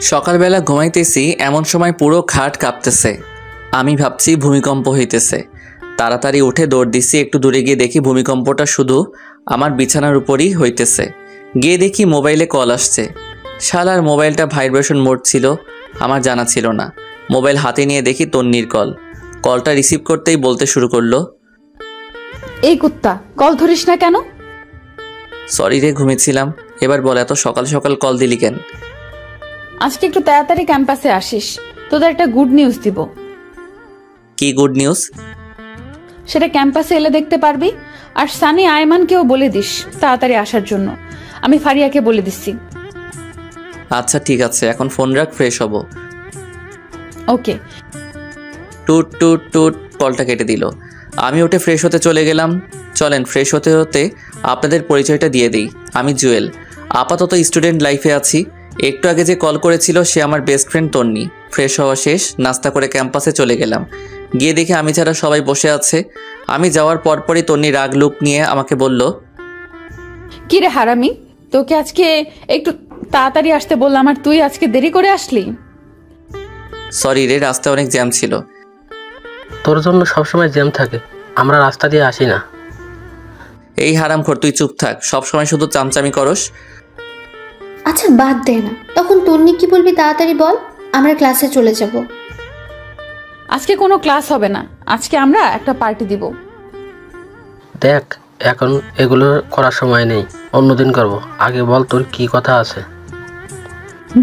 সকালবেলা ঘুমাইতেছি, এমন সময় পুরো খাট কাঁপতেছে। আমি ভাবছি ভূমিকম্প হইতেছে। তাড়াতাড়ি উঠে দৌড় দিছি। একটু দূরে গিয়ে দেখি ভূমিকম্পটা শুধু আমার বিছানার উপরই হইতেছে। গিয়ে দেখি মোবাইলে কল আসছে। শালার মোবাইলটা ভাইব্রেশন মোড ছিল, আমার জানা ছিল না। মোবাইল হাতে নিয়ে দেখি তন্নির কল। কলটা রিসিভ করতেই বলতে শুরু করলো, এই কুত্তা, কল ধরিস না কেন? সরি রে, ঘুমিয়েছিলাম। এবার বল, এত সকাল সকাল কল দিলি কেন? আজকে একটু তাড়াতাড়ি ক্যাম্পাসে আসিস, তোদের একটা গুড নিউজ দিব। কি গুড নিউজ? সেটা ক্যাম্পাসে এলে দেখতে পারবি। আর সানি আয়মানকেও বলে দিস তাড়াতাড়ি আসার জন্য। আমি ফারিয়াকে বলে দিচ্ছি। আচ্ছা ঠিক আছে, এখন ফোন রাখ, ফ্রেশ হব। ওকে। টুট টুট টুট, কলটা কেটে দিল। আমি উঠে ফ্রেশ হতে চলে গেলাম। চলেন, ফ্রেশ হতে হতে আপনাদের পরিচয়টা দিয়ে দিই। আমি জুয়েল, আপাতত স্টুডেন্ট লাইফে আছি। একটু আগে যে কল করেছিল সে আমার বেস্ট ফ্রেন্ড তন্নি। ফ্রেশ হওয়া শেষ, নাস্তা করে ক্যাম্পাসে চলে গেলাম। গিয়ে দেখি আমি ছাড়া সবাই বসে আছে। আমি যাওয়ার পরপরই তন্নি রাগ লুক নিয়ে আমাকে বলল, কি রে হারামি, তোকে আজকে একটু তাড়াতাড়ি আসতে বললাম আর তুই আজকে দেরি করে আসলি। সরি রে, রাস্তায় অনেক জ্যাম ছিল। তোর জন্য সবসময় জ্যাম থাকে, আমরা রাস্তা দিয়ে আসি না। এই হারামখোর, তুই চুপ থাক, সবসময় শুধু চামচামি করস। আচ্ছা বাদ দে না, তখন তন্নি কি বলবি তাড়াতাড়ি বল, আমরা ক্লাসে চলে যাব। আজকে কোনো ক্লাস হবে না, আজকে আমরা একটা পার্টি দিব। দেখ, এখন এগুলো করার সময় নেই, অন্যদিন করব। আগে বল তোর কি কথা আছে।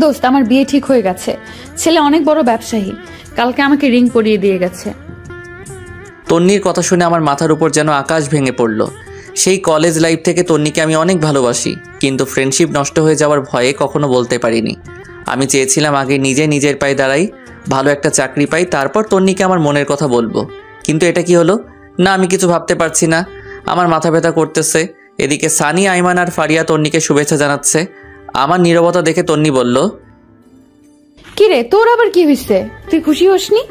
দোস্ত, আমার বিয়ে ঠিক হয়ে গেছে। ছেলে অনেক বড় ব্যবসায়ী, কালকে আমাকে রিং পরিয়ে দিয়ে গেছে। তন্নির কথা শুনে আমার মাথার উপর যেন আকাশ ভেঙে পড়ল। সেই কলেজ লাইফ থেকে তন্নিকে আমি অনেক ভালোবাসি, কিন্তু ফ্রেন্ডশিপ নষ্ট হয়ে যাওয়ার ভয়ে কখনো বলতে পারিনি। আমি চেয়েছিলাম আগে নিজে নিজের পায়ে দাঁড়াই, ভালো একটা চাকরি পাই, তারপর তন্নিকে আমার মনের কথা বলবো। কিন্তু এটা কি হলো? না, আমি কিছু ভাবতে পারছি না, আমার মাথা ব্যথা করতেছে। এদিকে সানি, আইমান আর ফারিয়া তন্নিকে শুভেচ্ছা জানাচ্ছে। আমার নীরবতা দেখে তন্নি বলল, কি রে, তোর আবার কি হয়েছে? তুই খুশি হসনি?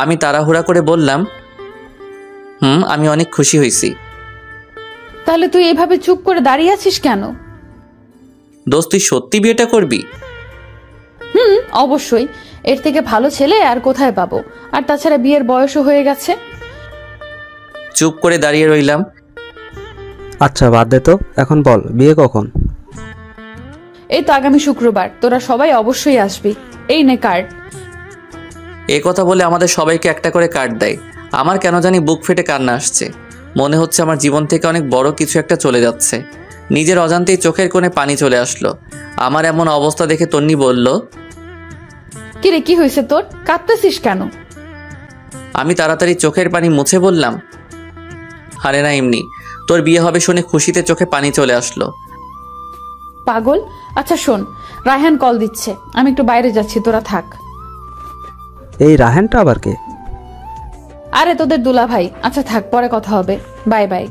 আমি তাড়াহুড়া করে বললাম, আমি অনেক খুশি হয়েছি। তাহলে তুই এভাবে চুপ করে দাঁড়িয়ে আছিস কেন? দোস্ত, তুই সত্যি বিয়েটা করবি? অবশ্যই, এর থেকে ভালো ছেলে আর কোথায় পাবো। আর তাছাড়া বিয়ের বয়সও হয়ে গেছে। চুপ করে দাঁড়িয়ে রইলাম। আচ্ছা বাদ দে তো, এখন বল বিয়ে কখন? এই তো আগামী শুক্রবার, তোরা সবাই অবশ্যই আসবি। এই নে কার্ড। এ কথা বলে আমাদের সবাইকে একটা করে কার্ড দেয়। আমার কেন জানি বুক ফেটে কান্না আসছে। মনে হচ্ছে আমার জীবন থেকে অনেক বড় কিছু একটা চলে যাচ্ছে। নিজের অজান্তেই চোখের কোণে পানি চলে আসলো। আমার এমন অবস্থা দেখে তন্নি বলল, কি রে, কি হয়েছে তোর? কাঁদতেছিস কেন? আমি তাড়াতাড়ি চোখের পানি মুছে বললাম, আরে না, এমনি। তোর বিয়ে হবে শুনে খুশিতে চোখে পানি চলে আসলো। পাগল। আচ্ছা শোন, রায়হান কল দিচ্ছে, আমি একটু বাইরে যাচ্ছি, তোরা থাক। এই রায়হানটা আবার কে? আরে তোদের দুলা ভাই। আচ্ছা থাক, পরে কথা হবে। Bye bye.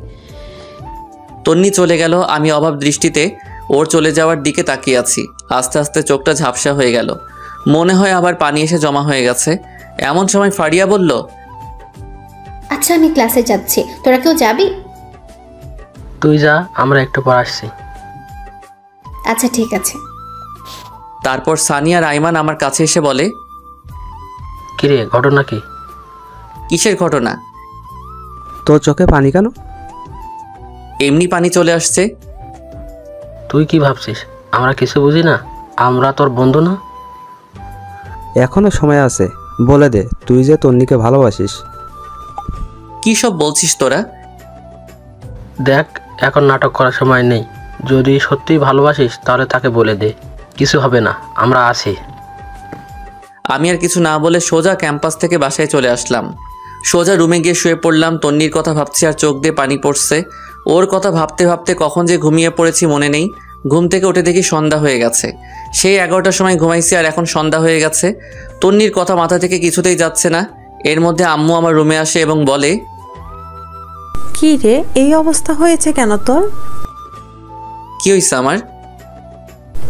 তন্নি চলে গেল। আমি অভাব দৃষ্টিতে ওর চলে যাওয়ার দিকে তাকিয়ে আছি। আস্তে আস্তে চোখটা ঝাপসা হয়ে গেল। মনে হয় আবার পানি এসে জমা হয়ে গেছে। এমন সময় ফারিয়া বলল, আচ্ছা আমি ক্লাসে যাচ্ছি, তোরা কেউ যাবি? তুই যা, আমরা একটু পর আসছি। আচ্ছা ঠিক আছে। তারপর সানি আর আইমান আমার কাছে এসে বলে, কিরে, ঘটনা কি? কিসের ঘটনা? তোর চোখে পানি কেন? এমনি পানি চলে আসছে। তুই কি ভাবছিস আমরা কিছু বুঝি না? আমরা তোর বন্ধু না? এখনো সময় আছে, বলে দে তুই যে তন্নিকে ভালোবাসিস। কি সব বলছিস তোরা? দেখ, এখন নাটক করার সময় নেই। যদি সত্যিই ভালোবাসিস তাহলে তাকে বলে দে, কিছু হবে না, আমরা আছি। আমি আর কিছু না বলে সোজা ক্যাম্পাস থেকে বাসায় চলে আসলাম। সোজা রুমে গিয়ে শুয়ে পড়লাম। তন্নির কথা ভাবছি আর চোখ দিয়ে পানি পড়ছে। ওর কথা ভাবতে ভাবতে কখন যে ঘুমিয়ে পড়েছি মনে নেই। ঘুম থেকে উঠে দেখি সন্ধ্যা হয়ে গেছে। সেই 11টার সময় ঘুমাইছি আর এখন সন্ধ্যা হয়ে গেছে। তন্নির কথা মাথা থেকে কিছুতেই যাচ্ছে না। এর মধ্যে আম্মু আমার রুমে আসে এবং বলে, কি রে, এই অবস্থা হয়েছে কেন তোর? কি হয়েছে আমার?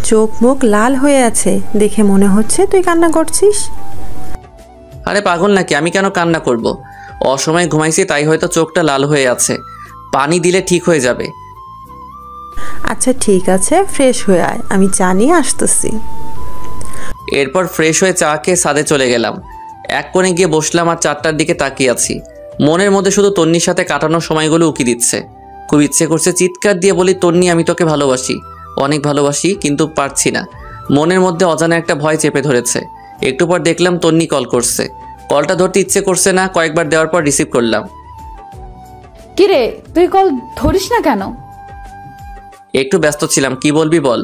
চোখ মুখ লাল হয়ে আছে, দেখে মনে হচ্ছে তুই কান্না করছিস। আরে পাগল নাকি, আমি কেন কান্না করব? অসময়ে ঘুমাইছি তাই হয়তো চোখটা লাল হয়ে আছে। পানি দিলে ঠিক হয়ে যাবে। আচ্ছা ঠিক আছে, ফ্রেশ হয়ে আয়, আমি চা নিয়ে আসতেছি। এরপর ফ্রেশ হয়ে চা খেয়ে ছাদে চলে গেলাম। এক কোণে গিয়ে বসলাম আর 4টার দিকে তাকিয়ে আছি। মনের মধ্যে শুধু তন্নির সাথে কাটানোর সময়গুলো উকি দিচ্ছে। খুব ইচ্ছে করছে চিৎকার দিয়ে বলি, তন্নি আমি তোকে ভালোবাসি, অনেক ভালোবাসি, কিন্তু পারছি না। মনের মধ্যে অজানা একটা ভয় চেপে ধরেছে। একটু পর দেখলাম তন্নি কল করছে। কলটা ধরতে ইচ্ছে করছে না, কয়েকবার দেওয়ার পর রিসিভ করলাম। কিরে তুই কল ধরিস না কেন? একটু ব্যস্ত ছিলাম, কি বলবি বল।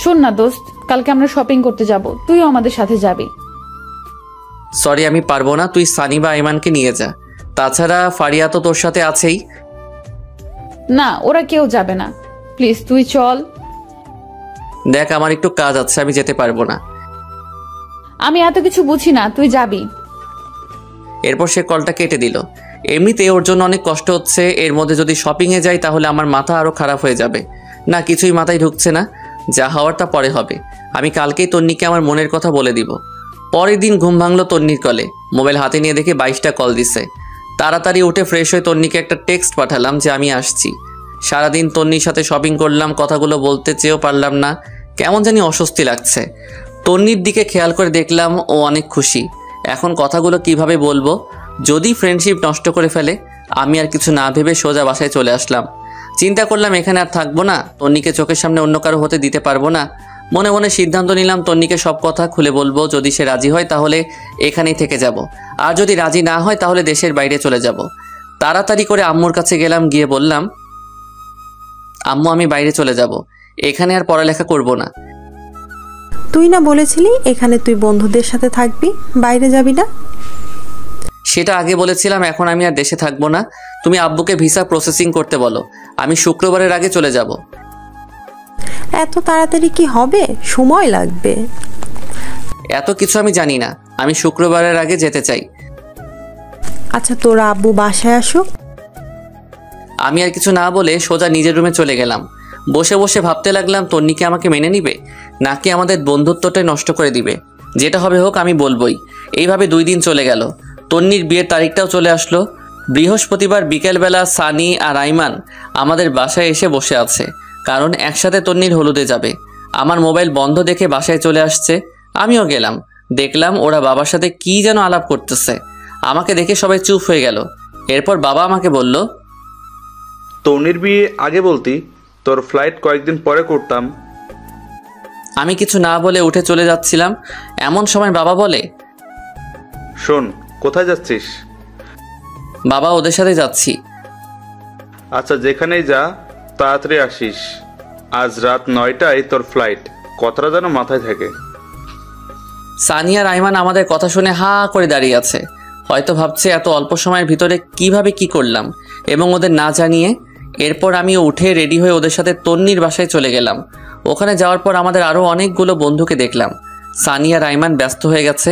শোন না দোস্ত, কালকে আমরা শপিং করতে যাব, তুইও আমাদের সাথে যাবি। সরি আমি পারবো না, তুই সানি বা আইমানকে নিয়ে যা। তাছাড়া ফারিয়া তো তোর সাথে আছেই। না, ওরা কেউ যাবে না, প্লিজ তুই চল। দেখ আমার একটু কাজ আছে, আমি যেতে পারবো না। আমি এত কিছু বুঝি না, তুই যাবি। এরপর সে কলটা কেটে দিল। এমনিতে ওর জন্য অনেক কষ্ট হচ্ছে, এর মধ্যে যদি শপিংয়ে যাই তাহলে আমার মাথা আরও খারাপ হয়ে যাবে। না, কিছুই মাথায় ঢুকছে না, যা হওয়ার তা পরে হবে। আমি কালকেই তন্নিকে আমার মনের কথা বলে দিব। পরের দিন ঘুম ভাঙলো তন্নির কলে। মোবাইল হাতে নিয়ে দেখি 22টা কল দিছে। তাড়াতাড়ি উঠে ফ্রেশ হয়ে তন্নিকে একটা টেক্সট পাঠালাম যে আমি আসছি। সারাদিন তন্নির সাথে শপিং করলাম, কথাগুলো বলতে চেয়েও পারলাম না, কেমন জানি অস্বস্তি লাগছে। তন্নির দিকে খেয়াল করে দেখলাম ও অনেক খুশি। এখন কথাগুলো কিভাবে বলবো, যদি ফ্রেন্ডশিপ নষ্ট করে ফেলে। আমি আর কিছু না ভেবে সোজা বাসায় চলে আসলাম। চিন্তা করলাম এখানে আর থাকবো না, তন্নিকে চোখের সামনে অন্য কারো হতে দিতে পারবো না। মনে মনে সিদ্ধান্ত নিলাম তন্নিকে সব কথা খুলে বলবো। যদি সে রাজি হয় তাহলে এখানেই থেকে যাব, আর যদি রাজি না হয় তাহলে দেশের বাইরে চলে যাব। তাড়াতাড়ি করে আম্মুর কাছে গেলাম, গিয়ে বললাম, আম্মু আমি বাইরে চলে যাব, এখানে আর পড়ালেখা করব না। তুই না বলেছিলি এখানে তুই বন্ধুদের সাথে থাকবি, বাইরে যাবি না? সেটা আগে বলেছিলাম, এখন আমি আর দেশে থাকবো না। তুমি আব্বুকে ভিসা প্রসেসিং করতে বলো, আমি শুক্রবারের আগে চলে যাব। এত তাড়াতাড়ি কি হবে, সময় লাগবে। এত কিছু আমি জানি না, আমি শুক্রবারের আগে যেতে চাই। আচ্ছা তোরা আব্বু বাসায় আসুক। আমি আর কিছু না বলে সোজা নিজের রুমে চলে গেলাম। বসে বসে ভাবতে লাগলাম তন্নিকে আমাকে মেনে নিবে, নাকি আমাদের বন্ধুত্বটাই নষ্ট করে দিবে। যেটা হবে হোক, আমি বলবই। এইভাবে 2 দিন চলে গেল। তন্নির বিয়ের তারিখটাও চলে আসলো। বৃহস্পতিবার বিকেলবেলা সানি আর আইমান আমাদের বাসায় এসে বসে আছে, কারণ একসাথে তন্নির হলুদে যাবে। আমার মোবাইল বন্ধ দেখে বাসায় চলে আসছে, আমিও গেলাম। দেখলাম ওরা বাবার সাথে কি যেন আলাপ করতেছে। আমাকে দেখে সবাই চুপ হয়ে গেল। এরপর বাবা আমাকে বলল, তন্নির বিয়ে আগে বলতি, তোর ফ্লাইট কয়েকদিন পরে করতাম। আমি কিছু না বলে উঠে চলে যাচ্ছিলাম, এমন সময় বাবা বলে, শোন, কোথায় যাচ্ছিস? বাবা ওদের সাথে যাচ্ছি। আচ্ছা যেখানেই যা, তাড়াতাড়ি আসিস। আজ রাত 9টায় তোর ফ্লাইট, কথাটা যেন মাথায় থাকে। সানি আর আইমান আমাদের কথা শুনে হা করে দাঁড়িয়ে আছে। হয়তো ভাবছে এত অল্প সময়ের ভিতরে কিভাবে কি করলাম, এবং ওদের না জানিয়ে। এরপর আমি উঠে রেডি হয়ে ওদের সাথে তন্নির বাসায় চলে গেলাম। ওখানে যাওয়ার পর আমাদের আরও অনেকগুলো বন্ধুকে দেখলাম। সানি আর আইমান ব্যস্ত হয়ে গেছে,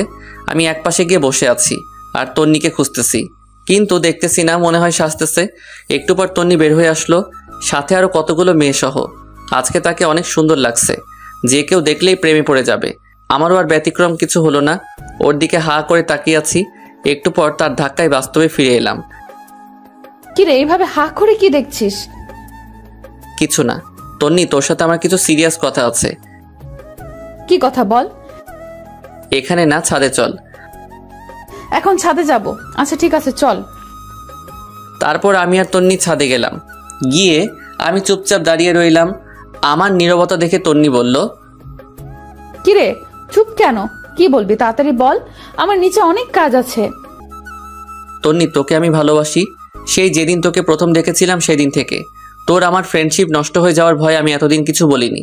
আমি একপাশে গিয়ে বসে আছি আর তন্নিকে খুঁজতেছি, কিন্তু দেখতেছি না, মনে হয় সাজতেছে। একটু পর তন্নি বের হয়ে আসলো, সাথে আরও কতগুলো মেয়ে সহ। আজকে তাকে অনেক সুন্দর লাগছে, যে কেউ দেখলেই প্রেমে পড়ে যাবে। আমারও আর ব্যতিক্রম কিছু হলো না, ওর দিকে হা করে তাকিয়ে আছি। একটু পর তার ধাক্কায় বাস্তবে ফিরে এলাম। কিরে এইভাবে হা করে কি দেখছিস? কিছু না তন্নি, তোর সাথে আমার কিছু সিরিয়াস কথা আছে। কি কথা বল। এখানে না, ছাদে চল। এখন ছাদে যাব? আচ্ছা ঠিক আছে চল। তারপর আমি আর তন্নি ছাদে গেলাম। গিয়ে আমি চুপচাপ দাঁড়িয়ে রইলাম। আমার নীরবতা দেখে তন্নি বলল, কিরে চুপ কেন, কি বলবি তাড়াতাড়ি বল, আমার নিচে অনেক কাজ আছে। তন্নি তোকে আমি ভালোবাসি, সেই যেদিন তোকে প্রথম দেখেছিলাম সেদিন থেকে। তোর আমার ফ্রেন্ডশিপ নষ্ট হয়ে যাওয়ার ভয়ে আমি এতদিন কিছু বলিনি।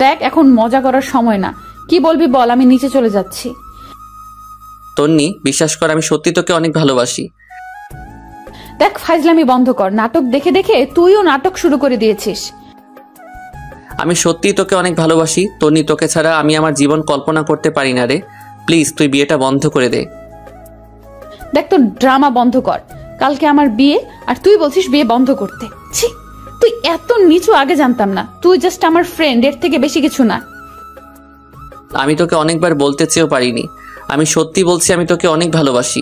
দেখ এখন মজা করার সময় না, কি বলবি বল, আমি নিচে চলে যাচ্ছি। তন্নি বিশ্বাস কর, আমি সত্যি তোকে অনেক ভালোবাসি। দেখ ফাইজলামি বন্ধ কর, নাটক দেখে দেখে তুইও নাটক শুরু করে দিয়েছিস। আমি সত্যিই তোকে অনেক ভালোবাসি তন্নি, তোকে ছাড়া আমি আমার জীবন কল্পনা করতে পারি না রে। প্লিজ তুই বিয়েটা বন্ধ করে দে। দেখ তোর ড্রামা বন্ধ কর, কালকে আমার বিয়ে আর তুই বলছিস বিয়ে বন্ধ করতে। ছি, তুই এত নিচু আগে জানতাম না, তুই জাস্ট আমার ফ্রেন্ড, এর থেকে বেশি কিছু না। আমি তোকে অনেকবার বলতে চেয়েও পারিনি, আমি সত্যি বলছি আমি তোকে অনেক ভালোবাসি।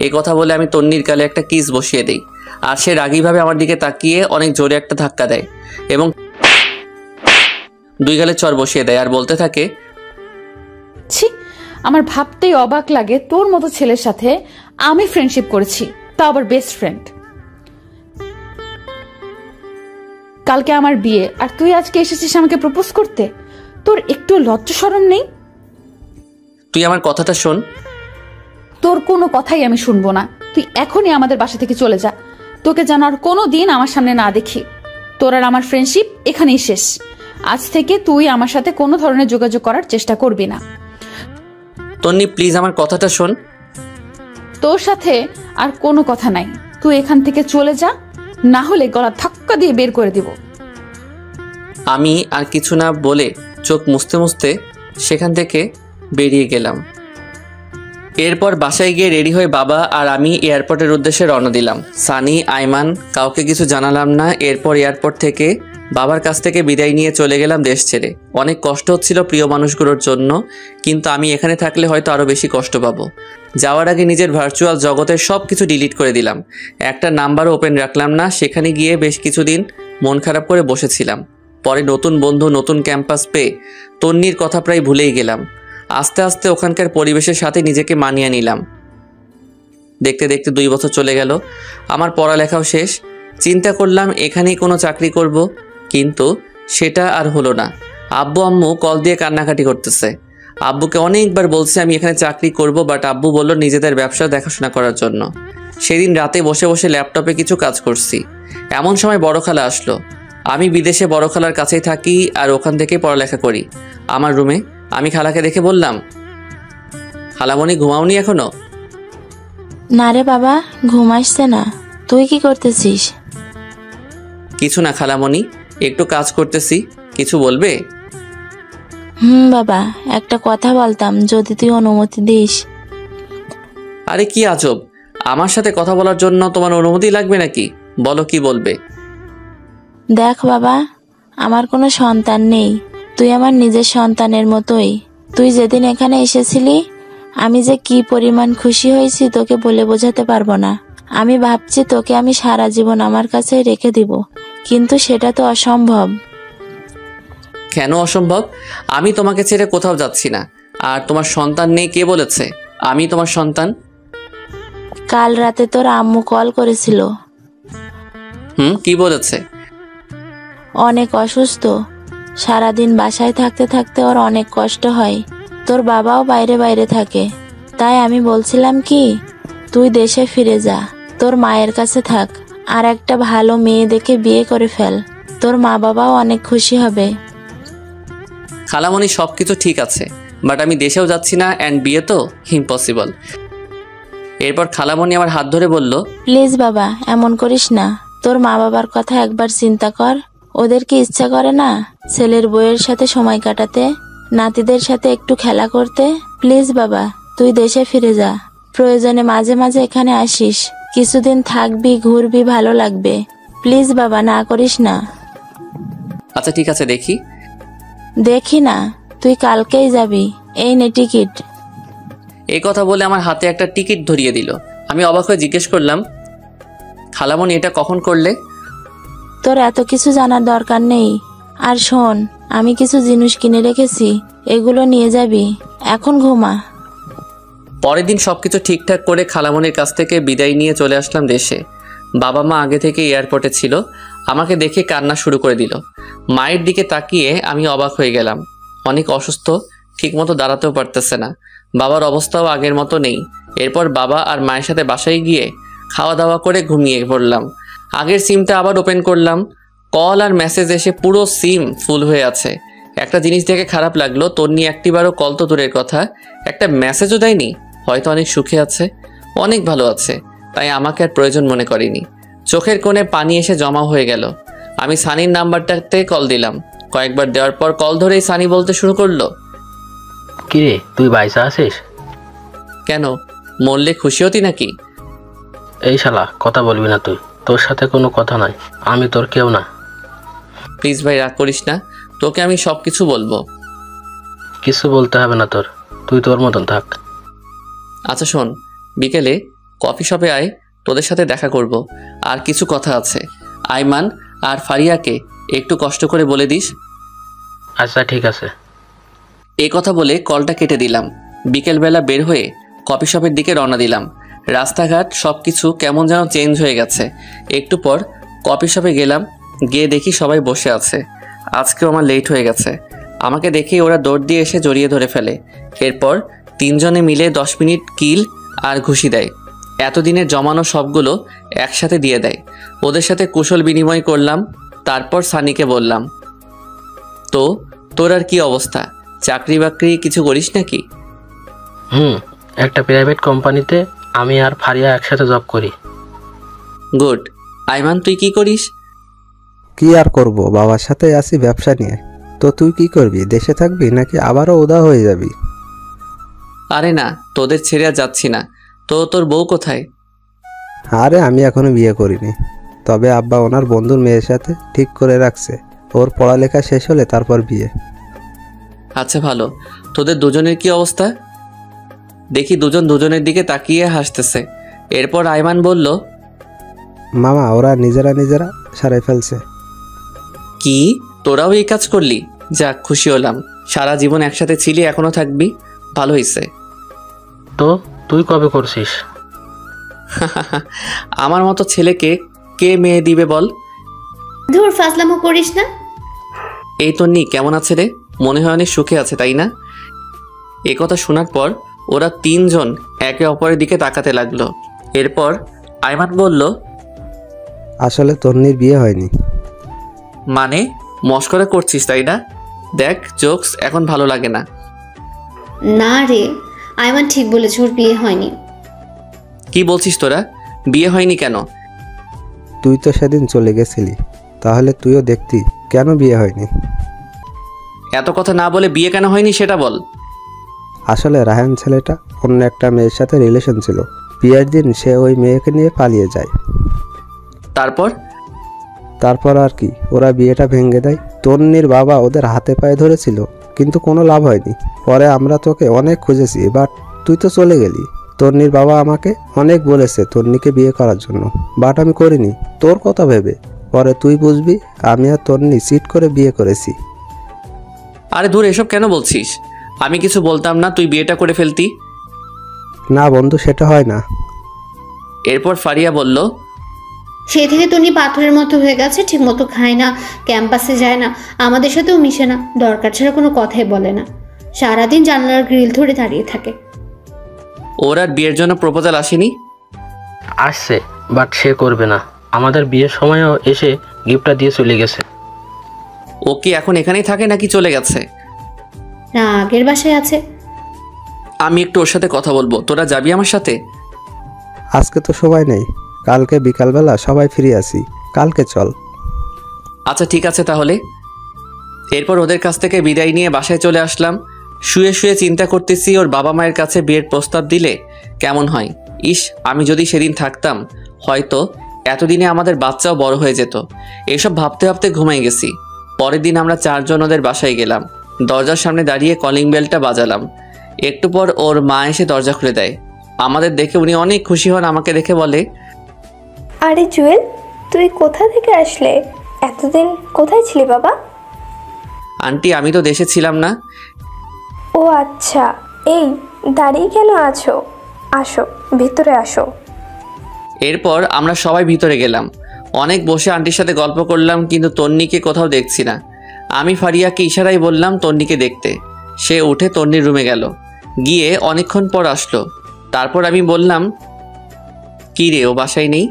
এই কথা বলে আমি তন্নির গালে একটা কিস বসিয়ে দেই, আর সে রাগীভাবে আমার দিকে তাকিয়ে অনেক জোরে একটা ধাক্কা দেয় এবং দুই গালে চর বসিয়ে দেয় আর বলতে থাকে, ছি, আমার ভাবতেই অবাক লাগে তোর মতো ছেলের সাথে আমি ফ্রেন্ডশিপ করেছি, তা আবার বেস্ট ফ্রেন্ড। কালকে আমার বিয়ে আর তুই আজকে এসেছিস আমাকে প্রপোজ করতে। তোর একটু লজ্জা শরম নেই? তুই আমার কথাটা শোন। তোর কোনো কথাই আমি শুনবো না। তুই এখনই আমাদের বাসা থেকে চলে যা। তোকে যেন আর কোনো দিন আমার সামনে না দেখি। তোর আর আমার ফ্রেন্ডশিপ এখানেই শেষ। আজ থেকে তুই আমার সাথে কোনো ধরনের যোগাযোগ করার চেষ্টা করবি না। তন্নি প্লিজ আমার কথাটা শোন। তোর সাথে আর কোনো কথা নাই। তুই এখান থেকে চলে যা, না হলে গলা ধাক্কা দিয়ে বের করে দিব। আমি আর কিছু না বলে চোখ মুছতে মুছতে সেখান থেকে বেরিয়ে গেলাম। এরপর বাসায় গিয়ে রেডি হয়ে বাবা আর আমি এয়ারপোর্টের উদ্দেশ্যে রওনা দিলাম। সানি, আইমান কাউকে কিছু জানালাম না। এরপর এয়ারপোর্ট থেকে বাবার কাছ থেকে বিদায় নিয়ে চলে গেলাম দেশ ছেড়ে। অনেক কষ্ট হচ্ছিল প্রিয় মানুষগুলোর জন্য, কিন্তু আমি এখানে থাকলে হয়তো আরও বেশি কষ্ট পাবো। যাওয়ার আগে নিজের ভার্চুয়াল জগতের সব কিছু ডিলিট করে দিলাম। একটা নাম্বারও ওপেন রাখলাম না। সেখানে গিয়ে বেশ কিছুদিন মন খারাপ করে বসেছিলাম। পরে নতুন বন্ধু, নতুন ক্যাম্পাস পেয়ে তন্নির কথা প্রায় ভুলেই গেলাম। আস্তে আস্তে ওখানকার পরিবেশের সাথে নিজেকে মানিয়ে নিলাম। দেখতে দেখতে 2 বছর চলে গেল। আমার পড়ালেখাও শেষ। চিন্তা করলাম এখানেই কোনো চাকরি করব, কিন্তু সেটা আর হলো না। আব্বু আম্মু কল দিয়ে কান্নাকাটি করতেছে। আব্বুকে অনেকবার বলছি আমি এখানে চাকরি করব, বাট আব্বু বলল নিজেদের ব্যবসা দেখাশোনা করার জন্য। সেদিন রাতে বসে বসে ল্যাপটপে কিছু কাজ করছি। এমন সময় বড় খালা আসলো। আমি বিদেশে বড় খালার কাছেই থাকি আর ওখান থেকে পড়ালেখা করি। আমার রুমে আমি খালাকে দেখে বললাম, খালামণি ঘুমাওনি এখনো? না রে বাবা, ঘুম আসছে না। তুই কি করতেছিস? কিছু না খালামণি, একটু কাজ করতেছি। কিছু বলবে? বাবা, একটা কথা বলতাম যদি তুই অনুমতি দিস। আরে কি আজব, আমার সাথে কথা বলার জন্য তোমার অনুমতি লাগবে নাকি? বলো কি বলবে। দেখ বাবা, আমার কোনো সন্তান নেই। তুই আমার নিজের সন্তানের মতোই। তুই যেদিন এখানে এসেছিলি আমি যে কি পরিমাণ খুশি হয়েছি তোকে বলে বোঝাতে পারবো না। আমি ভাবছি তোকে আমি সারা জীবন আমার কাছেই রেখে দিব, কিন্তু সেটা তো অসম্ভব। কেন অসম্ভব? আমি তোমাকে ছেড়ে কোথাও যাচ্ছি না। আর তোমার সন্তান নেই কে বলেছে? আমি তোমার সন্তান। কাল রাতে তোর আম্মু কল করেছিল। কি বলেছে? অনেক অসুস্থ, সারাদিন বাসায় থাকতে থাকতে ওর অনেক কষ্ট হয়। তোর বাবাও বাইরে বাইরে থাকে। তাই আমি বলছিলাম কি, তুই দেশে ফিরে যা, তোর মায়ের কাছে থাক, আর একটা ভালো মেয়ে দেখে বিয়ে করে ফেল। তোর মা বাবাও অনেক খুশি হবে। খালামণি সবকিছু ঠিক আছে, বাট আমি দেশেও যাচ্ছি না, অ্যান্ড বিয়ে তো ইম্পসিবল। এরপর খালামণি আমার হাত ধরে বলল, প্লিজ বাবা, এমন করিস না। তোর মা বাবার কথা একবার চিন্তা কর। ওদের কি ইচ্ছা করে না ছেলের বউয়ের সাথে সময় কাটাতে, নাতিদের সাথে একটু খেলা করতে? প্লিজ বাবা, তুই দেশে ফিরে যা। প্রয়োজনে মাঝে মাঝে এখানে আসিস, কিছুদিন থাকবি, ঘুরবি, ভালো লাগবে। প্লিজ বাবা, না করিস না। আচ্ছা ঠিক আছে, দেখি। দেখি না, তুই কালকেই যাবি। এই নে টিকিট। এই কথা বলে আমার হাতে একটা টিকিট ধরিয়ে দিল। আমি অবাক হয়ে জিজ্ঞেস করলাম, খালামণি এটা কখন করলে? তোর এত কিছু জানার দরকার নেই। আর শোন, আমি কিছু জিনিস কিনে রেখেছি, এগুলো নিয়ে যাবি। এখন ঘুমা। পরের দিন সবকিছু ঠিকঠাক করে খালামণির কাছ থেকে বিদায় নিয়ে চলে আসলাম দেশে। বাবা মা আগে থেকে এয়ারপোর্টে ছিল। আমাকে দেখে কান্না শুরু করে দিল। মায়ের দিকে তাকিয়ে আমি অবাক হয়ে গেলাম। অনেক অসুস্থ, ঠিকমতো দাঁড়াতেও পারতেছে না। বাবার অবস্থাও আগের মতো নেই। এরপর বাবা আর মায়ের সাথে বাসায় গিয়ে খাওয়া দাওয়া করে ঘুমিয়ে পড়লাম। আগের সিমটা আবার ওপেন করলাম। কল আর মেসেজ এসে পুরো সিম ফুল হয়ে আছে। একটা জিনিস দেখে খারাপ লাগলো, তন্নি একটিবারও কল তো দূরের কথা, একটা মেসেজও দেয়নি। হয়তো অনেক সুখে আছে, অনেক ভালো আছে, তাই আমাকে আর প্রয়োজন মনে করেনি। চোখের কোণে পানি এসে জমা হয়ে গেল। আমি সানির নাম্বারটাতে কল দিলাম। কয়েকবার দেওয়ার পর কল ধরেই সানি বলতে শুরু করলো, কিরে তুই বাইসা আছিস? কেন, মরলে খুশি হতি নাকি? এই শালা, কথা বলবি না তুই। তোর সাথে কোনো কথা নাই, আমি তোর কেউ না। প্লিজ ভাই, রাগ করিস না, তোকে আমি সব কিছু বলবো। কিছু বলতে হবে না তোর, তুই তোর মতন থাক। আচ্ছা শোন, বিকেলে কফি শপে আয়, তোদের সাথে দেখা করব। আর কিছু কথা আছে। আইমান আর ফারিয়াকে একটু কষ্ট করে বলে দিস। আচ্ছা ঠিক আছে। এই কথা বলে কলটা কেটে দিলাম। বিকেলবেলা বের হয়ে কফি শপের দিকে রওনা দিলাম। রাস্তাঘাট সব কিছু কেমন যেন চেঞ্জ হয়ে গেছে। একটু পর কফি শপে গেলাম, গিয়ে দেখি সবাই বসে আছে। আজকেও আমার লেট হয়ে গেছে। আমাকে দেখেই ওরা দৌড় দিয়ে এসে জড়িয়ে ধরে ফেলে। এরপর তিনজনে মিলে 10 মিনিট কিল আর ঘুষি দেয়। এতদিনের জমানো সবগুলো একসাথে দিয়ে দেয়। ওদের সাথে কুশল বিনিময় করলাম। তারপর সানিকে বললাম, তো তোর আর কি অবস্থা? চাকরি বাকরি কিছু করিস নাকি? একটা প্রাইভেট কোম্পানিতে আমি আর ফারিয়া একসাথে জব করি। গুড। আইমান, তুই কি করিস? কি আর করব, বাবার সাথে আছি ব্যবসা নিয়ে। তো তুই কি করবি? দেশে থাকবি নাকি আবারও উদা হয়ে যাবি? আরে না, তোদের ছেড়ে আর যাচ্ছি না। তো তোর বউ কোথায়? আরে আমি এখনো বিয়ে করিনি, তবে আব্বা ওনার বন্ধুর মেয়ের সাথে ঠিক করে রাখছে। ওর পড়ালেখা শেষ হলে তারপর বিয়ে। আচ্ছা ভালো। তোদের দুজনের কি অবস্থা? দেখি দুজন দুজনের দিকে তাকিয়ে হাসতেছে। এরপর আইমান বলল, মামা ওরা নিজেরা সারাই ফেলছে। কি, তোরাও এই কাজ করলি? যাক, খুশি হলাম। সারা জীবন একসাথে ছিলি, এখনো থাকবি, ভালো হয়েছে। তো তুই কবে করছিস? আমার মতো ছেলেকে কে মেয়ে দিবে বল? ধুর, ফাজলামো করিস না। এই তন্নি কেমন আছে রে? মনে হয় অনেক সুখে আছে, তাই না? এ কথা শোনার পর ওরা তিনজন একে অপরের দিকে তাকাতে লাগলো। এরপর আইমান বলল, আসলে তন্নির বিয়ে হয়নি। মানে মস্করা করছিস তাই না? দেখ, জোকস এখন ভালো লাগে না। না রে, আইমান ঠিক বলেছে, ওর বিয়ে হয়নি। কি বলছিস তোরা? বিয়ে হয়নি কেন? তুই তো সেদিন চলে গেছিলি, তাহলে তুইও দেখতি কেন বিয়ে হয়নি। এত কথা না বলে বিয়ে কেন হয়নি সেটা বল। আসলে রায়হান ছেলেটা অন্য একটা মেয়ের সাথে রিলেশন ছিল। বিয়ের দিন সে ওই মেয়েকে নিয়ে পালিয়ে যায়। তারপর আর কি, ওরা বিয়েটা ভেঙে দেয়। তন্নির বাবা ওদের হাতে পায়ে ধরেছিল, কিন্তু কোনো লাভ হয়নি। পরে আমরা তোকে অনেক খুঁজেছি, বাট তুই তো চলে গেলি। তন্নির বাবা আমাকে অনেক বলেছে তন্নিকে বিয়ে করার জন্য, বাট আমি করিনি তোর কথা ভেবে। পরে তুই বুঝবি আমি আর তন্নি চিট করে বিয়ে করেছি। আরে দূর, এসব কেন বলছিস? আমি কিছু বলতাম না, তুই বিয়েটা করে ফেলতি। না বন্ধু, সেটা হয় না। এরপর ফারিয়া বলল, সেই থেকে তন্নি পাথরের মতো হয়ে গেছে, ঠিক মতো খায় না, ক্যাম্পাসে যায় না, আমাদের সাথেও মিশে না, দরকার ছাড়া কোনো কথাই বলে না, সারাদিন জানলার গ্রিল ধরে দাঁড়িয়ে থাকে। ওর আর বিয়ের জন্য প্রপোজাল আসেনি? আসছে, বাট সে করবে না। আমাদের বিয়ের সময়ও এসে গিফটটা দিয়ে চলে গেছে। ও কি এখন এখানেই থাকে নাকি চলে গেছে? না, আগের বাসায় আছে। আমি একটু ওর সাথে কথা বলবো, তোরা যাবি আমার সাথে? আজকে তো সময় নেই, কালকে বিকালবেলা সবাই ফ্রি আছি, কালকে চল। আচ্ছা ঠিক আছে তাহলে। এরপর ওদের কাছ থেকে বিদায় নিয়ে বাসায় চলে আসলাম। শুয়ে শুয়ে চিন্তা করতেছি ওর বাবা মায়ের কাছে বিয়ের প্রস্তাব দিলে কেমন হয়। ইস, আমি যদি সেদিন থাকতাম, হয়তো এতদিনে আমাদের বাচ্চাও বড় হয়ে যেত। এসব ভাবতে ভাবতে ঘুমাই গেছি। পরের দিন আমরা চারজন ওদের বাসায় গেলাম। দরজার সামনে দাঁড়িয়ে কলিং বেলটা বাজালাম। একটু পর ওর মা এসে দরজা খুলে দেয়। আমাদের দেখে উনি অনেক খুশি হন। আমাকে দেখে বলে, আরে জুয়েল, তুই কোথা থেকে আসলে? এতদিন কোথায় ছিলি বাবা? আন্টি, আমি তো দেশে ছিলাম না। ও আচ্ছা, এই দাঁড়িয়ে কেন আছো? আসো, ভিতরে আসো। এরপর আমরা সবাই ভিতরে গেলাম। অনেক বসে আন্টির সাথে গল্প করলাম, কিন্তু তন্নিকে কোথাও দেখছি না। আমি ফারিয়াকে ইশারায় বললাম তন্নিকে দেখতে। সে উঠে তন্নির রুমে গেল, গিয়ে অনেকক্ষণ পর আসলো। তারপর আমি বললাম, কি রে, ও বাসায় নেই?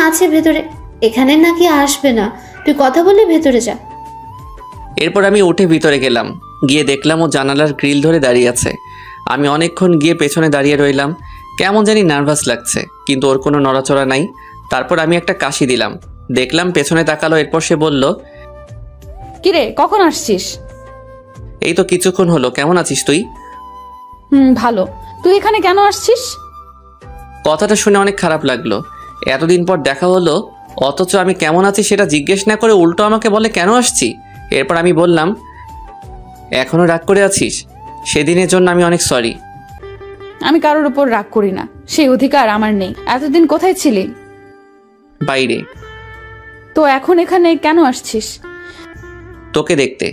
আছে ভেতরে। এখানে নাকি আসবে না, তুই কথা বলে ভেতরে যা। এরপর আমি উঠে ভিতরে গেলাম, গিয়ে দেখলাম ও জানালার গ্রিল ধরে দাঁড়িয়ে আছে। আমি অনেকক্ষণ গিয়ে পেছনে দাঁড়িয়ে রইলাম। কেমন জানি নার্ভাস লাগছে, কিন্তু ওর কোনো নড়াচড়া নাই। তারপর আমি একটা কাশি দিলাম, দেখলাম পেছনে তাকালো। এরপর সে বলল, কিরে, কখন আসছিস? এই তো কিছুক্ষণ হলো। কেমন আছিস তুই? ভালো। তুই এখানে কেন আসছিস? কথাটা শুনে অনেক খারাপ লাগলো। এতদিন পর দেখা হলো, অথচ আমি কেমন আছি সেটা জিজ্ঞেস না করে উল্টো আমাকে বলে কেন আসছি। এরপর আমি বললাম, এখনো রাগ করে আছিস? সেদিনের জন্য আমি অনেক সরি। আমি কারোর উপর রাগ করি না, সেই অধিকার আমার নেই। এতদিন কোথায় ছিলি? বাইরে। তো এখন এখানে কেন আসছিস? তোকে দেখতে।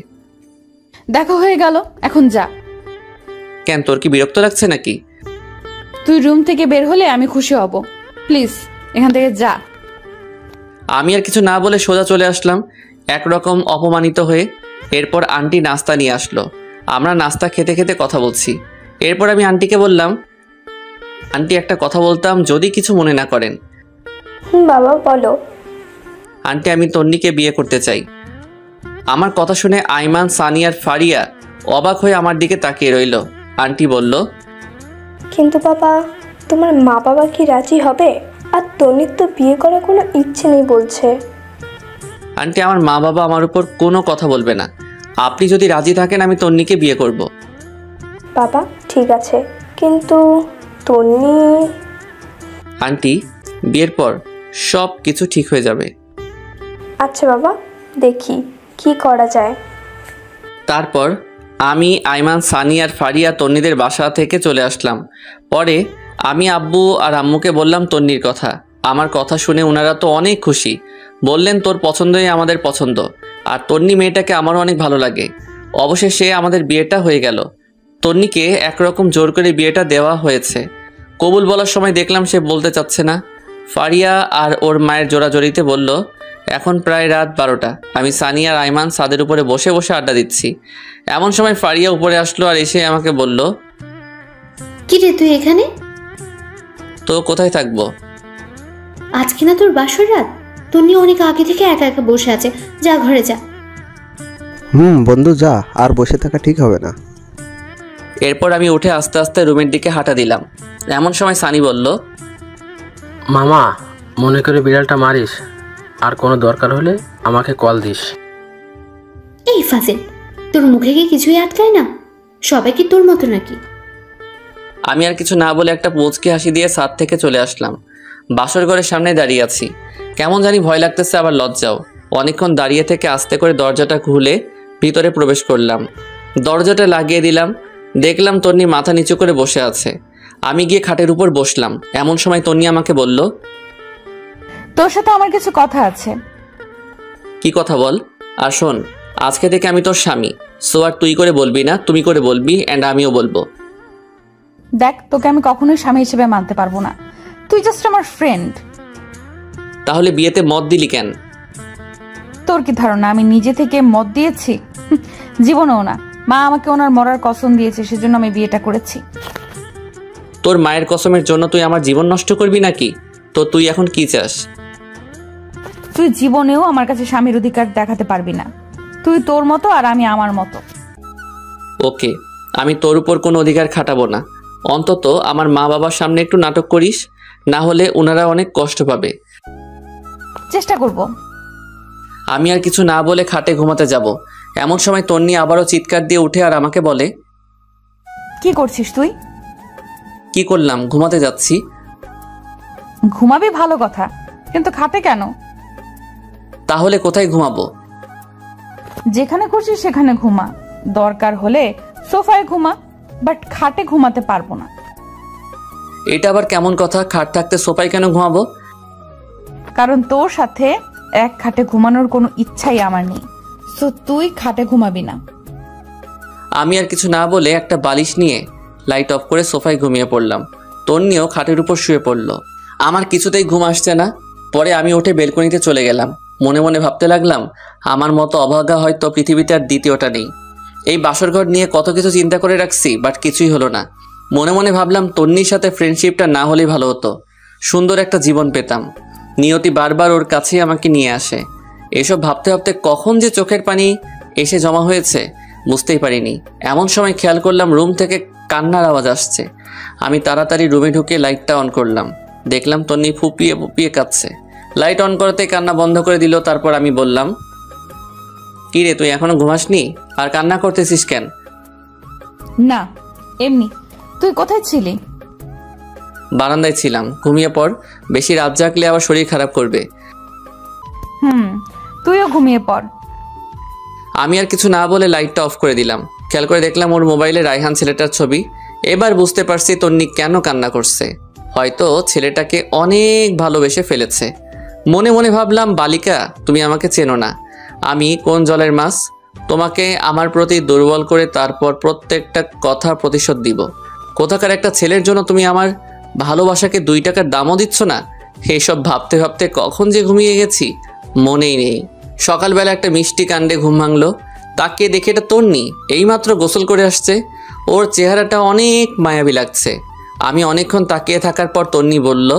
দেখা হয়ে গেল, এখন যা। কেন, তোর কি বিরক্ত লাগছে নাকি? তুই রুম থেকে বের হলে আমি খুশি হব। প্লিজ এখান থেকে যা। আমি আর কিছু না বলে সোজা চলে আসলাম, একরকম অপমানিত হয়ে। এরপর আন্টি নাস্তা নিয়ে আসলো। আমরা নাস্তা খেতে খেতে কথা বলছি। এরপর আমি আন্টিকে বললাম, আন্টি একটা কথা বলতাম, যদি কিছু মনে না করেন। বাবা বলো। আন্টি, আমি তন্নিকে বিয়ে করতে চাই। আমার কথা শুনে আইমান, সানি আর ফারিয়া অবাক হয়ে আমার দিকে তাকিয়ে রইল। আন্টি বলল, কিন্তু বাবা, তোমার মা বাবা কি রাজি হবে? আর তনির তো বিয়ে করার কোনো ইচ্ছে নেই বলছে। আন্টি, আমার মা বাবা আমার উপর কোনো কথা বলবে না। আপনি যদি রাজি থাকেন আমি তন্নিকে বিয়ে করব। বাবা ঠিক আছে, কিন্তু তন্নি। আন্টি, বিয়ের পর সব কিছু ঠিক হয়ে যাবে। আচ্ছা বাবা, দেখি কি করা যায়। তারপর আমি, আইমান, সানি আর ফারিয়া তন্নিদের বাসা থেকে চলে আসলাম। পরে আমি আব্বু আর আম্মুকে বললাম তন্নির কথা। আমার কথা শুনে ওনারা তো অনেক খুশি। বললেন, তোর পছন্দই আমাদের পছন্দ, আর তন্নি মেয়েটাকে আমারও অনেক ভালো লাগে। অবশেষে আমাদের বিয়েটা হয়ে গেল। তন্নিকে একরকম জোর করে বিয়েটা দেওয়া হয়েছে। কবুল বলার সময় দেখলাম সে বলতে চাচ্ছে না। ফারিয়া আর ওর মায়ের জোড়াজড়িতে বলল, এখন প্রায় রাত 12টা। আমি সানি আর আইমান ছাদের উপরে বসে বসে আড্ডা দিচ্ছি। এমন সময় ফারিয়া উপরে আসলো আর এসে আমাকে বলল, কি রে তুই এখানে? তো কোথায় থাকবো? আজকে না তোর বাসর রাত? তন্নি অনেক আগে থেকে একা একা বসে আছে, যা ঘরে যা। বন্ধু যা, আর বসে থাকা ঠিক হবে না। এরপর আমি উঠে আস্তে আস্তে রুমের দিকে হাঁটা দিলাম। এমন সময় সানি বলল, মামা, মনে করে বিড়ালটা মারিস, আর কোনো দরকার হলে আমাকে কল দিস। এই ফাজিল, তোর মুখে কি কিছুই আটকায় না? সবাই কি তোর মতো নাকি? আমি আর কিছু না বলে একটা মুচকি হাসি দিয়ে ছাদ থেকে চলে আসলাম। বাসর ঘরের সামনে দাঁড়িয়ে আছি। কেমন জানি ভয় লাগতেছে, আবার লজ্জাও। অনেকক্ষণ দাঁড়িয়ে থেকে আস্তে করে দরজাটা খুলে ভিতরে প্রবেশ করলাম। দরজাটা লাগিয়ে দিলাম। দেখলাম তন্নি মাথা নিচু করে বসে আছে। আমি গিয়ে খাটের উপর বসলাম। এমন সময় তন্নি আমাকে বলল, তোর সাথে আমার কিছু কথা আছে। কি কথা বল। আর শোন, আজকে থেকে আমি তোর স্বামী, সো আর তুই করে বলবি না, তুমি করে বলবি, অ্যান্ড আমিও বলবো। দেখ, তোকে আমি কখনোই স্বামী হিসেবে মানতে পারবো না। তুই জাস্ট আমার ফ্রেন্ড। তাহলে বিয়েতে মত দিলি কেন? তোর কি ধারণা আমি নিজে থেকে মত দিয়েছি? জীবনেও না। মা আমাকে ওনার মরার কসম দিয়েছে, সেজন্য আমি বিয়েটা করেছি। তোর মায়ের কসমের জন্য তুই আমার জীবন নষ্ট করবি নাকি? তো তুই এখন কি চাস? তুই জীবনেও আমার কাছে স্বামীর অধিকার দেখাতে পারবি না। তুই তোর মতো আর আমি আমার মতো। ওকে, আমি তোর উপর কোনো অধিকার খাটাবো না। অন্তত আমার মা বাবার সামনে একটু নাটক করিস, না হলে ওনারা অনেক কষ্ট পাবে। চেষ্টা করব। আমি আর কিছু না বলে খাটে ঘুমাতে যাব। এমন সময় তন্নি আবারও চিৎকার দিয়ে উঠে আর আমাকে বলে, কি করছিস তুই? কি করলাম? ঘুমাতে যাচ্ছি। ঘুমাবি ভালো কথা, কিন্তু খাটে কেন? তাহলে কোথায় ঘুমাবো? যেখানে খুশি সেখানে ঘুমা। দরকার হলে সোফায় ঘুমা, বাট খাটে ঘুমাতে পারবো না। এটা আবার কেমন কথা? খাট থাকতে সোফায় কেন ঘুমাবো? কারণ তোর সাথে এক খাটে ঘুমানোর কোনো ইচ্ছাই আমার নেই, সো তুই খাটে ঘুমাবি না। আমি আর কিছু না বলে একটা বালিশ নিয়ে লাইট অফ করে সোফায় ঘুমিয়ে পড়লাম। তন্নিও খাটের উপর শুয়ে পড়ল। আমার কিছুতেই ঘুম আসছে না। পরে আমি উঠে বেলকনিতে চলে গেলাম। মনে মনে ভাবতে লাগলাম, আমার মতো অভাগা হয়তো পৃথিবীতে আর দ্বিতীয়টা নেই। এই বাসরঘর নিয়ে কত কিছু চিন্তা করে রাখছি, বাট কিছুই হলো না। মনে মনে ভাবলাম তন্নির সাথে ফ্রেন্ডশিপটা না হলেই ভালো হতো, সুন্দর একটা জীবন পেতাম। নিয়তি বারবার ওর কাছেই আমাকে নিয়ে আসে। এসব ভাবতে ভাবতে কখন যে চোখের পানি এসে জমা হয়েছে বুঝতেই পারিনি। এমন সময় খেয়াল করলাম রুম থেকে কান্নার আওয়াজ আসছে। আমি তাড়াতাড়ি রুমে ঢুকে লাইটটা অন করলাম। দেখলাম তন্নি ফুপিয়ে ফুপিয়ে কাঁদছে। লাইট অন করতেই কান্না বন্ধ করে দিল। তারপর আমি বললাম, কি রে, তুই এখনো ঘুমাসনি? আর কান্না করতেছিস কেন? না, এমনি। তুই কোথায় ছিলি? বারান্দায় ছিলাম। ঘুমিয়ে পড়, বেশি রাত জাগলে আবার শরীর খারাপ করবে। তুইও ঘুমিয়ে পড়। আমি আর কিছু না বলে লাইটটা অফ করে দিলাম। খেয়াল করে দেখলাম ওর মোবাইলে রায়হান ছেলেটার ছবি। এবার বুঝতে পারছি তন্নি কেন কান্না করছে। হয়তো ছেলেটাকে অনেক ভালোবেসে ফেলেছে। মনে মনে ভাবলাম, বালিকা, তুমি আমাকে চেনো না। আমি কোন জলের মাছ, তোমাকে আমার প্রতি দুর্বল করে তারপর প্রত্যেকটা কথা প্রতিশোধ দিব। কোথাকার একটা ছেলের জন্য তুমি আমার ভালোবাসাকে 2 টাকার দামও দিচ্ছ না। এইসব ভাবতে ভাবতে কখন যে ঘুমিয়ে গেছি মনেই নেই। সকালবেলা একটা মিষ্টি কাণ্ডে ঘুম ভাঙলো। তাকে দেখে এটা তন্নি, এইমাত্র গোসল করে আসছে। ওর চেহারাটা অনেক মায়াবী লাগছে। আমি অনেকক্ষণ তাকিয়ে থাকার পর তন্নি বলল,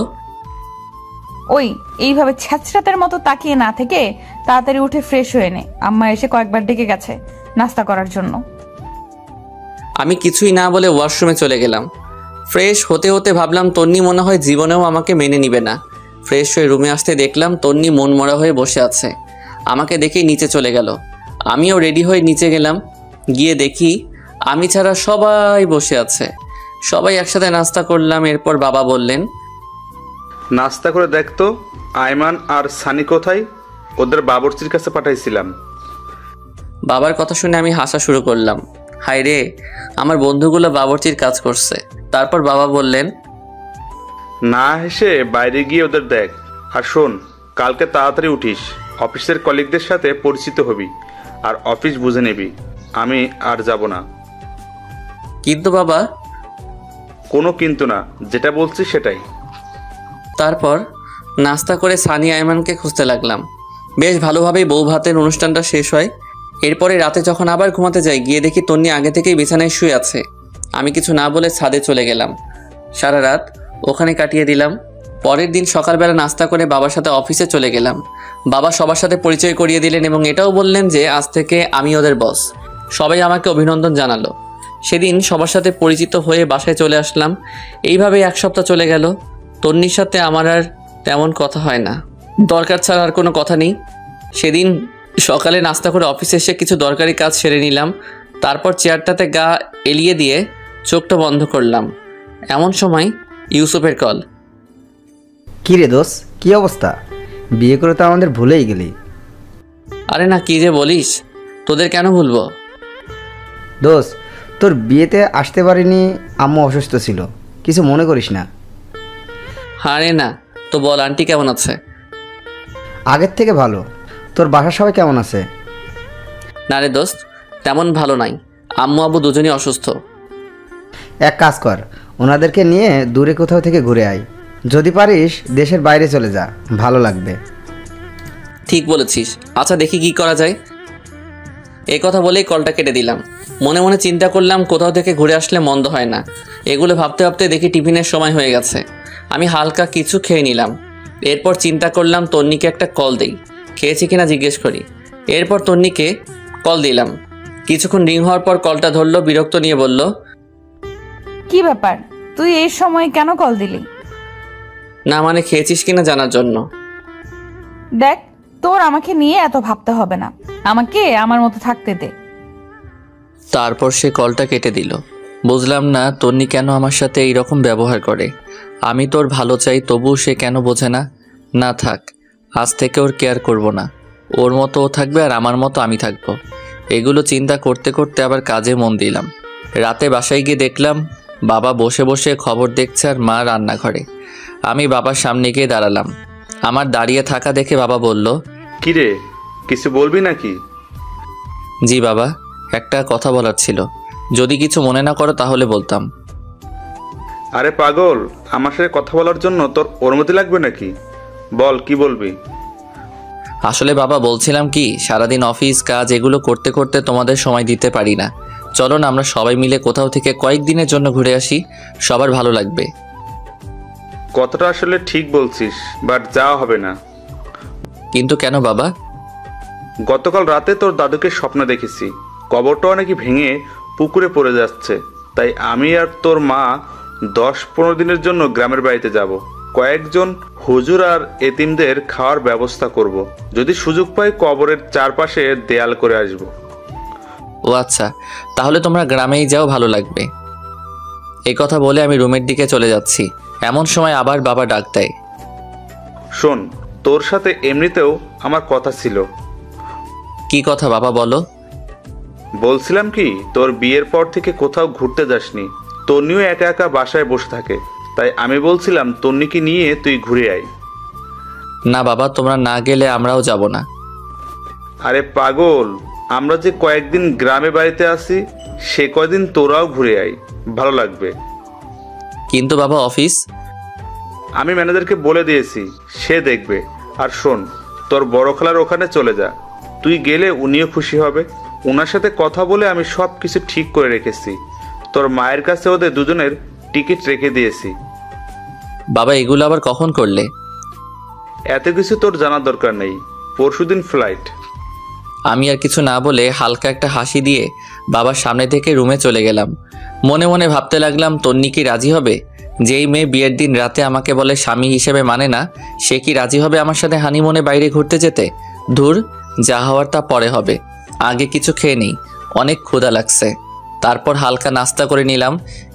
ওই এইভাবে ছ্যাঁচড়াতের মতো তাকিয়ে না থেকে তাড়াতাড়ি উঠে ফ্রেশ হয়ে নে, আম্মা এসে কয়েকবার ডেকে গেছে নাস্তা করার জন্য। আমি কিছুই না বলে ওয়াশরুমে চলে গেলাম। ফ্রেশ হতে হতে ভাবলাম তন্নি মনে হয় জীবনেও আমাকে মেনে নিবে না। ফ্রেশ হয়ে রুমে আসতে দেখলাম তন্নি মনমরা হয়ে বসে আছে। আমাকে দেখেই নিচে চলে গেল। আমিও রেডি হয়ে নিচে গেলাম। গিয়ে দেখি আমি ছাড়া সবাই বসে আছে। সবাই একসাথে নাস্তা করলাম। এরপর বাবা বললেন, নাস্তা করে দেখতো আয়মান আর সানি কোথায়? ওদের বাবুর্চির কাছে পাঠাইছিলাম। বাবার কথা শুনে আমি হাসা শুরু করলাম। হায় রে, আমার বন্ধুগুলো বাবুর্চির কাজ করছে। তারপর বাবা বললেন, না হেসে বাইরে গিয়ে ওদের দেখ। আর শোন, কালকে তাড়াতাড়ি উঠিস, অফিসের কলিগদের সাথে পরিচিত হবি আর অফিস বুঝে নিবি। আমি আর যাব না। কিন্তু বাবা। কোনো কিন্তু না, যেটা বলছি সেটাই। তারপর নাস্তা করে সানি আয়মানকে খুঁজতে লাগলাম। বেশ ভালোভাবেই বউ ভাতের অনুষ্ঠানটা শেষ হয়। এরপরে রাতে যখন আবার ঘুমাতে যাই, গিয়ে দেখি তন্নি আগে থেকেই বিছানায় শুয়ে আছে। আমি কিছু না বলে ছাদে চলে গেলাম। সারা রাত ওখানে কাটিয়ে দিলাম। পরের দিন সকালবেলা নাস্তা করে বাবার সাথে অফিসে চলে গেলাম। বাবা সবার সাথে পরিচয় করিয়ে দিলেন এবং এটাও বললেন যে আজ থেকে আমি ওদের বস। সবাই আমাকে অভিনন্দন জানালো। সেদিন সবার সাথে পরিচিত হয়ে বাসায় চলে আসলাম। এইভাবে 1 সপ্তাহ চলে গেল। তন্নির সাথে আমার আর তেমন কথা হয় না, দরকার ছাড়া আর কোনো কথা নেই। সেদিন সকালে নাস্তা করে অফিসে এসে কিছু দরকারি কাজ সেরে নিলাম। তারপর চেয়ারটাতে গা এলিয়ে দিয়ে চোখটা বন্ধ করলাম। এমন সময় ইউসুফের কল। কি রে দোষ, কি অবস্থা? বিয়ে করে তো আমাদের ভুলেই গেলি। আরে না, কি যে বলিস, তোদের কেন ভুলবো? দোষ, তোর বিয়েতে আসতে পারিনি, আম্মু অসুস্থ ছিল, কিছু মনে করিস না। আরে না, তো বল আন্টি কেমন আছে? আগের থেকে ভালো। তোর বাসার সবাই কেমন আছে? না রে দোস্ত, তেমন ভালো নাই। আম্মু আব্বু দুজনই অসুস্থ। এক কাজ কর, ওনাদেরকে নিয়ে দূরে কোথাও থেকে ঘুরে আয়। যদি পারিস দেশের বাইরে চলে যা, ভালো লাগবে। ঠিক বলেছিস। আচ্ছা দেখি কি করা যায়। এই কথা বলেই কলটা কেটে দিলাম। মনে মনে চিন্তা করলাম কোথাও থেকে ঘুরে আসলে মন্দ হয় না। এগুলো ভাবতে ভাবতে দেখি টিফিনের সময় হয়ে গেছে। আমি হালকা কিছু খেয়ে নিলাম। এরপর চিন্তা করলাম তন্নিকে একটা কল দেই, খেয়েছি কিনা জিজ্ঞেস করি। এরপর তন্নিকে কল দিলাম। কিছুক্ষণ রিং হওয়ার পর কলটা ধরলো, বিরক্ত নিয়ে বলল, কি ব্যাপার, তুই এই সময় কেন কল দিলি? না মানে খেয়েছিস কিনা জানার জন্য। দেখ, তোর আমাকে নিয়ে এত ভাবতে হবে না, আমাকে আমার মতো থাকতে দে। তারপর সে কলটা কেটে দিল। বুঝলাম না তন্নি কেন আমার সাথে এইরকম ব্যবহার করে। আমি তোর ভালো চাই, তবু সে কেন বোঝে না। না থাক, আজ থেকে ওর কেয়ার করব না। ওর মতো ও থাকবে আর আমার মতো আমি থাকবো। এগুলো চিন্তা করতে করতে আবার কাজে মন দিলাম। রাতে বাসায় গিয়ে দেখলাম বাবা বসে বসে খবর দেখছে আর মা রান্নাঘরে। আমি বাবার সামনে গিয়ে দাঁড়ালাম। আমার দাঁড়িয়ে থাকা দেখে বাবা বলল, কিরে, কিছু বলবি নাকি? জি বাবা, একটা কথা বলার ছিল। যদি কিছু মনে না করো তাহলে বলতাম। আরে পাগল, আমার সাথে কথা বলার জন্য তোর অনুমতি লাগবে নাকি? বল, কি বলবি? আসলে বাবা বলছিলাম কি, সারাদিন অফিস কাজ এগুলো করতে করতে তোমাদের সময় দিতে পারি না। চলো না আমরা সবাই মিলে কোথাও থেকে কয়েকদিনের জন্য ঘুরে আসি, সবার ভালো লাগবে। কথাটা আসলে ঠিক বলছিস, বাট যাওয়া হবে না। কিন্তু কেন বাবা? গতকাল রাতে তোর দাদুকে স্বপ্ন দেখেছি, কবরটাও নাকি ভেঙে পুকুরে পড়ে যাচ্ছে। তাই আমি আর তোর মা 10-15 দিনের জন্য গ্রামের বাড়িতে যাব। কয়েকজন হুজুর আর এতিমদের খাওয়ার ব্যবস্থা করব। যদি সুযোগ পাই কবরের চারপাশে দেয়াল করে আসব। ও আচ্ছা, তাহলে তোমরা গ্রামেই যাও, ভালো লাগবে। এই কথা বলে আমি রুমের দিকে চলে যাচ্ছি। এমন সময় আবার বাবা ডাক দেয়। শোন, তোর সাথে এমনিতেও আমার কথা ছিল। কি কথা বাবা, বলো। বলছিলাম কি, তোর বিয়ের পর থেকে কোথাও ঘুরতে যাসনি, তন্নিও একা একা বাসায় বসে থাকে। তাই আমি বলছিলাম তন্নিকে নিয়ে তুই ঘুরে আয়। না বাবা, তোমরা না গেলে আমরাও যাব না। আরে পাগল, আমরা যে কয়েকদিন গ্রামে বাড়িতে আসি সে কয়দিন তোরাও ঘুরে আয়, ভালো লাগবে। কিন্তু বাবা অফিস? আমি ম্যানেজারকে বলে দিয়েছি, সে দেখবে। আর শোন, তোর বড় খালার ওখানে চলে যা, তুই গেলে উনিও খুশি হবে। ওনার সাথে কথা বলে আমি সব কিছু ঠিক করে রেখেছি। তোর মায়ের কাছে ওদের দুজনের টিকিট রেখে দিয়েছি। বাবা এগুলো আবার কখন করলে? এত কিছু তোর জানার দরকার নেই, পরশুদিন ফ্লাইট। আমি আর কিছু না বলে হালকা একটা হাসি দিয়ে বাবার সামনে থেকে রুমে চলে গেলাম। মনে মনে ভাবতে লাগলাম তন্নি কি রাজি হবে? যেই মেয়ে বিয়ের দিন রাতে আমাকে বলে স্বামী হিসেবে মানে না, সে কি রাজি হবে আমার সাথে হানিমুনে বাইরে ঘুরতে যেতে? ধুর, যা হওয়ার তা পরে হবে, আগে কিছু খেয়ে নিই, অনেক ক্ষুধা লাগছে। তারপর হালকা নাস্তা করে নিলাম,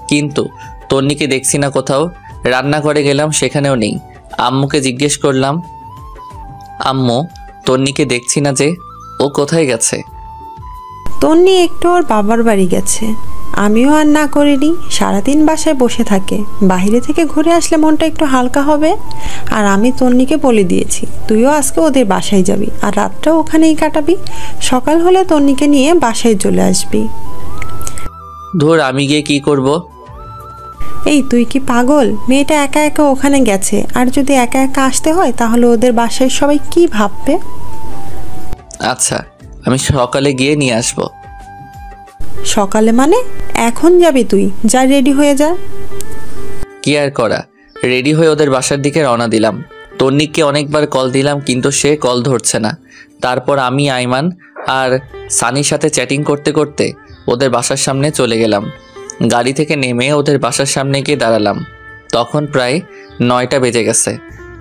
কিন্তু তন্নিকে দেখছি না কোথাও। রান্নাঘরে গেলাম, সেখানেও নেই। আম্মুকে জিজ্ঞেস করলাম, আম্মু তন্নিকে দেখছি না যে, ও কোথায় গেছে? তন্নি একটু ওর বাবার বাড়ি গেছে। আমিও আর না করিনি, সারাদিন বাসায় বসে থাকে, বাইরে থেকে ঘুরে আসলে মনটা একটু হালকা হবে। আর আমি তন্নিকে বলে দিয়েছি তুইও আজকে ওদের বাসায় যাবি, আর রাতটাও ওখানেই কাটাবি। সকাল হলে তন্নিকে নিয়ে বাসায় চলে আসবি। ধুর, আমি গিয়ে কি করব? এই তুই কি পাগল? মেয়েটা একা একা ওখানে গেছে, আর যদি একা একা আসতে হয় তাহলে ওদের বাসায় সবাই কি ভাববে? আচ্ছা, আমি সকালে গিয়ে নিয়ে আসবো। সকালে মানে? এখন যাবি তুই? যা রেডি হয়ে যা। কি আর করা, রেডি হয়ে ওদের বাসার দিকে রওনা দিলাম। তন্নিককে অনেকবার কল দিলাম কিন্তু সে কল ধরছে না। তারপর আমি, আইমান আর সানির সাথে চ্যাটিং করতে করতে ওদের বাসার সামনে চলে গেলাম। গাড়ি থেকে নেমে ওদের বাসার সামনে গিয়ে দাঁড়ালাম। তখন প্রায় 9টা বেজে গেছে।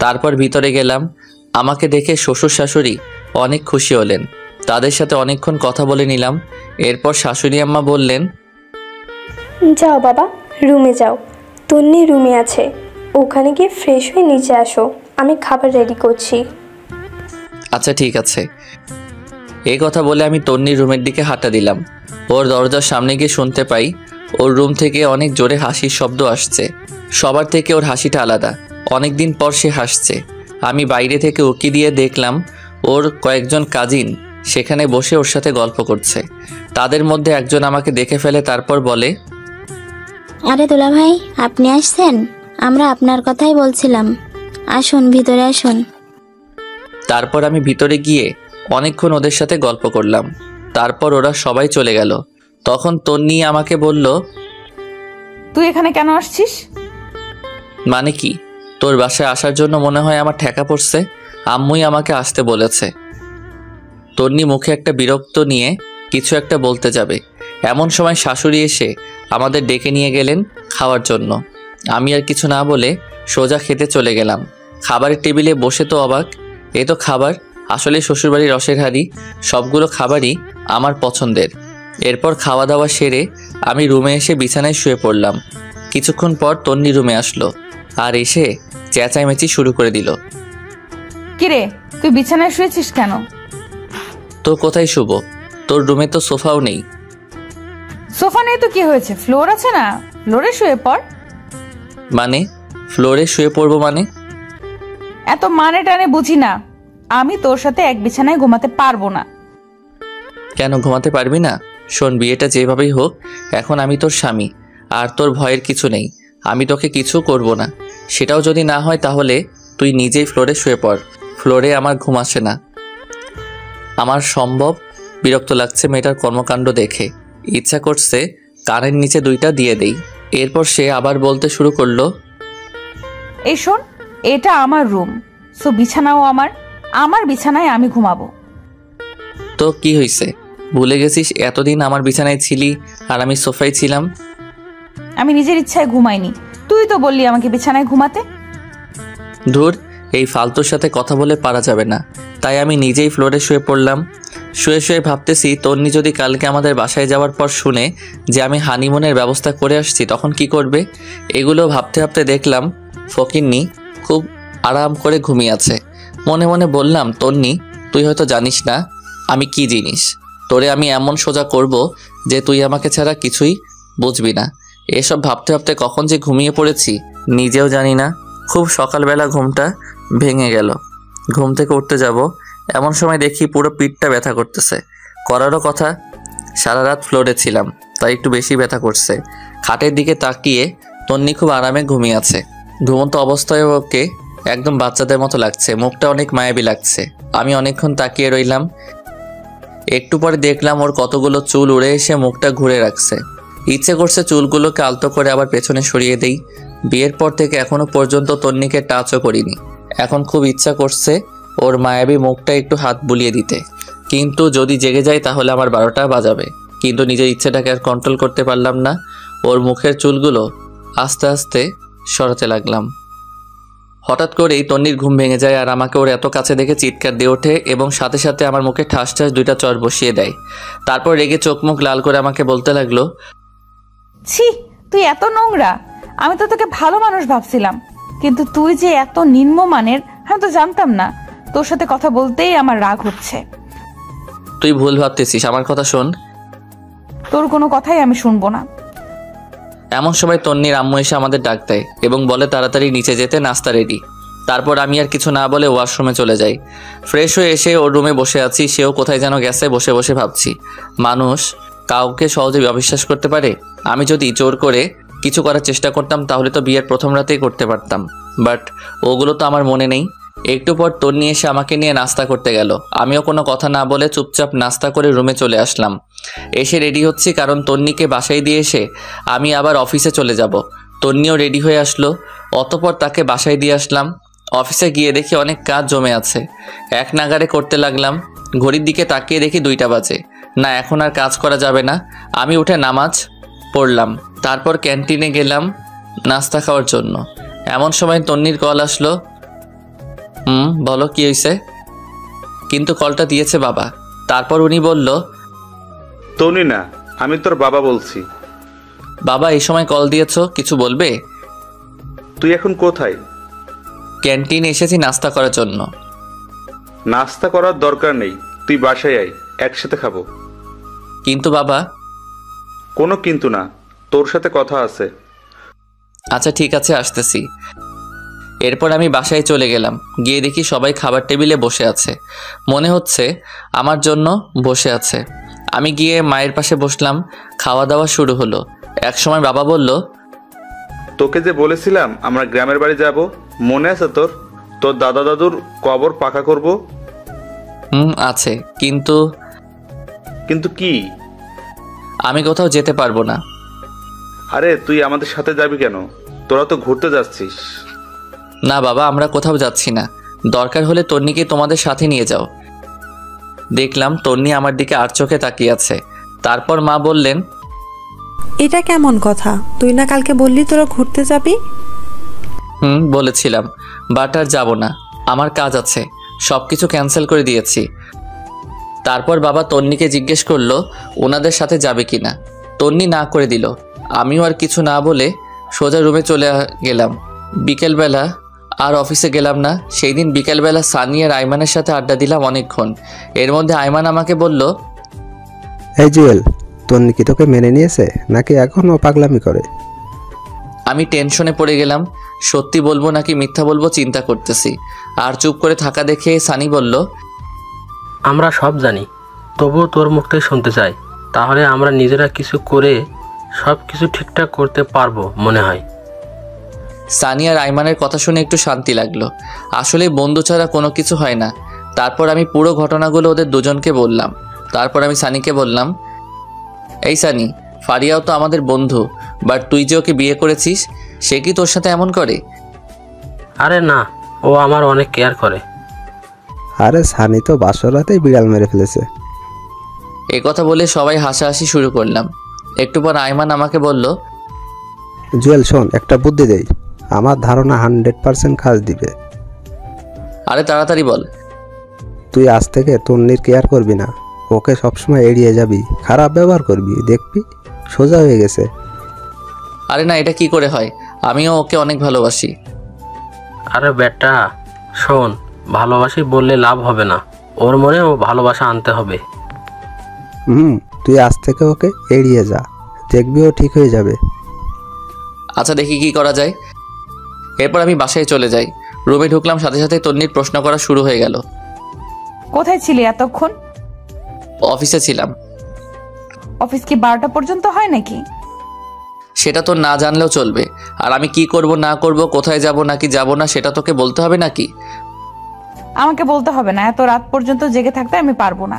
তারপর ভিতরে গেলাম। আমাকে দেখে শ্বশুর শাশুড়ি অনেক খুশি হলেন। তাদের সাথে অনেকক্ষণ কথা বলে নিলাম। এরপর শাশুড়ি আম্মা বললেন, যাও বাবা, রুমে যাও। তন্নি রুমে আছে, ওখানে গিয়ে ফ্রেশ হয়ে নিচে আসো, আমি খাবার রেডি করছি। আচ্ছা ঠিক আছে। এই কথা বলে আমি তন্নির রুমের দিকে হাঁটা দিলাম। ওর দরজার সামনে গিয়ে শুনতে পাই ওর রুম থেকে অনেক জোরে হাসির শব্দ আসছে। সবার থেকে ওর হাসিটা আলাদা, অনেক দিন পর সে হাসছে। আমি বাইরে থেকে উকি দিয়ে দেখলাম ওর কয়েকজন কাজিন সেখানে বসে ওর সাথে গল্প করছে। তাদের মধ্যে একজন আমাকে দেখে ফেলে, তারপর বলে, আরে দুলা ভাই, আপনি আসছেন? আমরা আপনার কথাই বলছিলাম, আসুন ভিতরে আসুন। তারপর আমি ভিতরে গিয়ে অনেকক্ষণ ওদের সাথে গল্প করলাম। তারপর ওরা সবাই চলে গেল। তখন তন্নি আমাকে বলল, তুই এখানে কেন আসছিস? মানে কি? তোর বাসায় আসার জন্য মনে হয় আমার ঠেকা পড়ছে। আম্মুই আমাকে আসতে বলেছে। তন্নি মুখে একটা বিরক্ত নিয়ে কিছু একটা বলতে যাবে, এমন সময় শাশুড়ি এসে আমাদের ডেকে নিয়ে গেলেন খাওয়ার জন্য। আমি আর কিছু না বলে সোজা খেতে চলে গেলাম। খাবারের টেবিলে বসে তো অবাক, এ তো খাবার আসলে শ্বশুরবাড়ির রসের হাঁড়ি। সবগুলো খাবারই আমার পছন্দের। এরপর খাওয়া দাওয়া সেরে আমি রুমে এসে বিছানায় শুয়ে পড়লাম। কিছুক্ষণ পর তন্নি রুমে আসলো আর এসে চেঁচামেচি শুরু করে দিল। কিরে, তুই বিছানায় শুয়েছিস কেন? তো কোথায় শুবো? তোর রুমে তো সোফাও নেই। সোফা নেই তো কি হয়েছে, ফ্লোর আছে না, ফ্লোরে শুয়ে পড়। মানে ফ্লোরে শুয়ে পড়বো মানে? এত মানে টানে বুঝি না। আমি তোর সাথে এক বিছানায় ঘুমাতে পারবো না। কেন ঘুমাতে পারবি না? শোন, বিয়েটা যেভাবেই হোক, এখন আমি তোর স্বামী, আর তোর ভয়ের কিছু নেই। আমি তোকে কিছু করব না। সেটাও যদি না হয় তাহলে তুই নিজেই ফ্লোরে শুয়ে পড়। ফ্লোরে আমার ঘুম আসে না। আমার সম্ভব বিরক্ত লাগছে মেয়েটার কর্মকাণ্ড দেখে। ইচ্ছা করছে কানের নিচে 2টা দিয়ে দেই। এরপর সে আবার বলতে শুরু করলো, এই শোন, এটা আমার রুম, সো বিছানাও আমার বিছানায় আমি ঘুমাবো। তো কি হয়েছে? ভুলে গেছিস এতদিন আমার বিছানায় ছিলি আর আমি সোফায় ছিলাম? আমি নিজের ইচ্ছায় ঘুমাইনি, তুই তো বললি আমাকে বিছানায় ঘুমাতে। ধুর, এই ফালতুর সাথে কথা বলে পারা যাবে না, তাই আমি নিজেই ফ্লোরে শুয়ে পড়লাম। শুয়ে শুয়ে ভাবতেছি তন্নি যদি কালকে আমাদের বাসায় যাওয়ার পর শুনে যে আমি হানিমুনের ব্যবস্থা করে আসছি তখন কি করবে। এগুলো ভাবতে ভাবতে দেখলাম ফকিন্নি খুব আরাম করে ঘুমিয়ে আছে। মনে মনে বললাম, তন্নি তুই হয়তো জানিস না আমি কি জিনিস। তোরে আমি এমন সোজা করব যে তুই আমাকে ছাড়া কিছুই বুঝবি না। এসব ভাবতে ভাবতে কখন যে ঘুমিয়ে পড়েছি নিজেও জানি না। খুব সকালবেলা ঘুমটা ভেঙে গেল। ঘুম থেকে উঠতে যাব এমন সময় দেখি পুরো পিঠটা ব্যথা করতেছে। করারও কথা। সারা রাত ফ্লোরে ছিলাম, তাই একটু বেশি ব্যথা করছে। খাটের দিকে তাকিয়ে তন্নি খুব আরামে ঘুমিয়ে আছে। ঘুমন্ত অবস্থায় ওকে একদম বাচ্চাদের মতো লাগছে, মুখটা অনেক মায়াবী লাগছে। আমি অনেকক্ষণ তাকিয়ে রইলাম। একটু পরে দেখলাম ওর কতগুলো চুল উড়ে এসে মুখটা ঘুরে রাখছে। ইচ্ছে করছে চুলগুলোকে আলতো করে আবার পেছনে সরিয়ে দেই। বিয়ের পর থেকে এখনো পর্যন্ত তন্নিকে টাচও করিনি। এখন খুব ইচ্ছা করছে ওর মায়াবী মুখটা একটু হাত বুলিয়ে দিতে, কিন্তু যদি জেগে যায় তাহলে আমার 12টা বাজাবে। কিন্তু নিজের ইচ্ছেটাকে আর কন্ট্রোল করতে পারলাম না। ওর মুখের চুলগুলো আস্তে আস্তে সরাতে লাগলাম। হঠাৎ করেই তন্নির ঘুম ভেঙে যায় আর আমাকে ওর এত কাছে দেখে চিৎকার দিয়ে ওঠে এবং সাথে সাথে আমার মুখে ঠাস ঠাস 2টা চড় বসিয়ে দেয়। তারপর রেগে চোখ মুখ লাল করে আমাকে বলতে লাগলো, ছি, তুই এত নোংরা! আমি তো তোকে ভালো মানুষ ভাবছিলাম, কিন্তু তুই যে এত নিম্নমানের আমি তো জানতাম না। তোর সাথে কথা বলতেই আমার রাগ হচ্ছে। তুই ভুল ভাবতেছিস, আমার কথা শোন। তোর কোনো কথাই আমি শুনবো না। এমন সময় তন্নির আম্মু এসে আমাদের ডাক দেয় এবং বলে তাড়াতাড়ি নিচে যেতে, নাস্তা রেডি। তারপর আমি আর কিছু না বলে ওয়াশরুমে চলে যাই। ফ্রেশ হয়ে এসে ওর রুমে বসে আছি, সেও কোথায় যেন গেছে। বসে বসে ভাবছি, মানুষ কাউকে সহজে অবিশ্বাস করতে পারে। আমি যদি জোর করে কিছু করার চেষ্টা করতাম তাহলে তো বিয়ের প্রথম রাতেই করতে পারতাম, বাট ওগুলো তো আমার মনে নেই। একটু পর তন্নি এসে আমাকে নিয়ে নাস্তা করতে গেল। আমিও কোনো কথা না বলে চুপচাপ নাস্তা করে রুমে চলে আসলাম। এসে রেডি হচ্ছি, কারণ তন্নিকে বাসায় দিয়ে এসে আমি আবার অফিসে চলে যাব। তন্নিও রেডি হয়ে আসলো, অতঃপর তাকে বাসায় দিয়ে আসলাম। অফিসে গিয়ে দেখি অনেক কাজ জমে আছে, এক নাগারে করতে লাগলাম। ঘড়ির দিকে তাকিয়ে দেখি 2টা বাজে। না, এখন আর কাজ করা যাবে না। আমি উঠে নামাজ পড়লাম, তারপর ক্যান্টিনে গেলাম নাস্তা খাওয়ার জন্য। এমন সময় তন্নির কল আসলো। বলো কি হয়েছে? কিন্তু কলটা দিয়েছে বাবা। তারপর উনি বলল, তনি না, আমি তোর বাবা বলছি। বাবা, এই সময় কল দিয়েছো, কিছু বলবে? তুই এখন কোথায়? ক্যান্টিনে এসেছি নাস্তা করার জন্য। নাস্তা করার দরকার নেই, তুই বাসায় আয়, একসাথে খাবো। কিন্তু বাবা। কোনো কিন্তু না, তোর সাথে কথা আছে। আচ্ছা ঠিক আছে, আসতেছি। এরপর আমি বাসায় চলে গেলাম। গিয়ে দেখি সবাই খাবার টেবিলে বসে আছে, মনে হচ্ছে আমার জন্য বসে আছে। আমি গিয়ে মায়ের পাশে বসলাম। খাওয়া দাওয়া শুরু হলো। একসময় বাবা বলল, তোকে যে বলেছিলাম আমরা গ্রামের বাড়ি যাব, মনে আছে তোর? তোর দাদা দাদুর কবর পাকা করব। আছে, কিন্তু কিন্তু কি? আমি কোথাও যেতে পারবো না। আরে তুই আমাদের সাথে যাবি কেন? তোরা তো ঘুরতে যাচ্ছিস। না বাবা, আমরা কোথাও যাচ্ছি না। দরকার হলে তন্নিকে তোমাদের সাথে নিয়ে যাও। দেখলাম তন্নি আমার দিকে আর চোখে তাকিয়ে আছে। তারপর মা বললেন, এটা কেমন কথা? তুই না কালকে বললি তোরা ঘুরতে যাবি? বলেছিলাম, বাট আর যাবো না, আমার কাজ আছে। সব কিছু ক্যান্সেল করে দিয়েছি। তারপর বাবা তন্নিকে জিজ্ঞেস করলো ওনাদের সাথে যাবে কিনা। তন্নি না করে দিল। আমিও আর কিছু না বলে সোজা রুমে চলে গেলাম। বিকেলবেলা আর অফিসে গেলাম না। সেই দিন বিকেলবেলা সানি আর আইমানের সাথে আড্ডা দিলাম অনেকক্ষণ। এর মধ্যে আইমান আমাকে বলল, এই জুয়েল, তন্নি কি তোকে মেনে নিয়েছে নাকি এখনও পাগলামি করে? আমি টেনশনে পড়ে গেলাম। সত্যি বলবো নাকি মিথ্যা বলবো চিন্তা করতেছি। আর চুপ করে থাকা দেখে সানি বলল, আমরা সব জানি, তবুও তোর মুখ থেকে শুনতে চাই। তাহলে আমরা নিজেরা কিছু করে সব কিছু ঠিকঠাক করতে পারবো মনে হয়। সানি আর আইমানের কথা শুনে একটু শান্তি লাগলো। আসলে বন্ধু ছাড়া কোনো কিছু হয় না। তারপর আমি পুরো ঘটনাগুলো ওদের দুজনকে বললাম। তারপর আমি সানিকে বললাম, এই সানি, ফারিয়াও তো আমাদের বন্ধু, বাট তুই যে ওকে বিয়ে করেছিস, সে কি তোর সাথে এমন করে? আরে না, ও আমার অনেক কেয়ার করে। আরে সানি তো বাসরাতেই বিড়াল মেরে ফেলেছে। এই কথা বলে সবাই হাসাহাসি শুরু করলাম। একটু পর আইমান আমাকে বলল, জুয়েল শোন, একটা বুদ্ধি দেই, আমার ধারণা 100% কাজ দিবে। আরে তাড়াতাড়ি বল। তুই আজ থেকে তন্নির কেয়ার করবি না, ওকে সবসময় এড়িয়ে যাবি, খারাপ ব্যবহার করবি, দেখবি সোজা হয়ে গেছে। আরে না, এটা কি করে হয়? আমিও ওকে অনেক ভালোবাসি। আরে বেটা শোন, ভালোবাসি বললে লাভ হবে না, ওর মনেও ভালোবাসা আনতে হবে। তুই আজ থেকে ওকে এড়িয়ে যা, দেখবি ও ঠিক হয়ে যাবে। আচ্ছা দেখি কি করা যায়। এরপর আমি বাসায় চলে যাই। রুমে ঢুকলাম, সাথে সাথে তন্নির প্রশ্ন করা শুরু হয়ে গেল। কোথায় ছিলি এতক্ষণ? অফিসে ছিলাম। অফিস কি 12টা পর্যন্ত হয় নাকি? সেটা তো না জানলেও চলবে। আর আমি কি করব না করব, কোথায় যাব নাকি যাব না, সেটা তোকে বলতে হবে নাকি? আমাকে বলতে হবে না, এত রাত পর্যন্ত জেগে থাকতে আমি পারবো না।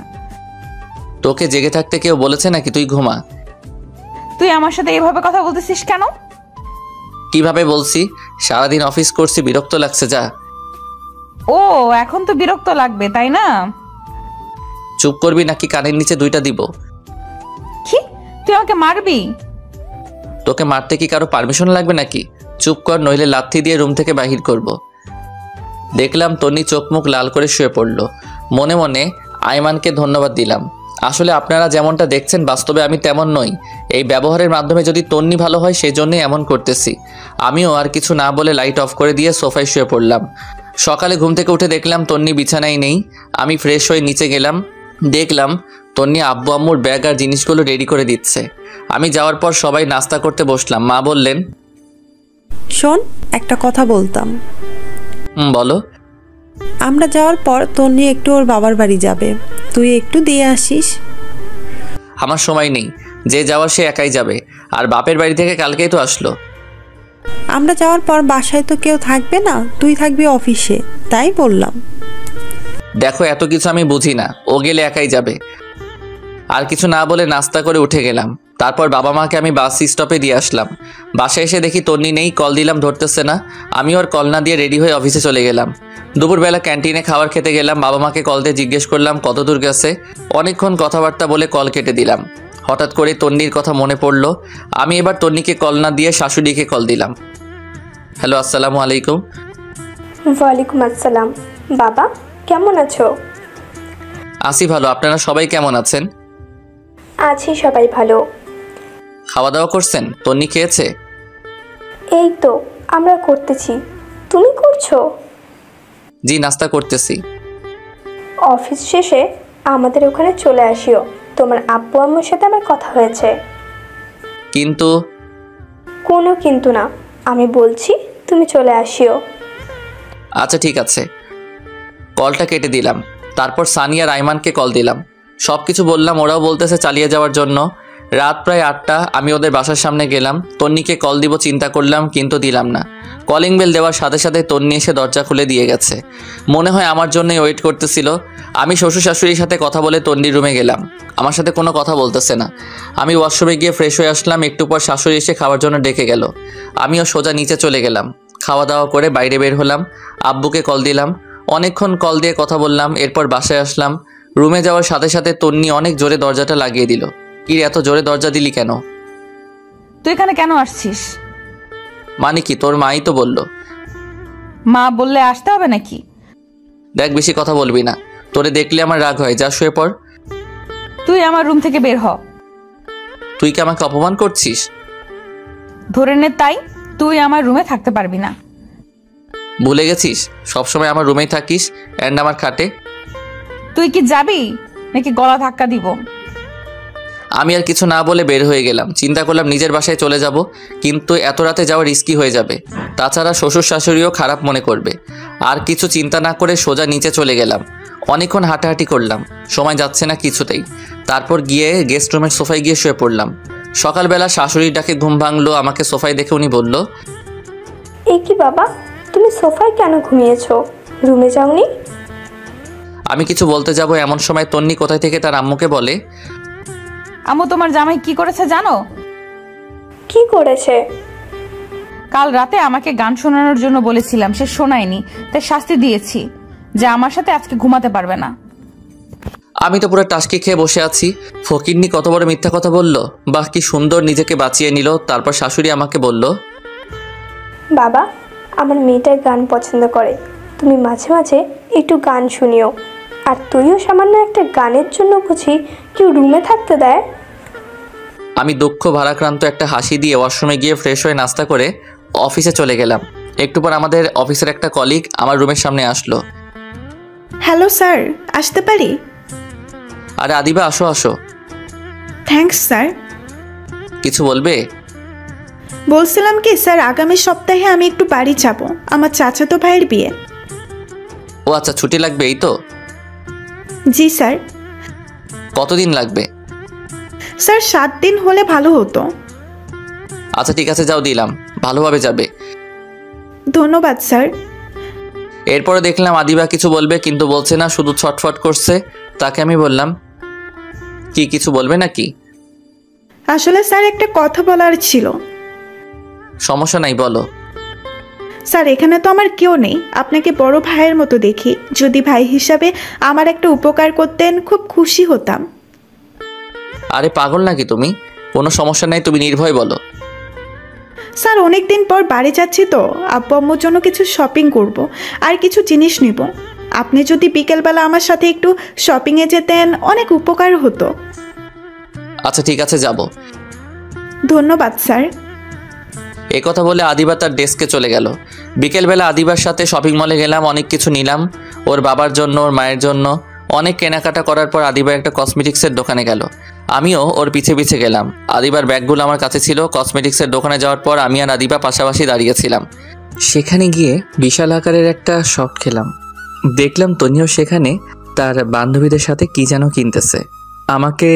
তোকে জেগে থাকতে কেউ বলেছে নাকি? তুই ঘুমা। তুই আমার সাথে এভাবে কথা বলতেছিস কেন? কিভাবে বলছি? সারাদিন অফিস করছি, বিরক্ত লাগছে। যা। ও, এখন তো বিরক্ত লাগবে তাই না? চুপ করবি নাকি কানের নিচে 2টা দিব? কি, তুই আমাকে মারবি? তোকে মারতে কি কারো পারমিশন লাগবে নাকি? চুপ কর, নইলে লাথি দিয়ে রুম থেকে বাহির করব। দেখলাম তন্নি চোখ মুখ লাল করে শুয়ে পড়ল। মনে মনে আইমানকে ধন্যবাদ দিলাম। আসলে আপনারা যেমনটা দেখছেন বাস্তবে আমি তেমন নই। এই ব্যবহারের মাধ্যমে যদি তন্নি ভালো হয় সেজন্যই এমন করতেছি। আমিও আর কিছু না বলে লাইট অফ করে দিয়ে সোফায় শুয়ে পড়লাম। সকালে ঘুম থেকে উঠে দেখলাম তন্নি বিছানায় নেই। আমি ফ্রেশ হয়ে নিচে গেলাম, দেখলাম তন্নি আব্বু আম্মুর ব্যাগ আর জিনিসগুলো রেডি করে দিচ্ছে। আমি যাওয়ার পর সবাই নাস্তা করতে বসলাম। মা বললেন, শোন, একটা কথা বলতাম। বলো। আমরা যাওয়ার পর তন্নি একটু ওর বাবার বাড়ি যাবে, তুই একটু দিয়ে আসিস। আমার সময় নেই, যে যাওয়ার সে একাই যাবে। আর বাপের বাড়ি থেকে কালকেই তো আসলো। আমরা যাওয়ার পর বাসায় তো কেউ থাকবে না, তুই থাকবি অফিসে, তাই বললাম। দেখো, এত কিছু আমি বুঝি না, ও গেলে একাই যাবে। আর কিছু না বলে নাস্তা করে উঠে গেলাম। তারপর বাবা মাকে আমি বাস স্টপে দিয়ে আসলাম। বাসায় এসে দেখি তন্নি নেই, কল দিলাম ধরতেছে না। আমি ওর কল না দিয়ে রেডি হয়ে অফিসে চলে গেলাম। দুপুরবেলা ক্যান্টিনে খাবার খেতে গেলাম। বাবা মাকে কল দিয়ে জিজ্ঞেস করলাম কত দূর গেছে। অনেকক্ষণ কথাবার্তা বলে কল কেটে দিলাম। হঠাৎ করে তন্নির কথা মনে পড়লো। আমি এবার তন্নিকে কল না দিয়ে শাশুড়িকে কল দিলাম। হ্যালো, আসসালামু আলাইকুম। ওয়ালাইকুম আসসালাম। বাবা, কেমন আছো? আছি ভালো, আপনারা সবাই কেমন আছেন? আছি, সবাই ভালো। খাওয়া দাওয়া করছেন? তন্নি খেয়েছে? এই তো আমরা করতেছি, তুমি করছো? জি, নাস্তা করতেছি। অফিস শেষে আমাদের ওখানে চলে আসিও, তোমার আব্বু আম্মুর সাথে আমার কথা হয়েছে। কিন্তু? কোনো কিন্তু না, আমি বলছি তুমি চলে আসিও। আচ্ছা ঠিক আছে। কলটা কেটে দিলাম। তারপর সানি আর আইমানকে কল দিলাম। সব কিছু বললাম, ওরাও বলতেছে চালিয়ে যাওয়ার জন্য। রাত প্রায় 8টা। আমি ওদের বাসার সামনে গেলাম। তন্নিকে কল দিব চিন্তা করলাম, কিন্তু দিলাম না। কলিং বেল দেওয়ার সাথে সাথে তন্নি এসে দরজা খুলে দিয়ে গেছে। মনে হয় আমার জন্যই ওয়েট করতেছিল। আমি শ্বশুর শাশুড়ির সাথে কথা বলে তন্নির রুমে গেলাম। আমার সাথে কোনো কথা বলতেছে না। আমি ওয়াশরুমে গিয়ে ফ্রেশ হয়ে আসলাম। একটু পর শাশুড়ি এসে খাওয়ার জন্য ডেকে গেল। আমিও সোজা নিচে চলে গেলাম। খাওয়া দাওয়া করে বাইরে বের হলাম। আব্বুকে কল দিলাম। অনেকক্ষণ কল দিয়ে কথা বললাম। এরপর বাসায় আসলাম। রুমে যাওয়ার সাথে সাথে তন্নি অনেক জোরে দরজাটা লাগিয়ে দিল। কি রে, এত জোরে দরজা দিলি কেন? তুই এখানে কেন আসছিস? মানে কি? তোর মাই তো বললো। মা বললে আসতে হবে নাকি? দেখ, বেশি কথা বলবি না, তোরে দেখলে আমার রাগ হয়। যা শুয়ে পড়। তুই আমার রুম থেকে বের হ। তুই কি আমাকে অপমান করছিস? ধরে নে তাই, তুই আমার রুমে থাকতে পারবি না। ভুলে গেছিস সবসময় আমার রুমেই থাকিস অ্যান্ড আমার খাটে? তুই কি যাবি নাকি গলা ধাক্কা দিব? আমি আর কিছু না বলে বের হয়ে গেলাম। চিন্তা করলাম নিজের বাসায় চলে যাব, কিন্তু এত রাতে যাওয়া রিস্কি হয়ে যাবে। তাছাড়া শ্বশুর শাশুড়িও খারাপ মনে করবে। আর কিছু চিন্তা না করে সোজা নিচে চলে গেলাম। অনেকক্ষণ হাঁটাহাঁটি করলাম, সময় যাচ্ছে না কিছুতেই। তারপর গিয়ে গেস্ট রুমের সোফায় গিয়ে শুয়ে পড়লাম। সকালবেলা শাশুড়ির ডাকে ঘুম ভাঙলো। আমাকে সোফায় দেখে উনি বলল, এ কি বাবা, তুমি সোফায় কেন ঘুমিয়েছো? রুমে যাওনি? আমি কিছু বলতে যাব এমন সময় তন্নি কোথায় থেকে তার আম্মুকে বলে, আম্মু, তোমার জামাই কি করেছে জানো? কি করেছে? কাল রাতে আমাকে গান শোনানোর জন্য বলেছিলাম, সে শোনায়নি, তাই শাস্তি দিয়েছি যে আমার সাথে আজকে ঘুমাতে পারবে না। আমি তো পুরো টাসকি খেয়ে বসে আছি। ফকিন্নি কত বড় মিথ্যা কথা বলল। বাহ, কি সুন্দর নিজেকে বাঁচিয়ে নিল। তারপর শাশুড়ি আমাকে বলল, বাবা, আমার মেয়েটা গান পছন্দ করে, তুমি মাঝে মাঝে একটু গান শুনিও। আর তুইও সামান্য একটা গানের জন্য বুঝি কেউ রুমে থাকতে দেয়? আমি দুঃখ ভারাক্রান্ত একটা হাসি দিয়ে ওয়াশরুমে গিয়ে ফ্রেশ হয়ে নাস্তা করে অফিসে চলে গেলাম। একটু পর আমাদের অফিসের একটা কলিগ আমার রুমের সামনে আসলো। হ্যালো স্যার, আসতে পারি? আরে আদিবা, আসো আসো। Thanks sir. কিছু বলবে? বলছিলাম কি স্যার, আগামী সপ্তাহে আমি একটু বাড়ি যাব, আমার চাচাতো ভাইয়ের বিয়ে। ও আচ্ছা, ছুটি লাগবে এই তো? জি স্যার। কতদিন লাগবে? স্যার 7 দিন হলে ভালো হতো। আচ্ছা ঠিক আছে, যাও, দিলাম, ভালোভাবে যাবে। ধন্যবাদ স্যার। এরপরে দেখলাম আদিবা কিছু বলবে কিন্তু বলছে না, শুধু ছটফট করছে। তাকে আমি বললাম, কি কিছু বলবে নাকি? আসলে স্যার একটা কথা বলার ছিল। সমস্যা নাই, বলো। স্যার এখানে তো আমার কেউ নেই, আপনাকে বড় ভাইয়ের মতো দেখি। যদি ভাই হিসাবে আমার একটা উপকার করতেন খুব খুশি হতাম। আরে পাগল নাকি তুমি? কোনো সমস্যা নাই, তুমি নির্ভয় বলো। স্যার অনেক দিন পর বাড়ি যাচ্ছি তো, আব্বু আম্মুর জন্য কিছু শপিং করব আর কিছু জিনিস নিব। আপনি যদি বিকেলবেলা আমার সাথে একটু শপিংয়ে যেতেন অনেক উপকার হতো। আচ্ছা ঠিক আছে, যাব। ধন্যবাদ স্যার। এই কথা বলে আদিবা তার ডেস্কে চলে গেল। বিকেলবেলা আদিবার সাথে শপিং মলে গেলাম, অনেক কিছু নিলাম ওর বাবার জন্য, ওর মায়ের জন্য। অনেক কেনাকাটা করার পর আদিবা একটা কসমেটিক্সের দোকানে গেল, আমিও ওর পিছে পিছে গেলাম। আদিবার ব্যাগগুলো আমার কাছে ছিল। কসমেটিক্সের দোকানে যাওয়ার পর আমি আর আদিবা পাশাপাশি দাঁড়িয়েছিলাম। সেখানে গিয়ে বিশাল আকারের একটা শট খেলাম। দেখলাম তনিও সেখানে তার বান্ধবীদের সাথে কি যেন কিনতেছে। আমাকে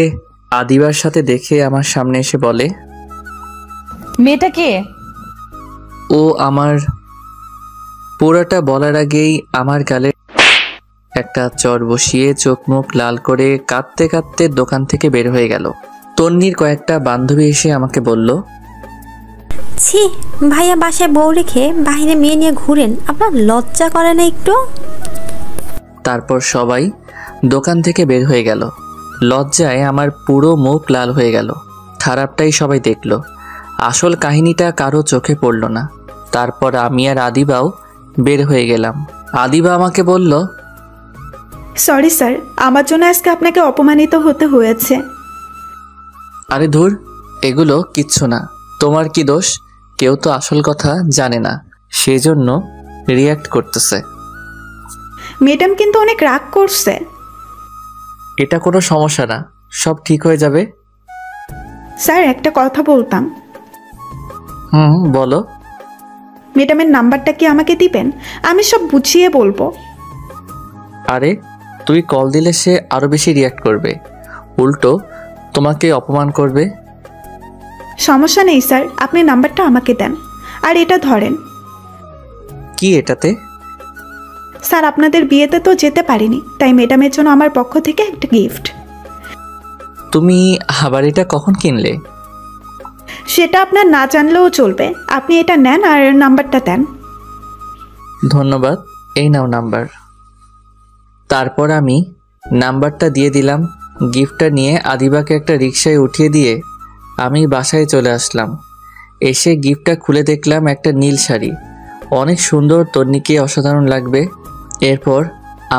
আদিবার সাথে দেখে আমার সামনে এসে বলে, মেয়েটা কে? ও আমার। পুরোটা বলার আগেই আমার গালে একটা চর বসিয়ে চোখ মুখ লাল করে কাঁদতে কাঁদতে দোকান থেকে বের হয়ে গেল। তন্নির কয়েকটা বান্ধবী এসে আমাকে বলল, ছি, ভাইয়া বাসায় বউ রেখে বাইরে মেয়ে নিয়ে ঘুরেন, আপনার লজ্জা করে না একটু? তারপর সবাই দোকান থেকে বের হয়ে গেল। লজ্জায় আমার পুরো মুখ লাল হয়ে গেল। খারাপটাই সবাই দেখলো, আসল কাহিনীটা কারো চোখে পড়ল না। তারপর আমি আর আদিবাও বের হয়ে গেলাম। আদিবা আমাকে বলল, সরি স্যার, আমার জন্য আজকে আপনাকে অপমানিত হতে হয়েছে। আরে ধুর, এগুলো কিচ্ছু না। তোমার কি দোষ? কেউ তো আসল কথা জানে না, সেজন্য রিয়্যাক্ট করতেছে। ম্যাডাম কিন্তু অনেক রাগ করছে। এটা কোনো সমস্যা না, সব ঠিক হয়ে যাবে। স্যার একটা কথা বলতাম। বলো। ম্যাডামের নাম্বারটা কি আমাকে দিবেন? আমি সব বুঝিয়ে বলবো। আরে তুই কল দিলে সে আরো বেশি রিয়্যাক্ট করবে, উল্টো তোমাকে অপমান করবে। সমস্যা নেই স্যার, আপনি নাম্বারটা আমাকে দেন। আর এটা ধরেন। কি এটাতে? স্যার আপনাদের বিয়েতে তো যেতে পারিনি, তাই ম্যাডামের জন্য আমার পক্ষ থেকে একটা গিফট। তুমি আবার এটা কখন কিনলে? সেটা আপনার না জানলেও চলবে, আপনি এটা নেন আর নাম্বারটা দেন। ধন্যবাদ, এই নাও নাম্বার। তারপর আমি নাম্বারটা দিয়ে দিলাম। গিফটটা নিয়ে আদিবাকে একটা রিকশায় উঠিয়ে দিয়ে আমি বাসায় চলে আসলাম। এসে গিফটটা খুলে দেখলাম একটা নীল শাড়ি, অনেক সুন্দর, তন্নিকে অসাধারণ লাগবে। এরপর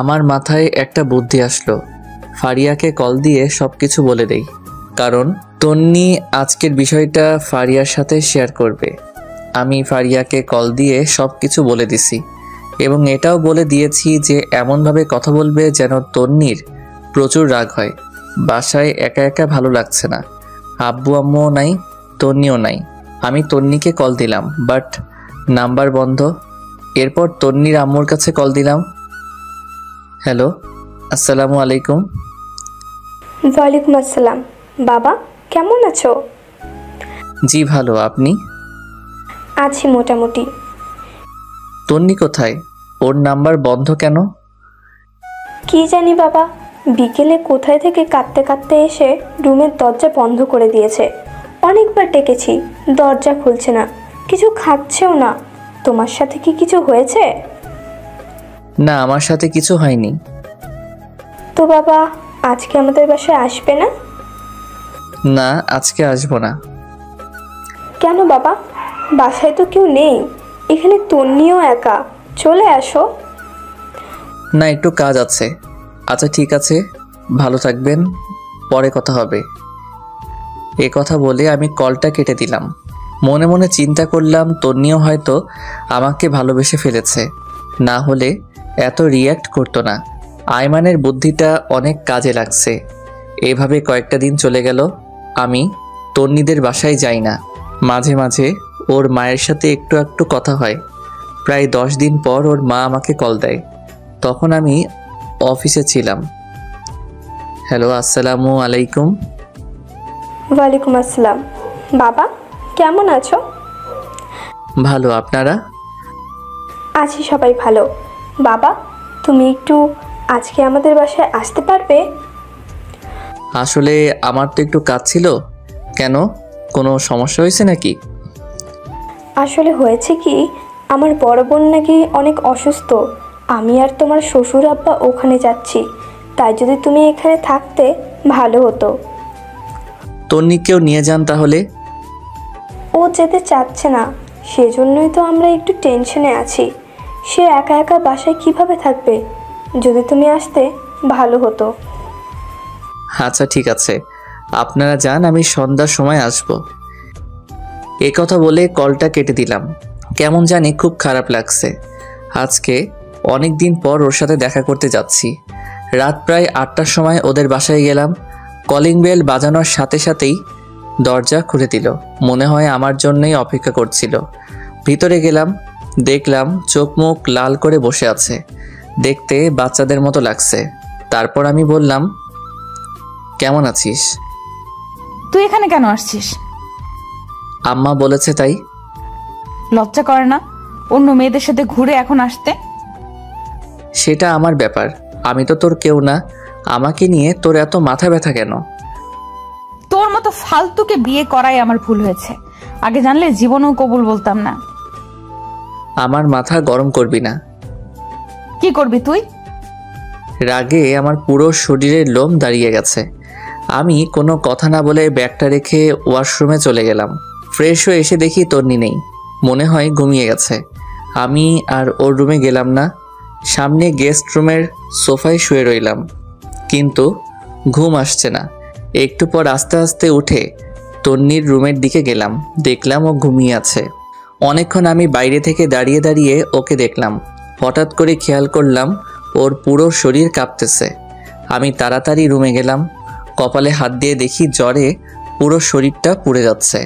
আমার মাথায় একটা বুদ্ধি আসলো, ফারিয়াকে কল দিয়ে সব কিছু বলে দেই, কারণ তন্নি আজকের বিষয়টা ফারিয়ার সাথে শেয়ার করবে। আমি ফারিয়াকে কল দিয়ে সব কিছু বলে দিছি এবং এটাও বলে দিয়েছি যে এমনভাবে কথা বলবে যেন তন্নির প্রচুর রাগ হয়। বাসায় একা একা ভালো লাগছে না, আব্বু আম্মুও নাই, তন্নিও নাই। আমি তন্নিকে কল দিলাম, বাট নাম্বার বন্ধ। এরপর তন্নির আম্মুর কাছে কল দিলাম। হ্যালো, আসসালামু আলাইকুম। ওয়ালাইকুম আসসালাম। বাবা কেমন আছো? জি ভালো, আপনি? আছি মোটামুটি। তন্নি কোথায়? ওর নাম্বার বন্ধ কেন? কি জানি বাবা, বিকেলে কোথায় থেকে কাঁদতে কাঁদতে এসে রুমের দরজা বন্ধ করে দিয়েছে। অনেকবার ডেকেছি, দরজা খুলছে না, কিছু খাচ্ছেও না। তোমার সাথে কি কিছু হয়েছে? না, আমার সাথে কিছু হয়নি। তো বাবা আজকে আমাদের বাসায় আসবে না? না, আজকে আসবো না। কেন বাবা? বাসায় তো কেউ নেই, এখানে তন্নিও একা, চলে আসো। না, একটু কাজ আছে। আচ্ছা ঠিক আছে, ভালো থাকবেন, পরে কথা হবে। এ কথা বলে আমি কলটা কেটে দিলাম। মনে মনে চিন্তা করলাম তন্নিও হয়তো আমাকে ভালোবেসে ফেলেছে, না হলে এত রিয়্যাক্ট করতো না। আয়মানের বুদ্ধিটা অনেক কাজে লাগছে। এভাবে কয়েকটা দিন চলে গেল। আমি তন্নিদের বাসায় যাই না। মাঝে মাঝে ওর মায়ের সাথে একটু একটু কথা হয়। প্রায় 10 দিন পর ওর মা আমাকে কল দেয়, তখন আমি অফিসে ছিলাম। হ্যালো, আসসালামু আলাইকুম। ওয়ালাইকুম আসসালাম। বাবা, কেমন আছো? ভালো, আপনারা? আছি সবাই ভালো। বাবা, তুমি একটু আজকে আমাদের বাসায় আসতে পারবে? আসলে আমার তো একটু কাজ ছিল। কেন, কোনো সমস্যা হয়েছে নাকি? আসলে হয়েছে কি, আমার বড় বোন নাকি অনেক অসুস্থ। আমি আর তোমার শ্বশুর আব্বা ওখানে যাচ্ছি, তাই যদি তুমি এখানে থাকতে ভালো হতো। তন্নিকেও নিয়ে যান তাহলে। ও যেতে চাচ্ছে না, সেজন্যই তো আমরা একটু টেনশনে আছি। সে একা একা বাসায় কিভাবে থাকবে? যদি তুমি আসতে ভালো হতো। আচ্ছা ঠিক আছে, আপনারা যান, আমি সন্ধ্যার সময় আসব। এই কথা বলে কলটা কেটে দিলাম। কেমন জানি খুব খারাপ লাগছে। আজকে অনেক দিন পর ওর সাথে দেখা করতে যাচ্ছি। রাত প্রায় 8টার সময় ওদের বাসায় গেলাম। কলিং বেল বাজানোর সাথে সাথেই দরজা খুলে দিল। মনে হয় আমার জন্যই অপেক্ষা করছিল। ভিতরে গেলাম, দেখলাম চোখ মুখ লাল করে বসে আছে। দেখতে বাচ্চাদের মতো লাগছে। তারপর আমি বললাম, কেমন আছিস? তুই এখানে কেন আসছিস? আম্মা বলেছে তাই। লজ্জা করে না অন্য মেয়েদের সাথে ঘুরে এখন আসতে? সেটা আমার ব্যাপার, আমি তো তোর কেউ না। আমাকে নিয়ে তোর এত মাথা ব্যথা কেন? তোর মতো ফালতুকে বিয়ে করাই আমার ভুল হয়েছে। আগে জানলে জীবনেও কবুল বলতাম না। আমার মাথা গরম করবি না। কি করবি তুই? রাগে আমার পুরো শরীরের লোম দাঁড়িয়ে গেছে। আমি কোনো কথা না বলে ব্যাগটা রেখে ওয়াশরুমে চলে গেলাম। ফ্রেশ হয়ে এসে দেখি তন্নি নেই। মনে হয় ঘুমিয়ে গেছে। আমি আর ওর রুমে গেলাম না। সামনে গেস্ট রুমের সোফায় শুয়ে রইলাম, কিন্তু ঘুম আসছে না। একটু পর আস্তে আস্তে উঠে তন্নির রুমের দিকে গেলাম। দেখলাম ও ঘুমিয়ে আছে। অনেকক্ষণ আমি বাইরে থেকে দাঁড়িয়ে দাঁড়িয়ে ওকে দেখলাম। হঠাৎ করে খেয়াল করলাম ওর পুরো শরীর কাঁপতেছে। আমি তাড়াতাড়ি রুমে গেলাম। কপালে হাত দিয়ে দেখি জ্বরে পুরো শরীরটা পুড়ে যাচ্ছে।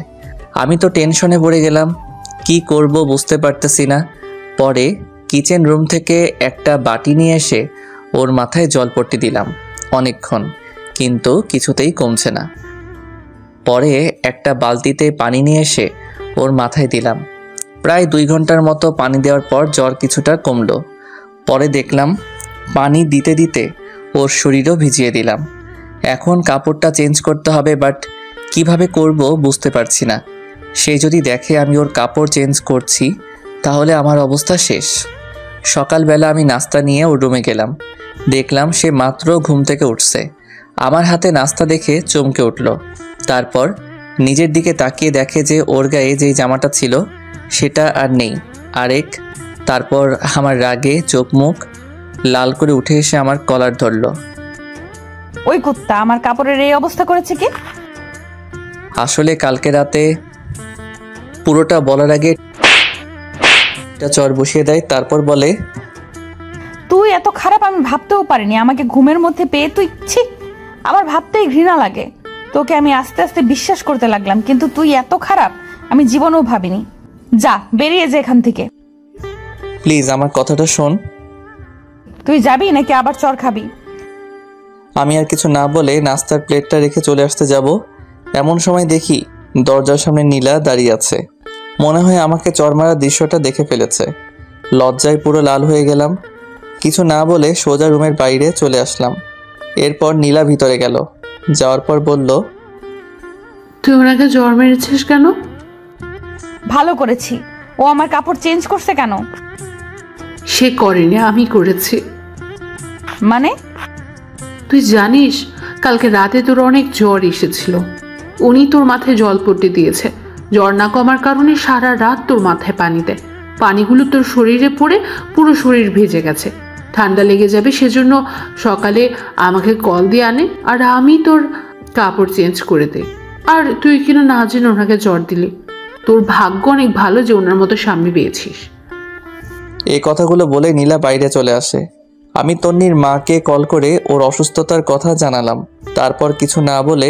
আমি তো টেনশনে পড়ে গেলাম, কি করব বুঝতে পারতেছি না। পরে কিচেন রুম থেকে একটা বাটি নিয়ে এসে ওর মাথায় জলপট্টি দিলাম অনেকক্ষণ, কিন্তু কিছুতেই কমছে না। পরে একটা বালতিতে পানি নিয়ে এসে ওর মাথায় দিলাম। প্রায় 2 ঘন্টার মতো পানি দেওয়ার পর জ্বর কিছুটা কমলো। পরে দেখলাম পানি দিতে দিতে ওর শরীরও ভিজিয়ে দিলাম। এখন কাপড়টা চেঞ্জ করতে হবে, বাট কিভাবে করব বুঝতে পারছি না। সে যদি দেখে আমি ওর কাপড় চেঞ্জ করছি তাহলে আমার অবস্থা শেষ। সকালবেলা আমি নাস্তা নিয়ে ওর রুমে গেলাম। দেখলাম সে মাত্র ঘুম থেকে উঠছে। আমার হাতে নাস্তা দেখে চমকে উঠল। তারপর নিজের দিকে তাকিয়ে দেখে যে ওর গায়ে যেই জামাটা ছিল সেটা আর নেই, আরেক। তারপর আমার রাগে চোখ মুখ লাল করে উঠে এসে আমার কলার ধরল। ওই কুত্তা আমার কাপড়ের এই অবস্থা করেছে কি? আসলে কালকে রাতে পুরোটা বলার আগে চর বসিয়ে দেয়। তারপর বলে, তুই এত খারাপ আমি ভাবতেও পারিনি। আমাকে ঘুমের মধ্যে পেয়ে তুই ছি, আমার ভাবতেই ঘৃণা লাগে। তোকে আমি আস্তে আস্তে বিশ্বাস করতে লাগলাম, কিন্তু তুই এত খারাপ আমি জীবনেও ভাবিনি। যা, বেরিয়ে যা এখান থেকে। প্লিজ আমার কথাটা শোন। তুই যাবি নাকি আবার চর খাবি? আমি আর কিছু না বলে নাস্তার প্লেটটা রেখে চলে আসতে যাব, এমন সময় দেখি দরজার সামনে নীলা দাঁড়িয়ে আছে। মনে হয় আমাকে চর মারার দৃশ্যটা দেখে ফেলেছে। লজ্জায় পুরো লাল হয়ে গেলাম। কিছু না বলে সোজা রুমের বাইরে চলে আসলাম। এরপর নীলা ভিতরে গেল। যাওয়ার পর বলল, তুই ওনাকে জ্বর মেরেছিস কেন? ভালো করেছি। ও আমার কাপড় চেঞ্জ করছে কেন? সে করেনি, আমি করেছি। মানে? তুই জানিস কালকে রাতে তোর অনেক জ্বর এসেছিল। উনি তোর মাথায় জলপট্টি দিয়েছে। জ্বর না কমার কারণে সারা রাত তোর মাথায় পানি দেয়। পানিগুলো তোর শরীরে পড়ে পুরো শরীর ভেজে গেছে। ঠান্ডা লেগে যাবে সেজন্য সকালে আমাকে কল দিয়ে আনে, আর আমি তোর কাপড় চেঞ্জ করে দেই। আর তুই কিনা না জেনে ওনাকে জ্বর দিলি। তোর ভাগ্য অনেক ভালো যে ওনার মতো স্বামী পেয়েছিস। এই কথাগুলো বলে নীলা বাইরে চলে আসে। আমি তন্নির মাকে কল করে ওর অসুস্থতার কথা জানালাম। তারপর কিছু না বলে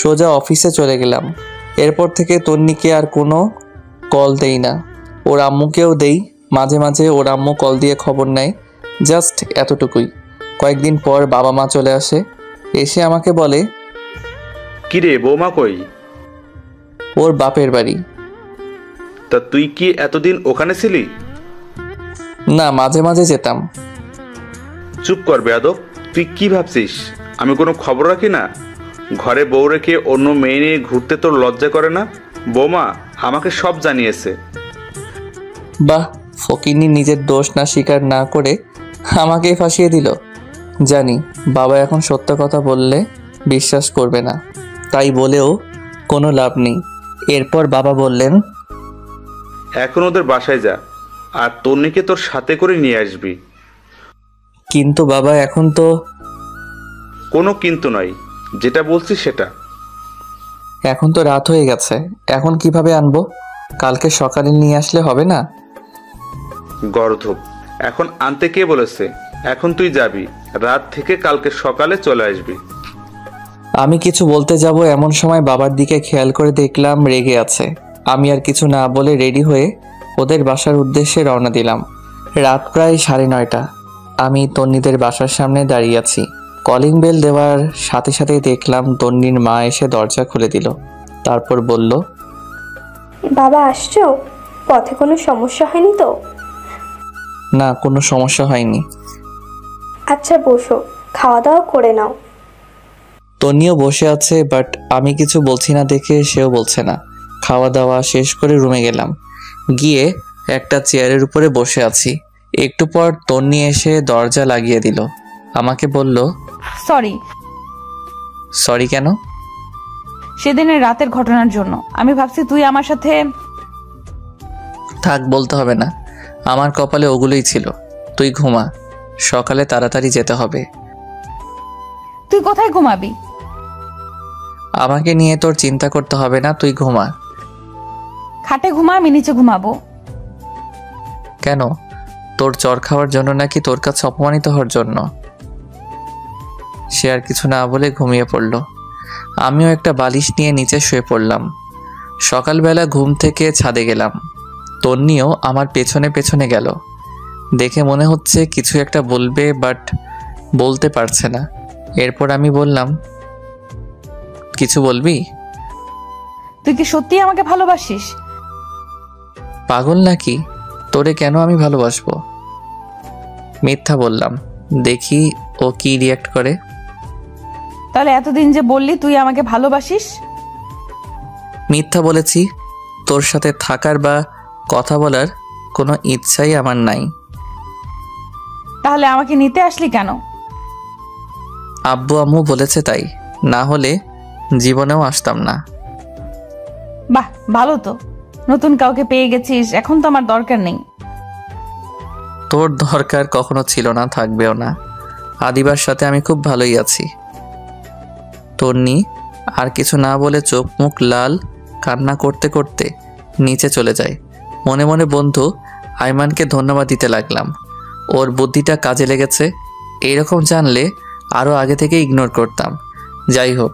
সোজা অফিসে চলে গেলাম। এরপর থেকে তন্নিকে আর কোনো কল দেই না। ওর আম্মুকেও দেই, মাঝে মাঝে ওর আম্মু কল দিয়ে খবর নেয়, জাস্ট এতটুকুই। কয়েকদিন পর বাবা মা চলে আসে। এসে আমাকে বলে, কিরে বৌমা কই? ওর বাপের বাড়ি। তা তুই কি এতদিন ওখানে ছিলি? না, মাঝে মাঝে যেতাম। চুপ কর বেয়াদব, তুই কি ভাবছিস আমি কোনো খবর রাখি না? ঘরে বউ রেখে অন্য মেয়ে নিয়ে ঘুরতে তোর লজ্জা করে না? বৌমা আমাকে সব জানিয়েছে। বাহ, ফকিন্নি নিজের দোষ না স্বীকার না করে আমাকেই ফাঁসিয়ে দিল। জানি বাবা এখন সত্য কথা বললে বিশ্বাস করবে না, তাই বলেও কোনো লাভ নেই। এরপর বাবা বললেন, এখন ওদের বাসায় যা, আর তন্নিকে তোর সাথে করে নিয়ে আসবি। কিন্তু বাবা এখন তো। কোনো কিন্তু নয়, যেটা বলছি সেটা। এখন তো রাত হয়ে গেছে, এখন কিভাবে আনবো? কালকে সকালে নিয়ে আসলে হবে না? গর্ধব, এখন আনতে কে বলেছে? এখন তুই যাবি, রাত থেকে কালকে সকালে চলে আসবি। আমি কিছু বলতে যাব এমন সময় বাবার দিকে খেয়াল করে দেখলাম রেগে আছে। আমি আর কিছু না বলে রেডি হয়ে ওদের বাসার উদ্দেশ্যে রওনা দিলাম। রাত প্রায় 9:30। আমি তন্নিদের বাসার সামনে দাঁড়িয়ে আছি। কলিং বেল দেওয়ার সাথে সাথেই দেখলাম তন্নির মা এসে দরজা খুলে দিল। তারপর বলল, বাবা আসছো? পথে কোনো সমস্যা হয়নি তো? না, কোনো সমস্যা হয়নি। আচ্ছা বসো, খাওয়া দাওয়া করে নাও। তন্নিও বসে আছে, বাট আমি কিছু বলছি না দেখে সেও বলছে না। খাওয়া দাওয়া শেষ করে রুমে গেলাম। গিয়ে একটা চেয়ারের উপরে বসে আছি। একটু পর তন্নি এসে দরজা লাগিয়ে দিল। আমাকে বলল, সরি। সরি কেন? সেদিনের রাতের ঘটনার জন্য। আমি ভাবছি তুই আমার সাথে। থাক, বলতে হবে না। আমার কপালে ওগুলোই ছিল। তুই ঘুমা, সকালে তাড়াতাড়ি যেতে হবে। তুই কোথায় ঘুমাবি? আমাকে নিয়ে তোর চিন্তা করতে হবে না, তুই ঘুমা। খাটে ঘুমা, আমি নিচে ঘুমাবো। কেন? তোর চর খাওয়ার জন্য নাকি তোর কাছে অপমানিত হওয়ার জন্য? সে আর কিছু না বলে ঘুমিয়ে পড়ল। আমিও একটা বালিশ নিয়ে নিচে শুয়ে পড়লাম। সকালবেলা ঘুম থেকে ছাদে গেলাম। তন্নিও আমার পেছনে পেছনে গেল। দেখে মনে হচ্ছে কিছু একটা বলবে, বাট বলতে পারছে না। এরপর আমি বললাম, কিছু বলবি? তুই কি সত্যি আমাকে ভালোবাসিস? পাগল নাকি? তোরে কেন আমি ভালোবাসবো? মিথ্যা বললাম, দেখি ও কি রিয়াক্ট করে। তাহলে এতদিন যে বললি তুই আমাকে ভালোবাসিস? মিথ্যা বলেছি। তোর সাথে থাকার বা কথা বলার কোনো ইচ্ছাই আমার নাই। তাহলে আমাকে নিতে আসলি কেন? আব্বু আম্মু বলেছে তাই, না হলে জীবনেও আসতাম না। বাহ, ভালো তো। নতুন কাউকে পেয়ে গেছিস, এখন তো আমার দরকার নেই। তোর দরকার কখনো ছিল না, থাকবেও না। আদিবার সাথে আমি খুব ভালোই আছি। তন্নি আর কিছু না বলে চোখ মুখ লাল, কান্না করতে করতে নিচে চলে যায়। মনে মনে বন্ধু আইমানকে ধন্যবাদ দিতে লাগলাম। ওর বুদ্ধিটা কাজে লেগেছে। এইরকম জানলে আরও আগে থেকে ইগনোর করতাম। যাই হোক,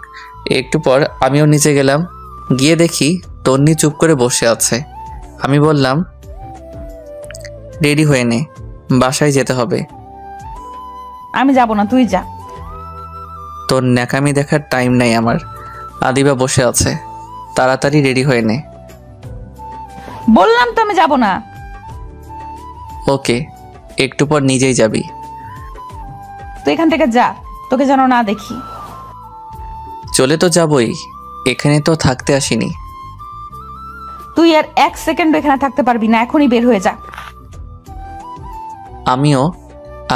একটু পর আমিও নিচে গেলাম। গিয়ে দেখি তন্নি চুপ করে বসে আছে। আমি বললাম, রেডি হয়ে নে, বাসায় যেতে হবে। আমি যাব না, তুই যা। তোর ন্যাকামি দেখার টাইম নাই আমার। আদিবা বসে আছে, তাড়াতাড়ি রেডি হয়ে নে। বললাম তো আমি যাব না। ওকে, একটু পর নিজেই যাবি। তুই এখান থেকে যা, তোকে যেন না দেখি। চলে তো যাবই, এখানে তো থাকতে আসিনি। তুই আর 1 সেকেন্ড এখানে থাকতে পারবি না, এখনই বের হয়ে যা। আমিও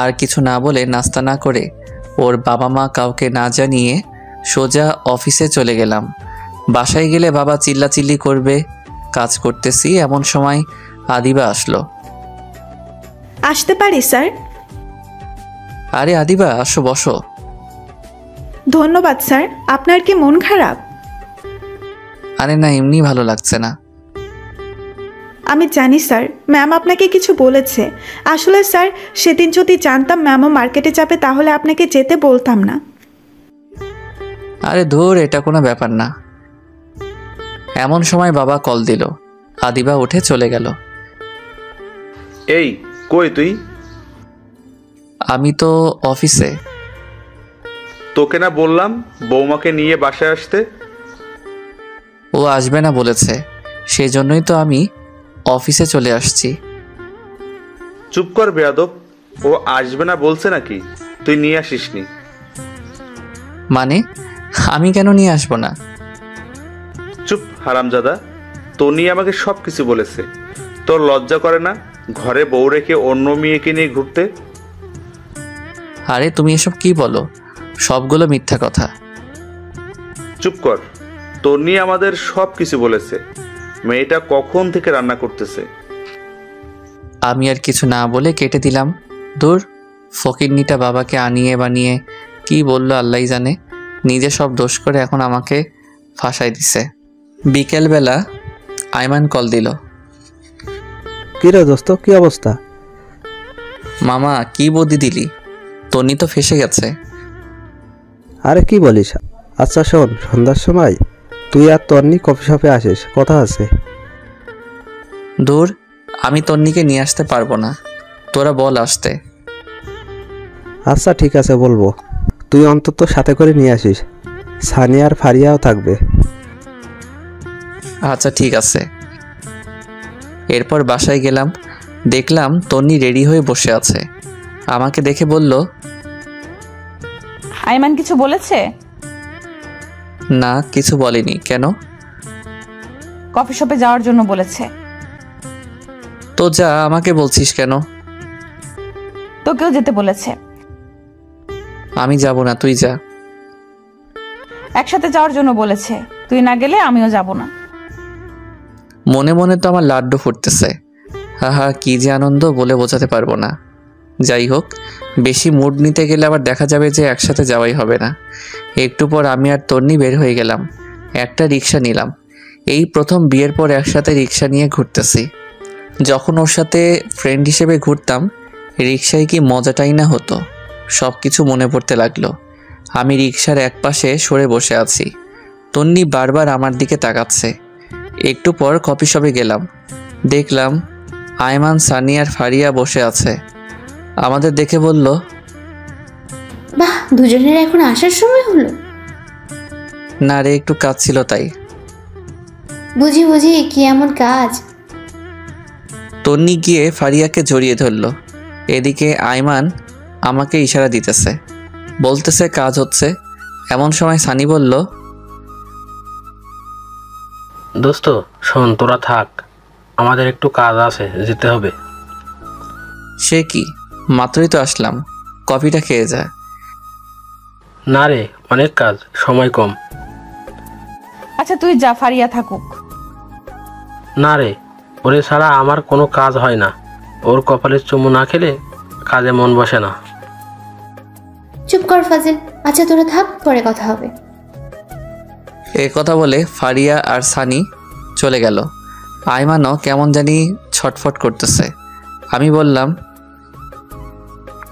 আর কিছু না বলে নাস্তা না করে ওর বাবা মা কাউকে না জানিয়ে সোজা অফিসে চলে গেলাম। বাসায় গেলে বাবা চিল্লাচিল্লি করবে। কাজ করতেছি এমন সময় আদিবা আসলো। আসতে পারি স্যার? আরে আদিবা, আসো, বসো। ধন্যবাদ স্যার। আপনার কি মন খারাপ? আরে না, এমনি ভালো লাগছে না। আমি জানি স্যার, ম্যাম আপনাকে কিছু বলেছে। আসলে স্যার, সেদিন যদি জানতাম ম্যামও মার্কেটে যাবে তাহলে আপনাকে যেতে বলতাম না। আরে ধুর, এটা কোনো ব্যাপার না। এমন সময় বাবা কল দিল। আদিবা উঠে চলে গেল। এই কই তুই? আমি তো অফিসে। তোকে না বললাম বৌমাকে নিয়ে বাসায় আসতে? ও আসবে না বলেছে, সেই জন্যই তো আমি অফিসে চলে আসছি। চুপ কর বেয়াদব, ও আসবে না বলছে নাকি? তুই নিয়ে আসিসনি? মানে আমি কেন নিয়ে আসবো না? চুপ হারামজাদা, তনি আমাকে সব কিছু বলেছে। তোর লজ্জা করে না ঘরে বউ রেখে অন্য মেয়েকে নিয়ে ঘুরতে? আরে তুমি এসব কি বলো? সবগুলো মিথ্যা কথা। চুপ কর, তনি আমাদের সব কিছু বলেছে। মেয়েটা কখন থেকে রান্না করতেছে। আমি আর কিছু না বলে কেটে দিলাম। দূর, ফকিরনিটা বাবাকে আনিয়ে বানিয়ে কি বললো আল্লাহই জানে। নিজে সব দোষ করে এখন আমাকে ফাঁসাই দিছে। বিকেলবেলা আইমান কল দিল। কি রে দোস্ত, কি অবস্থা? মামা কি বুদ্ধি দিলি? তনি তো ফেসে গেছে। আরে কি বলিস? আচ্ছা শোন, সন্ধ্যার সময় তুই আর তন্নি কফি শপে আসিস, কথা আছে। দূর, আমি তন্নিকে নিয়ে আসতে পারবো না, তোরা বল আসতে। আচ্ছা ঠিক আছে, বলবো। তুই অন্তত সাথে করে নিয়ে আসিস, সানিয়া আর ফারিয়াও থাকবে। আচ্ছা ঠিক আছে। এরপর বাসায় গেলাম, দেখলাম তন্নি রেডি হয়ে বসে আছে। আমাকে দেখে বলল, আইমান কিছু বলেছে? না কিছু বলেনি। কেন? কফি শপে যাওয়ার জন্য বলেছে। তো যা, আমাকে বলছিস কেন? তোকেও যেতে বলেছে। আমি যাব না, তুই যা। একসাথে যাওয়ার জন্য বলেছে, তুই না গেলে আমিও যাব না। মনে মনে তো আমার লাড্ডু ফুটতেছে। হা কি যে আনন্দ, বলে বোঝাতে পারবো না। যাই হোক, বেশি মুড নিতে গেলে আবার দেখা যাবে যে একসাথে যাওয়াই হবে না। একটু পর আমি আর তন্নি বের হয়ে গেলাম। একটা রিক্সা নিলাম। এই প্রথম বিয়ের পর একসাথে রিক্সা নিয়ে ঘুরতেছি। যখন ওর সাথে ফ্রেন্ড হিসেবে ঘুরতাম, রিক্সায় কি মজাটাই না হতো। সব কিছু মনে পড়তে লাগলো। আমি রিক্সার এক পাশে সরে বসে আছি, তন্নি বারবার আমার দিকে তাকাচ্ছে। একটু পর কফি শপে গেলাম, দেখলাম আয়মান, সানি আর ফারিয়া বসে আছে। আমাদের দেখে বলল, বাহ, দুজনের এখন আসার সময় হলো। না রে, একটু কাজ ছিল তাই। বুঝি বুঝি, কি এমন কাজ? তন্নি গিয়ে ফারিয়াকে জড়িয়ে ধরল। এদিকে আয়মান আমাকে ইশারা দিতেছে, বলতেছে কাজ হচ্ছে। এমন সময় সানি বলল, দোস্ত শোন, তোরা থাক, আমাদের একটু কাজ আছে, যেতে হবে। সে কি, মাত্রই তো আসলাম, কফিটা খেয়ে যা। না রে, অনেক কাজ, সময় কম। আচ্ছা তুই যা, ফারিয়া থাকুক। না রে, ওরে ছাড়া আমার কোনো কাজ হয় না। ওর কপালের চুমু না খেলে কাজে মন বসে না। চুপ কর ফাজিল। আচ্ছা তোরা থাক, পরে কথা হবে। এ কথা বলে ফারিয়া আর সানি চলে গেল। আয়মানও কেমন জানি ছটফট করতেছে। আমি বললাম,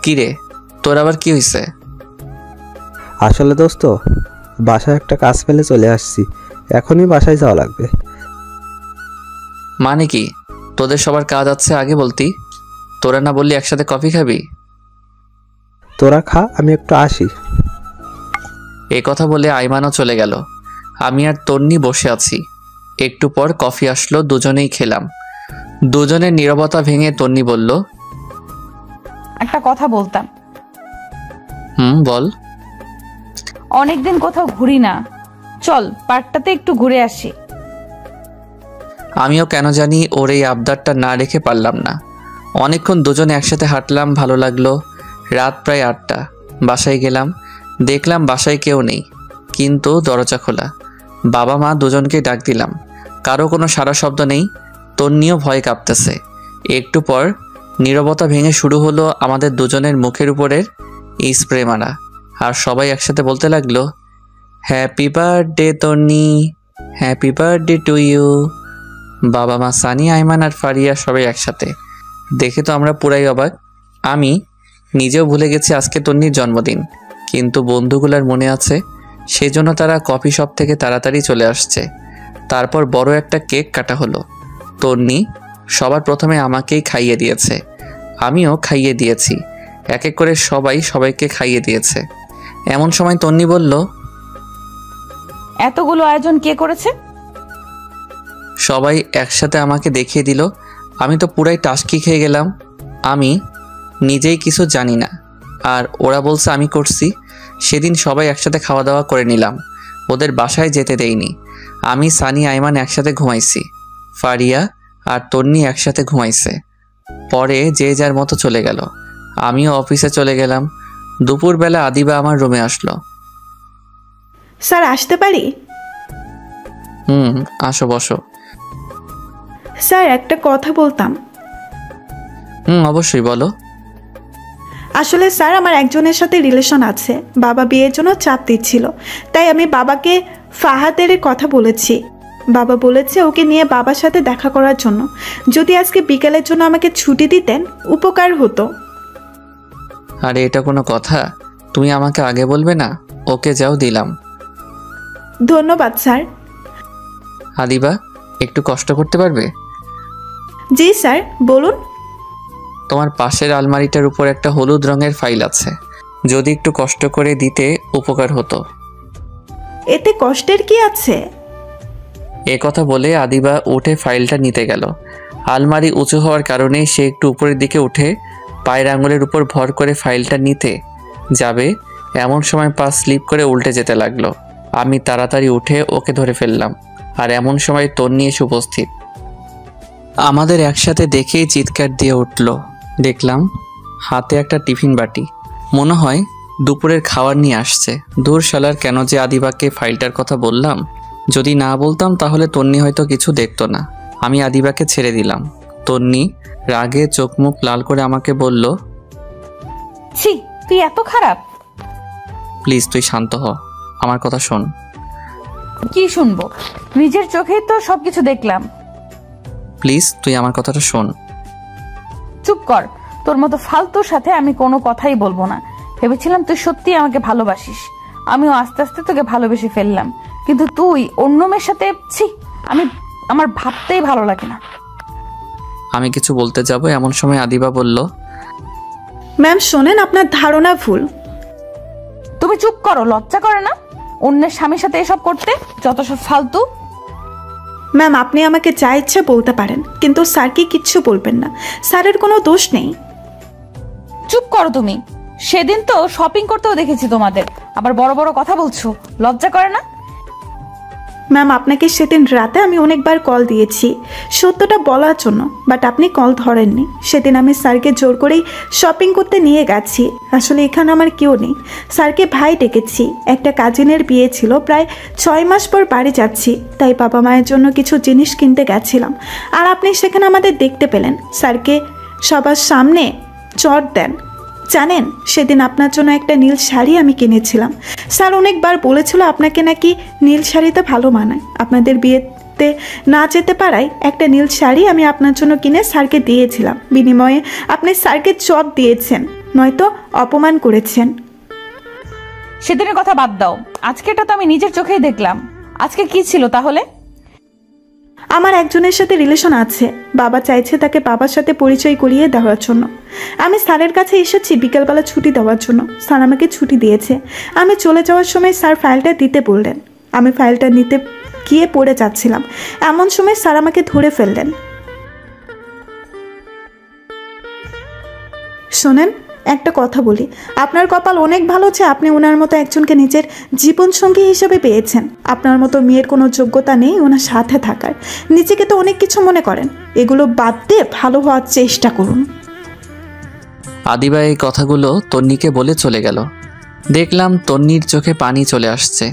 কিরে তোর আবার কি হয়েছে? আসলে দোস্ত, বাসায় একটা কাজ ফেলে চলে আসছি, এখনই বাসায় যাওয়া লাগবে। মানে কি, তোদের সবার কাজ আছে আগে বলতি? তোরা না বললি একসাথে কফি খাবি? তোরা খা, আমি একটু আসি। এ কথা বলে আয়মানও চলে গেল। আমি আর তন্নি বসে আছি। একটু পর কফি আসলো, দুজনেই খেলাম। দুজনের নীরবতা ভেঙে তন্নি বলল, একটা কথা বলতাম। বল। অনেকদিন কোথাও ঘুরি না, চল পার্কটাতে একটু ঘুরে আসি। আমিও কেন জানি ওর এই আবদারটা না রেখে পারলাম না। অনেকক্ষণ দুজনে একসাথে হাঁটলাম, ভালো লাগলো। রাত প্রায় 8টা। বাসায় গেলাম, দেখলাম বাসায় কেউ নেই, কিন্তু দরজা খোলা। বাবা মা দুজনকে ডাক দিলাম, কারো কোনো সাড়া শব্দ নেই। তন্নিও ভয় কাঁপতেছে। একটু পর নীরবতা ভেঙে শুরু হলো আমাদের দুজনের মুখের উপরের স্প্রে মারা। আর সবাই একসাথে বলতে লাগলো, happy birthday Tonni, happy birthday to you. বাবা মা, সানি, আয়মান আর ফারিয়া সবাই একসাথে। দেখে তো আমরা পুরাই অবাক। আমি নিজেও ভুলে গেছি আজকে তন্নির জন্মদিন, কিন্তু বন্ধুগুলার মনে আছে, সেজন্য তারা কফি শপ থেকে তাড়াতাড়ি চলে আসছে। তারপর বড় একটা কেক কাটা হলো। তন্নি সবার প্রথমে আমাকেই খাইয়ে দিয়েছে, আমিও খাইয়ে দিয়েছি। এক এক করে সবাই সবাইকে খাইয়ে দিয়েছে। এমন সময় তন্নি বলল, এতগুলো আয়োজন কে করেছে? সবাই একসাথে আমাকে দেখিয়ে দিল। আমি তো পুরাই টাসকি খেয়ে গেলাম। আমি নিজেই কিছু জানি না, আর ওরা বলছে আমি করছি। সেদিন সবাই একসাথে খাওয়া দাওয়া করে নিলাম, ওদের বাসায় যেতে দেইনি। আমি, সানি, আইমান একসাথে ঘুমাইছি, ফারিয়া আর তন্নি একসাথে ঘুমাইছে। পরে যে যার মতো চলে গেল, আমিও অফিসে চলে গেলাম। দুপুরবেলা আদিবা আমার রুমে আসলো। স্যার আসতে পারি? আসো, বসো। স্যার একটা কথা বলতাম। অবশ্যই বলো। আসলে স্যার আমার একজনের সাথে রিলেশন আছে, বাবা বিয়ের জন্য চাপ দিচ্ছিল, তাই আমি বাবাকে ফাহাদের কথা বলেছি। বাবা বলেছে ওকে নিয়ে বাবার সাথে দেখা করার জন্য। যদি আজকে বিকেলের জন্য আমাকে ছুটি দিতেন উপকার হতো। আরে এটা কোনো কথা? তুমি আমাকে আগে বলবে না? ওকে যাও, দিলাম। ধন্যবাদ স্যার। আদিবা, একটু কষ্ট করতে পারবে? জি স্যার, বলুন। তোমার পাশের আলমারিটার উপর একটা হলুদ রঙের ফাইল আছে, যদি একটু কষ্ট করে দিতে উপকার হতো। এতে কষ্টের কি আছে? এ কথা বলে আদিবা উঠে ফাইলটা নিতে গেল। আলমারি উঁচু হওয়ার কারণে সে একটু উপরের দিকে উঠে পায়ের আঙুলের উপর ভর করে ফাইলটা নিতে যাবে, এমন সময় পা স্লিপ করে উল্টে যেতে লাগলো। আমি তাড়াতাড়ি উঠে ওকে ধরে ফেললাম, আর এমন সময় তন্নি এসে উপস্থিত। আমাদের একসাথে দেখেই চিৎকার দিয়ে উঠল। দেখলাম হাতে একটা টিফিন বাটি, মনে হয় দুপুরের খাবার নিয়ে আসছে। দূর শালার, কেন যে আদিবাকে ফাইলটার কথা বললাম। যদি না বলতাম তাহলে তন্নি হয়তো কিছু দেখতো না। আমি আদিবাকে ছেড়ে দিলাম। তন্নি রাগে চোখ মুখ লাল করে আমাকে বলল, ছি, তুই এত খারাপ? প্লিজ তুই শান্ত হ, আমার কথা শোন। কি শুনবো? নিজের চোখেই তো সবকিছু দেখলাম। প্লিজ তুই আমার কথাটা শোন। চুপ কর, তোর মতো ফালতুর সাথে আমি কোনো কথাই বলবো না। ভেবেছিলাম তুই সত্যি আমাকে ভালোবাসিস, আমিও আস্তে আস্তে তোকে ভালোবেসে ফেললাম, কিন্তু তুই অন্য মেয়ের সাথে, ছি, আমার ভাবতেই ভালো লাগে না। আমি কিছু বলতে যাব, এমন সময় আদিবা বলল, ম্যাম শোনেন, আপনার ধারণা ভুল। তুমি চুপ করো, লজ্জা করে না অন্যের স্বামীর সাথে এসব করতে? যত সব ফালতু। ম্যাম আপনি আমাকে যা ইচ্ছে বলতে পারেন, কিন্তু স্যারকে কিচ্ছু বলবেন না, স্যারের কোনো দোষ নেই। চুপ করো তুমি। সেদিন তো শপিং করতেও দেখেছি তোমাদের, আবার বড় বড় কথা বলছো, লজ্জা করে না? ম্যাম আপনাকে সেদিন রাতে আমি অনেকবার কল দিয়েছি সত্যটা বলার জন্য, বাট আপনি কল ধরেননি। সেদিন আমি স্যারকে জোর করেই শপিং করতে নিয়ে গেছি। আসলে এখানে আমার কেউ নেই, স্যারকে ভাই ডেকেছি। একটা কাজিনের বিয়ে ছিল, প্রায় 6 মাস পর বাড়ি যাচ্ছি, তাই বাবা মায়ের জন্য কিছু জিনিস কিনতে গেছিলাম। আর আপনি সেখানে আমাদের দেখতে পেলেন, স্যারকে সবার সামনে চট দেন। জানেন সেদিন আপনার জন্য একটা নীল শাড়ি আমি কিনেছিলাম। স্যার অনেকবার বলেছিল আপনাকে নাকি নীল শাড়িতে ভালো মানায়। আপনাদের বিয়েতে না যেতে পারায় একটা নীল শাড়ি আমি আপনার জন্য কিনে স্যারকে দিয়েছিলাম। বিনিময়ে আপনি স্যারকে চট দিয়েছেন, নয়তো অপমান করেছেন। সেদিনের কথা বাদ দাও, আজকেটা তো আমি নিজের চোখেই দেখলাম। আজকে কি ছিল তাহলে? আমার একজনের সাথে রিলেশন আছে, বাবা চাইছে তাকে বাবার সাথে পরিচয় করিয়ে দেওয়ার জন্য। আমি স্যারের কাছে এসেছি বিকেলবেলা ছুটি দেওয়ার জন্য। স্যার আমাকে ছুটি দিয়েছে। আমি চলে যাওয়ার সময় স্যার ফাইলটা দিতে বললেন। আমি ফাইলটা নিতে গিয়ে পড়ে যাচ্ছিলাম, এমন সময় স্যার আমাকে ধরে ফেললেন। শোনেন, একটা কথা বলি, আপনার কপাল অনেক ভালো যে আপনি ওনার মতো একজনকে নিজের জীবনসঙ্গী হিসেবে পেয়েছেন। আপনার মতো মেয়ের কোনো যোগ্যতা নেই ওনার সাথে থাকার। নিজেকে তো অনেক কিছু মনে করেন, এগুলো বাদ দিয়ে ভালো হওয়ার চেষ্টা করুন। আদিবা এই কথাগুলো তন্নিকে বলে চলে গেল। দেখলাম তন্নির চোখে পানি চলে আসছে।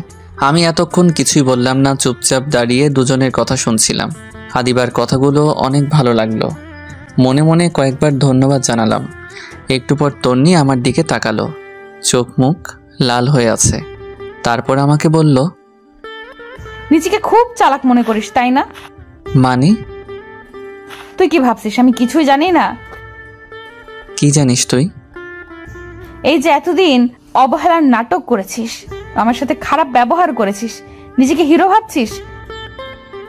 আমি এতক্ষণ কিছুই বললাম না, চুপচাপ দাঁড়িয়ে দুজনের কথা শুনছিলাম। আদিবার কথাগুলো অনেক ভালো লাগলো, মনে মনে কয়েকবার ধন্যবাদ জানালাম। একটু পর তন্নি আমার দিকে তাকালো, চোখ মুখ লাল হয়ে আছে। তারপর আমাকে বলল, নিজেকে খুব চালাক মনে করিস তাই না? মানে? তুই কি ভাবছিস আমি কিছুই জানি না? কি জানিস তুই? এই যে এতদিন অবহেলার নাটক করেছিস, আমার সাথে খারাপ ব্যবহার করেছিস, নিজেকে হিরো ভাবছিস।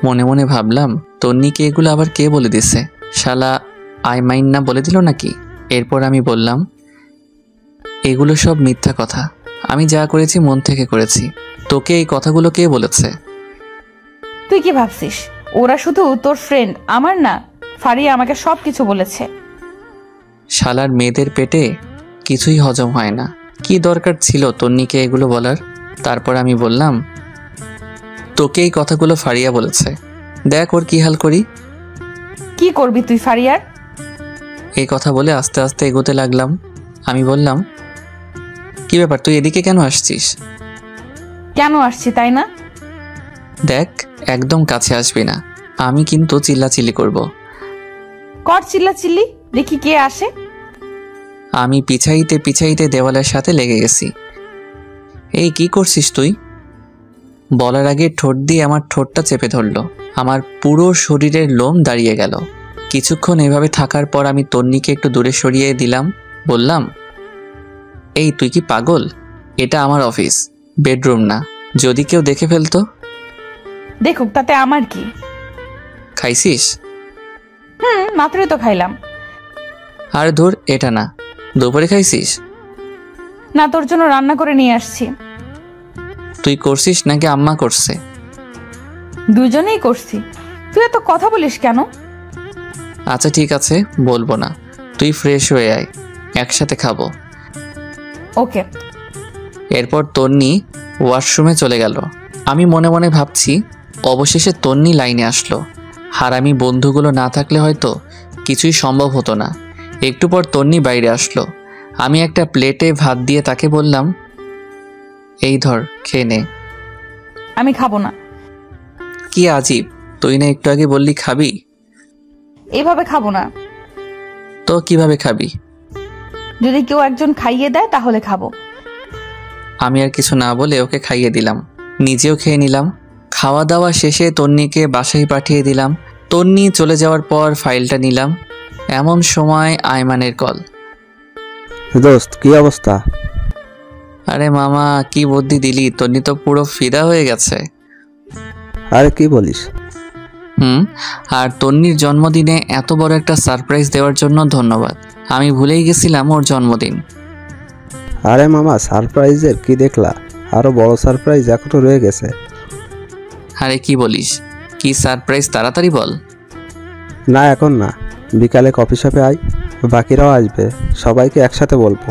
মনে মনে ভাবলাম, তন্নিকে এগুলো আবার কে বলে দিছে? শালা আই মাইন না বলে দিল নাকি? এরপর আমি বললাম, এগুলো সব মিথ্যা কথা, আমি যা করেছি মন থেকে করেছি। তোকে এই কথাগুলো কে বলেছে? তুই কি ভাবছিস ওরা শুধু তোর ফ্রেন্ড? আমার না, ফারিয়া আমাকে সব কিছু বলেছে। শালার মেয়েদের পেটে কিছুই হজম হয় না। কি দরকার ছিল তন্নিকে এগুলো বলার? তারপর আমি বললাম, তোকে এই কথাগুলো ফারিয়া বলেছে, দেখ ওর কি হাল করি। কি করবি তুই ফারিয়ার? এই কথা বলে আস্তে আস্তে এগোতে লাগলাম। আমি বললাম, কি ব্যাপার, তুই এদিকে কেন আসছিস? কেন আসছি তাই না? দেখ, একদম কাছে আসবি না, আমি কিন্তু চিল্লাচিল্লি করব। কর চিল্লা চিল্লি, দেখি কে আসে। আমি পিছাইতে পিছাইতে দেওয়ালের সাথে লেগে গেছি। এই কি করছিস তুই? বলার আগে ঠোঁট দিয়ে আমার ঠোঁটটা চেপে ধরলো। আমার পুরো শরীরের লোম দাঁড়িয়ে গেল। কিছুক্ষণ এভাবে থাকার পর আমি তন্নিকে একটু দূরে সরিয়ে দিলাম। বললাম, এই তুই কি পাগল? এটা আমার অফিস, বেডরুম না। যদি কেউ দেখে ফেলতো? দেখুক, তাতে আমার কি? খাইছিস? মাত্রই তো খাইলাম। আর ধুর, এটা না। দুপুরে খাইছিস? না, তোর জন্য রান্না করে নিয়ে আসছি। তুই করছিস নাকি আম্মা করছে? দুজনেই করছি। তুই এত কথা বলিস কেন? আচ্ছা ঠিক আছে, বলবো না। তুই ফ্রেশ হয়ে আয়, একসাথে খাবো। ওকে। এরপর তন্নি ওয়াশরুমে চলে গেল। আমি মনে মনে ভাবছি, অবশেষে তন্নি লাইনে আসলো। হারামি বন্ধুগুলো না থাকলে হয়তো কিছুই সম্ভব হতো না। একটু পর তন্নি বাইরে আসলো। আমি একটা প্লেটে ভাত দিয়ে তাকে বললাম, এই ধর, খেয়ে নে। আমি খাবো না। কি আজীব, তুই না একটু আগে বললি খাবি? এভাবে খাবো না। তো কিভাবে খাবি? যদি কেউ একজন খাইয়ে দেয় তাহলে খাবো। আমি আর কিছু না বলে ওকে খাইয়ে দিলাম, নিজেও খেয়ে নিলাম। খাওয়া দাওয়া শেষে তন্নিকে বাসায় পাঠিয়ে দিলাম। তন্নি চলে যাওয়ার পর ফাইলটা নিলাম। এমন সময় আয়মানের কল। দোস্ত, কি অবস্থা? আরে মামা, কি বুদ্ধি দিলি, তন্নি তো পুরো ফিদা হয়ে গেছে। আরে কি বলিস? আর তন্নির জন্মদিনে এত বড় একটা সারপ্রাইজ দেওয়ার জন্য ধন্যবাদ। আমি ভুলেই গেছিলাম ওর জন্মদিন। আরে মামা, সারপ্রাইজের কি দেখলা? আরো বড় সারপ্রাইজ এখনো রয়ে গেছে। আরে কি বলিস, কি সারপ্রাইজ, তাড়াতাড়ি বল। না, এখন না, বিকালে কফি শপে আয়, বাকিরাও আসবে, সবাইকে একসাথে বলবো।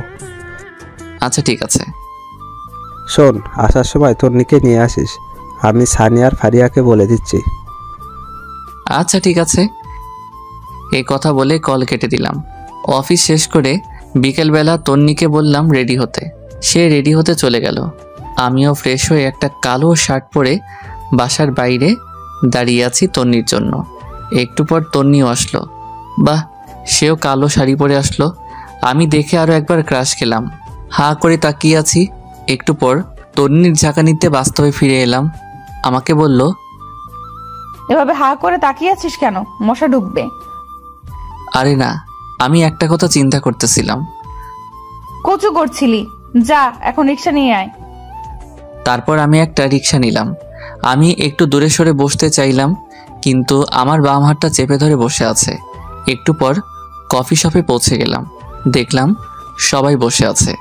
আচ্ছা ঠিক আছে। শোন, আসার সময় তন্নিকে নিয়ে আসিস। আমি সানি আর ফারিয়াকে বলে দিচ্ছি। আচ্ছা ঠিক আছে। এই কথা বলে কল কেটে দিলাম। অফিস শেষ করে বিকেলবেলা তন্নিকে বললাম রেডি হতে। সে রেডি হতে চলে গেল। আমিও ফ্রেশ হয়ে একটা কালো শার্ট পরে বাসার বাইরে দাঁড়িয়ে আছি তন্নির জন্য। একটু পর তন্নিও আসলো। বাহ, সেও কালো শাড়ি পরে আসলো। আমি দেখে আরও একবার ক্রাশ খেলাম। হাঁ করে তাকিয়ে আছি। একটু পর তন্নির ঝাঁকানিতে বাস্তবে ফিরে এলাম। আমাকে বলল, এভাবে হা করে তাকিয়ে আছিস কেন? মশা ঢুকবে। আরে না, আমি একটা কথা চিন্তা করতেছিলাম। কচু করছিলি? যা, এখন রিক্সা নিয়ে আয়। তারপর আমি একটা রিক্সা নিলাম। আমি একটু দূরে সরে বসতে চাইলাম, কিন্তু আমার বাম হাতটা চেপে ধরে বসে আছে। একটু পর কফি শপে পৌঁছে গেলাম। দেখলাম সবাই বসে আছে।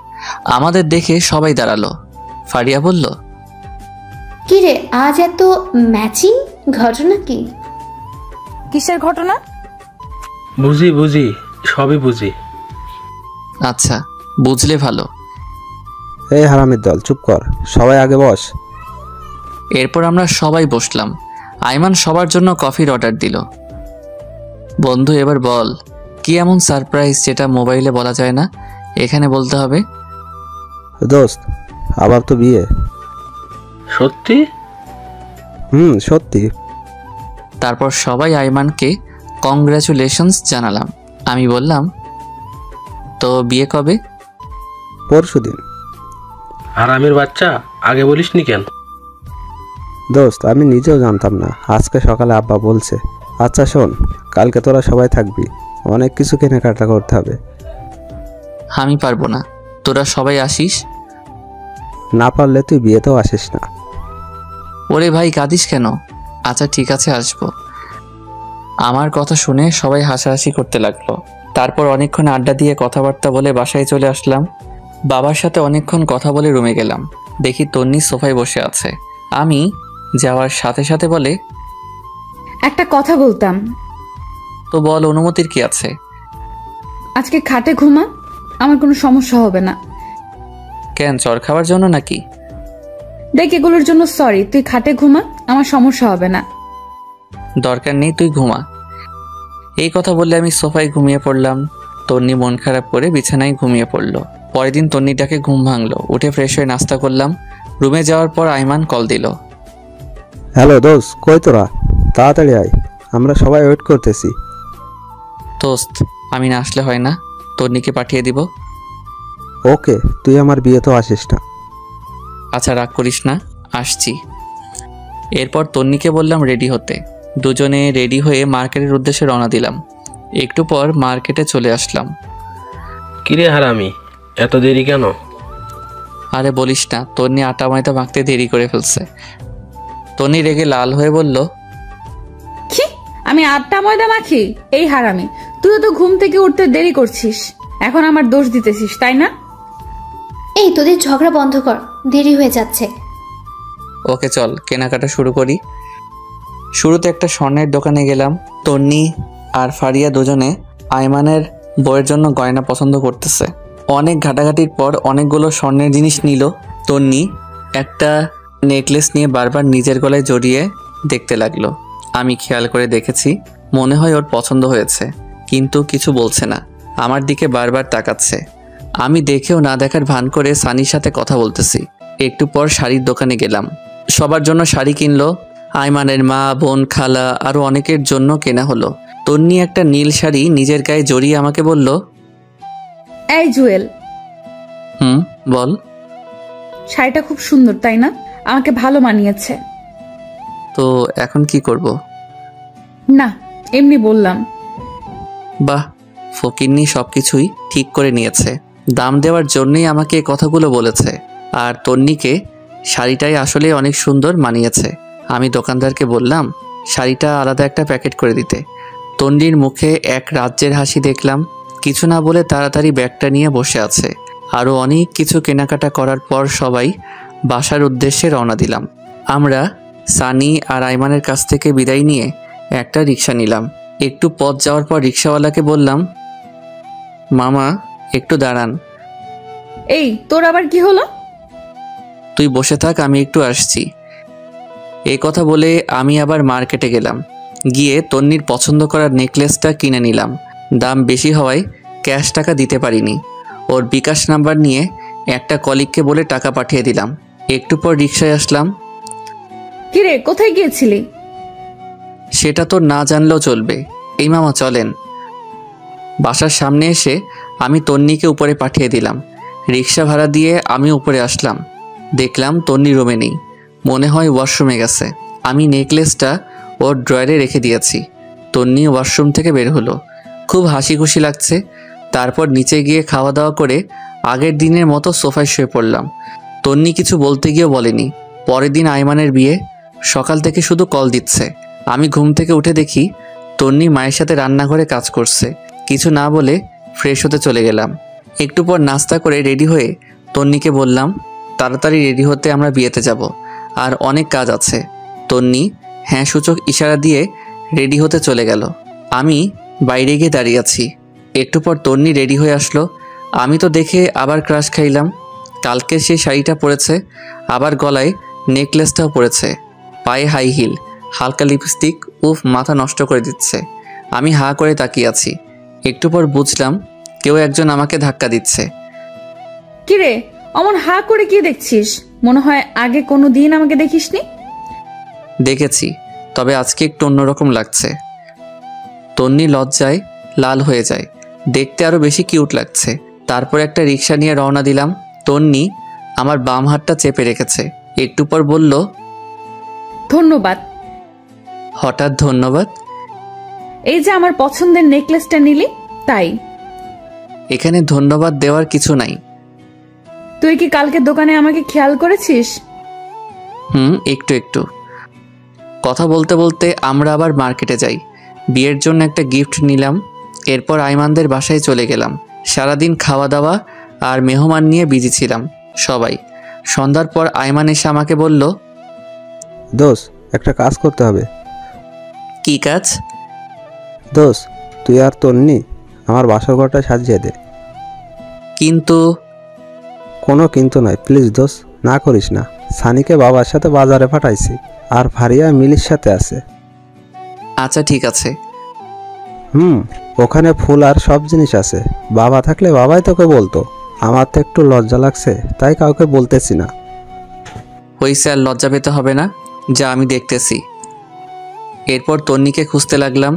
আমাদের দেখে সবাই দাঁড়ালো। ফারিয়া বলল, কি রে, আজ এত ম্যাচিং, ঘটনা কি? কিসের ঘটনা? বুঝি, সবই বুঝি। আচ্ছা, বুঝলে ভালো। এই হারামির দল, চুপ কর, সবাই আগে বস। এরপর আমরা সবাই বসলাম। আইমান সবার জন্য কফির অর্ডার দিল। বন্ধু, এবার বল, কি এমন সারপ্রাইজ যেটা মোবাইলে বলা যায় না, এখানে বলতে হবে? দোস্ত, আবার তো বিয়ে। সত্যি? সত্যি। তারপর সবাই আইমানকে কংগ্রাচুলেশনস জানালাম। আমি বললাম, তো বিয়ে কবে? পরশুদিন। আর আমির বাচ্চা, আগে বলিসনি কেন? দোস্ত, আমি নিজেও জানতাম না, আজকে সকালে আব্বা বলছে। আচ্ছা শোন, কালকে তোরা সবাই থাকবি, অনেক কিছু কেনাকাটা করতে হবে। আমি পারবো না, তোরা সবাই আসিস। না পারলে তুই বিয়েতেও আসিস না। ওরে ভাই, কাঁদিস কেন? আচ্ছা ঠিক আছে, আসবো। আমার কথা শুনে সবাই হাসাহাসি করতে লাগলো। তারপর অনেকক্ষণ আড্ডা দিয়ে কথাবার্তা বলে বাসায় চলে আসলাম। বাবার সাথে অনেকক্ষণ কথা বলে রুমে গেলাম। দেখি তন্নি সোফায় বসে আছে। আমি যাওয়ার সাথে সাথে বলে, একটা কথা বলতাম। তো বল, অনুমতির কি আছে? আজকে খাটে ঘুমা, আমার কোনো সমস্যা হবে না। কেন, চর খাওয়ার জন্য নাকি? দেখ, এগুলোর জন্য সরি, তুই খাটে ঘুমা, আমার সমস্যা হবে না। দরকার নেই, তুই ঘুমা। এই কথা বললে আমি সোফায় ঘুমিয়ে পড়লাম। তন্নি মন খারাপ করে বিছানায় ঘুমিয়ে পড়লো। পরের দিন তন্নিটাকে ঘুম ভাঙলো। উঠে ফ্রেশ হয়ে নাস্তা করলাম। রুমে যাওয়ার পর আইমান কল দিল। হ্যালো দোস্ত, কই তোরা? তাড়াতাড়ি আয়, আমরা সবাই ওয়েট করতেছি। দোস্ত, আমি না আসলে হয় না, তন্নিকে পাঠিয়ে দিব। ওকে, তুই আমার বিয়ে তো আসিস না। আচ্ছা, রাগ করিস না, আসছি। এরপর তন্নিকে বললাম রেডি হতে। দুজনে রেডি হয়ে মার্কেটের উদ্দেশ্যে রওনা দিলাম। একটু পর মার্কেটে চলে আসলাম। কিরে হারামি, এত দেরি কেন? আরে বলিস না, তন্নি আটা ময়দা মাখতে দেরি করে ফেলছে। তন্নি রেগে লাল হয়ে বলল, কি, আমি আটটা ময়দা মাখি? এই হারামি, তুইও তো ঘুম থেকে উঠতে দেরি করছিস, এখন আমার দোষ দিতেছিস, তাই না? এই তোদের ঝগড়া বন্ধ কর, দেরি হয়ে যাচ্ছে। ওকে চল কেনাকাটা শুরু করি। শুরুতে একটা স্বর্ণের দোকানে গেলাম। তন্নি আর ফারিয়া দুজনে আইমানের বইয়ের জন্য গয়না পছন্দ করতেছে। অনেক ঘাটাঘাটির পর অনেকগুলো স্বর্ণের জিনিস নিল। তন্নি একটা নেকলেস নিয়ে বারবার নিজের গলায় জড়িয়ে দেখতে লাগলো। আমি খেয়াল করে দেখেছি, মনে হয় ওর পছন্দ হয়েছে, কিন্তু কিছু বলছে না। আমার দিকে বারবার তাকাচ্ছে। আমি দেখেও না দেখার ভান করে সানির সাথে কথা বলতেছি। একটু পর শাড়ির দোকানে গেলাম। সবার জন্য শাড়ি কিনলো। আইমানের মা, বোন, খালা আরও অনেকের জন্য কেনা হলো। তন্নি একটা নীল শাড়ি নিজের গায়ে জড়িয়ে আমাকে বলল, এই জুয়েল। বল। শাড়িটা খুব সুন্দর, তাই না? আমাকে ভালো মানিয়েছে। তো এখন কি করব? না, এমনি বললাম। বাহ, ফকিন্নি সবকিছুই ঠিক করে নিয়েছে। দাম দেওয়ার জন্যই আমাকে এই কথাগুলো বলেছে। আর তন্নিকে শাড়িটাই আসলে অনেক সুন্দর মানিয়েছে। আমি দোকানদারকে বললাম শাড়িটা আলাদা একটা প্যাকেট করে দিতে। তন্নির মুখে এক রাজ্যের হাসি দেখলাম। কিছু না বলে তাড়াতাড়ি ব্যাগটা নিয়ে বসে আছে। আরও অনেক কিছু কেনাকাটা করার পর সবাই বাসার উদ্দেশ্যে রওনা দিলাম। আমরা সানি আর আইমানের কাছ থেকে বিদায় নিয়ে একটা রিক্সা নিলাম। একটু পথ যাওয়ার পর রিক্সাওয়ালাকে বললাম, মামা একটু দাঁড়ান। এই, তোর আবার কি হলো? তুই বসে থাক, আমি একটু আসছি। এই কথা বলে আমি আবার মার্কেটে গেলাম। গিয়ে তন্নির পছন্দ করার নেকলেসটা কিনে নিলাম। দাম বেশি হওয়ায় ক্যাশ টাকা দিতে পারিনি। ওর বিকাশ নাম্বার নিয়ে একটা কলিগকে বলে টাকা পাঠিয়ে দিলাম। একটু পর রিক্সায় আসলাম। কিরে, কোথায় গিয়েছিলি? সেটা তো না জানলেও চলবে। এই মামা চলেন। বাসার সামনে এসে আমি তন্নিকে উপরে পাঠিয়ে দিলাম। রিক্সা ভাড়া দিয়ে আমি উপরে আসলাম। দেখলাম তন্নি রুমে নেই, মনে হয় ওয়াশরুমে গেছে। আমি নেকলেসটা ওর ড্রয়ারে রেখে দিয়েছি। তন্নি ওয়াশরুম থেকে বের হলো, খুব হাসি খুশি লাগছে। তারপর নিচে গিয়ে খাওয়া দাওয়া করে আগের দিনের মতো সোফায় শুয়ে পড়লাম। তন্নি কিছু বলতে গিয়েও বলেনি। পরের দিন আইমানের বিয়ে। সকাল থেকে শুধু কল দিচ্ছে। আমি ঘুম থেকে উঠে দেখি তন্নি মায়ের সাথে রান্নাঘরে কাজ করছে। কিছু না বলে ফ্রেশ হতে চলে গেলাম। একটু পর নাস্তা করে রেডি হয়ে তন্নিকে বললাম, তাড়াতাড়ি রেডি হতে, আমরা বিয়েতে যাব, আর অনেক কাজ আছে। তন্নি হ্যাঁ সূচক ইশারা দিয়ে রেডি হতে চলে গেল। আমি বাইরে গিয়ে দাঁড়িয়ে আছি। একটু পর তন্নি রেডি হয়ে আসলো। আমি তো দেখে আবার ক্রাশ খাইলাম। কালকে সেই শাড়িটা পরেছে, আবার গলায় নেকলেসটাও পরেছে, পায়ে হাই হিল, হালকা লিপস্টিক। উফ, মাথা নষ্ট করে দিচ্ছে। আমি হা করে তাকিয়ে আছি। একটু পর বুঝলাম কেউ একজন আমাকে ধাক্কা দিচ্ছে। কিরে, অমন হা করে কি দেখছিস? মনে হয় আগে কোনো দিন আমাকে দেখিসনি। দেখেছি, তবে আজকে একটু অন্যরকম লাগছে। তন্নি লজ্জায় লাল হয়ে যায়, দেখতে আরো বেশি কিউট লাগছে। তারপর একটা রিক্সা নিয়ে রওনা দিলাম। তন্নি আমার বাম হাতটা চেপে রেখেছে। একটু পর বলল, ধন্যবাদ। হঠাৎ ধন্যবাদ? এই যে আমার পছন্দের নেকলেসটা নিলি, তাই। এখানে ধন্যবাদ দেওয়ার কিছু নাই। তুই কি কালকে দোকানে আমাকে খেয়াল করেছিস? একটু একটু। কথা বলতে বলতে আমরা আবার মার্কেটে যাই। বিয়ের জন্য একটা গিফট নিলাম। এরপর আইমানদের বাসায় চলে গেলাম। সারাদিন খাওয়া দাওয়া আর মেহমান নিয়ে বিজি ছিলাম সবাই। সন্ধ্যার পর আয়মান এসে আমাকে বলল, দোষ, একটা কাজ করতে হবে। কি কাজ? দোষ, তুই আর তন্নি আমার বাসর ঘরটা সাজিয়ে দে। কিন্তু কোনো কিন্তু নয়, প্লিজ দোষ, না করিস না। সানিকে বাবার সাথে বাজারে পাঠাইছি, আর ফারিয়া মিলির সাথে আছে। আচ্ছা ঠিক আছে। ওখানে ফুল আর সব জিনিস আছে। বাবা থাকলে বাবাই তোকে বলতো। আমার তো একটু লজ্জা লাগছে, তাই কাউকে বলতেছি না। হইছে, আর লজ্জা পেতে হবে না, যা আমি দেখতেছি। এরপর তন্নিকে খুঁজতে লাগলাম।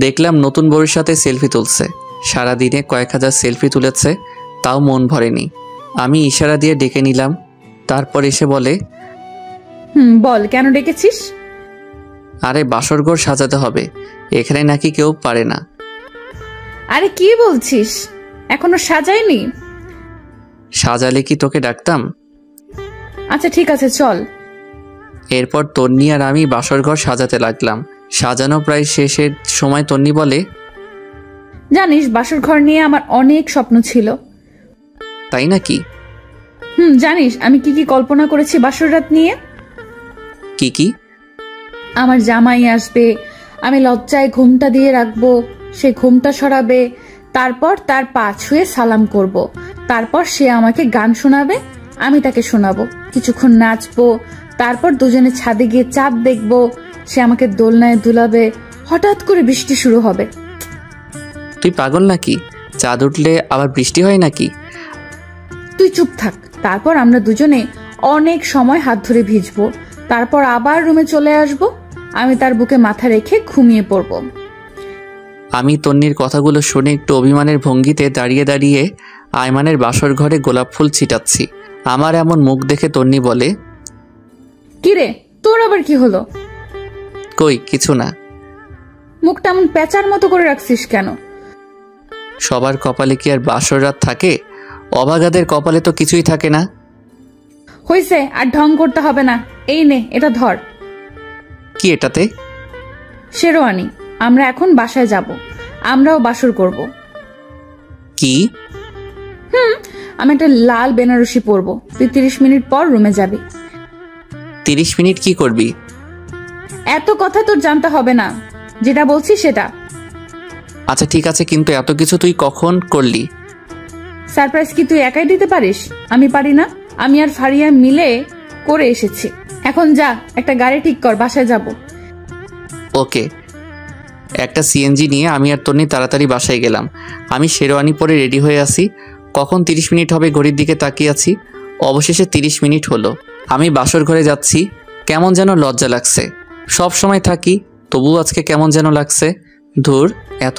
দেখলাম নতুন বউয়ের সাথে সেলফি তুলছে। সারাদিনে কয়েক হাজার সেলফি তুলেছে, তাও মন ভরেনি। আমি ইশারা দিয়ে ডেকে নিলাম। তারপর এসে বলে, বল কেন ডেকেছিস? আরে বাসরঘর সাজাতে হবে, এখানে নাকি কেউ পারে না। আরে কি বলছিস, এখনো সাজাইনি? সাজালে কি তোকে ডাকতাম? আচ্ছা ঠিক আছে, চল। এরপর তন্নি আর আমি বাসরঘর সাজাতে লাগলাম। সাজানো প্রায় শেষের সময় তন্নি বলে, জানিস বাসর ঘর নিয়ে আমার অনেক স্বপ্ন ছিল। তাই নাকি? জানিস আমি কি কি কল্পনা করেছি বাসর রাত নিয়ে? কি কি? আমার জামাই আসবে, আমি লজ্জায় ঘুমটা দিয়ে রাখবো, সে ঘুমটা সরাবে, তারপর তার পা ছুঁয়ে সালাম করব। তারপর সে আমাকে গান শোনাবে, আমি তাকে শোনাবো, কিছুক্ষণ নাচবো, তারপর দুজনে ছাদে গিয়ে চাঁদ দেখবো, সে আমাকে দোলনায় দুলাবে, হঠাৎ করে বৃষ্টি শুরু হবে। তুই পাগল নাকি? চাঁদ উঠলে আবার বৃষ্টি হয় নাকি? তুই চুপ থাক। তারপর আমরা দুজনে অনেক সময় হাত ধরে ভিজবো, তারপর আবার রুমে চলে আসব, আমি তার বুকে মাথা রেখে ঘুমিয়ে পড়ব। আমি তন্নির কথাগুলো শুনে একটু অভিমানের ভঙ্গিতে দাঁড়িয়ে দাঁড়িয়ে আয়মানের বাসর ঘরে গোলাপ ফুল ছিটাচ্ছি। আমার এমন মুখ দেখে তন্নি বলে, কিরে তোর আবার কি হলো? কই কিছু না। মুখটা এমন পেঁচার মতো করে রাখছিস কেন? সবার কপালে কি আর বাসর রাত থাকে? অভাগাদের কপালে তো কিছুই থাকে না। হইছে, আর ঢং করতে হবে না। এই নে, এটা ধর। কি এটাতে? শেরওয়ানি। আমরা এখন বাসায় যাব, আমরাও বাসর করব। কি? আমি একটা লাল বেনারসি পরবো, তুই 30 মিনিট পর রুমে যাবি। 30 মিনিট কি করবি? এত কথা তোর জানতে হবে না, যেটা বলছি সেটা। আচ্ছা ঠিক আছে, কিন্তু এত কিছু তুই কখন করলি? সারপ্রাইজ কি তুই একাই দিতে পারিস? আমি পারি না? আমি আর ফারিয়া মিলে করে এসেছি। এখন যা, একটা গাড়ি ঠিক কর, বাসায় যাব। ওকে। একটা সিএনজি নিয়ে আমি আর তন্নি তাড়াতাড়ি বাসায় গেলাম। আমি শেরওয়ানি পরে রেডি হয়ে আছি। কখন 30 মিনিট হবে ঘড়ির দিকে তাকিয়ে আছি। অবশেষে 30 মিনিট হলো। আমি বাসর ঘরে যাচ্ছি। কেমন যেন লজ্জা লাগছে। সব সময় থাকি, তবুও আজকে কেমন যেন লাগছে। ধুর, এত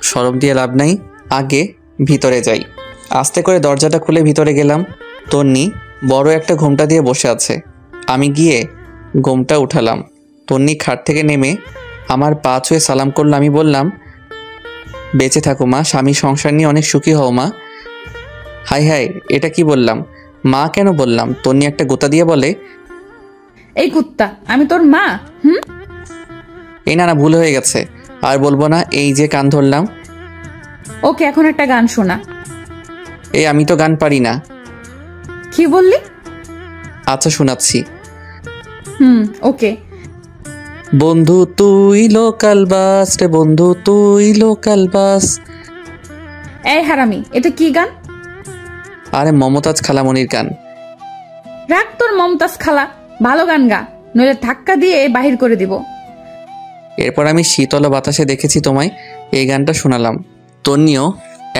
শরম দিয়ে লাভ নাই, আগে ভিতরে যাই। আস্তে করে দরজাটা খুলে ভিতরে গেলাম। তন্নি বড় একটা ঘোমটা দিয়ে বসে আছে। আমি গিয়ে ঘোমটা উঠালাম। তন্নি খাট থেকে নেমে আমার পা ছুঁয়ে সালাম করলো। আমি বললাম, বেঁচে থাকো মা, স্বামী সংসার নিয়ে অনেক সুখী হও মা। হাই হাই, এটা কি বললাম? মা কেন বললাম? তন্নি একটা গোতা দিয়ে বলে, এই কুত্তা, আমি তোর মা? এই না, ভুল হয়ে গেছে, আর বলবো না। এই যে কান ধরলাম। ওকে, এখন একটা গান শোনা। এই আমি তো গান পারি না। কি বললি? আচ্ছা শোনাচ্ছি। ওকে। বন্ধু তুই লোকাল বাস রে, বন্ধু তুই লোকাল বাস। এই হারামি, এটা কি গান? আরে মমতাজ খালামণির গান। রাখ তোর মমতাজ খালা, ভালো গান গা, নইলে ধাক্কা দিয়ে বাহির করে দিব। এরপর আমি শীতল বাতাসে দেখেছি তোমায় এই গানটা শোনালাম। তন্নিও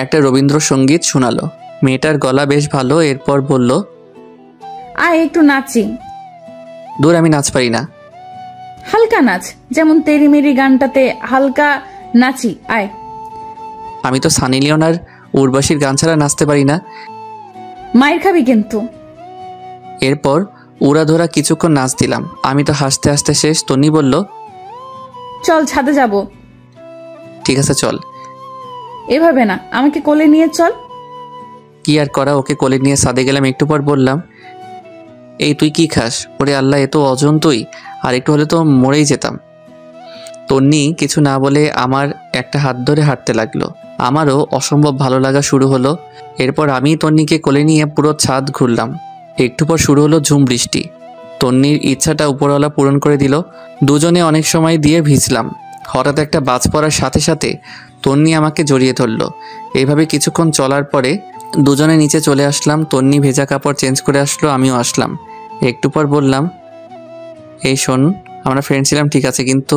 একটা রবীন্দ্রসঙ্গীত শোনালো। মেয়েটার গলা বেশ ভালো। এরপর বলল, আয় একটু নাচি। দূর, আমি নাচ পারি না। হালকা নাচ, যেমন তেরি মেরি গানটাতে হালকা নাচি, আয়। আমি তো সানি লিওন আর উর্বশীর গান ছাড়া নাচতে পারি না। মায়ের খাবি কিন্তু। এরপর উড়াধরা কিছুক্ষণ নাচ দিলাম। আমি তো হাসতে হাসতে শেষ। তন্নি বলল, চল ছাদে যাব। ঠিক আছে চল। এভাবে না, আমাকে কোলে নিয়ে চল। কি আর করা, ওকে কোলে নিয়ে ছাদে গেলাম। একটু পর বললাম, এই তুই কি খাস? ওরে আল্লাহ, এ তো অজন তুই, আর একটু হলে তো মরেই যেতাম। তন্নি কিছু না বলে আমার একটা হাত ধরে হাঁটতে লাগলো। আমারও অসম্ভব ভালো লাগা শুরু হলো। এরপর আমি তন্নিকে কোলে নিয়ে পুরো ছাদ ঘুরলাম। একটু পর শুরু হলো ঝুম বৃষ্টি। তন্নির ইচ্ছাটা উপরওয়ালা পূরণ করে দিল। দুজনে অনেক সময় দিয়ে ভিজলাম। হঠাৎ একটা বাজ পড়ার সাথে সাথে তন্নি আমাকে জড়িয়ে ধরল। এইভাবে কিছুক্ষণ চলার পরে দুজনে নিচে চলে আসলাম। তন্নি ভেজা কাপড় চেঞ্জ করে আসলো, আমিও আসলাম। একটু পর বললাম, এই শোন, আমরা ফ্রেন্ড ছিলাম ঠিক আছে, কিন্তু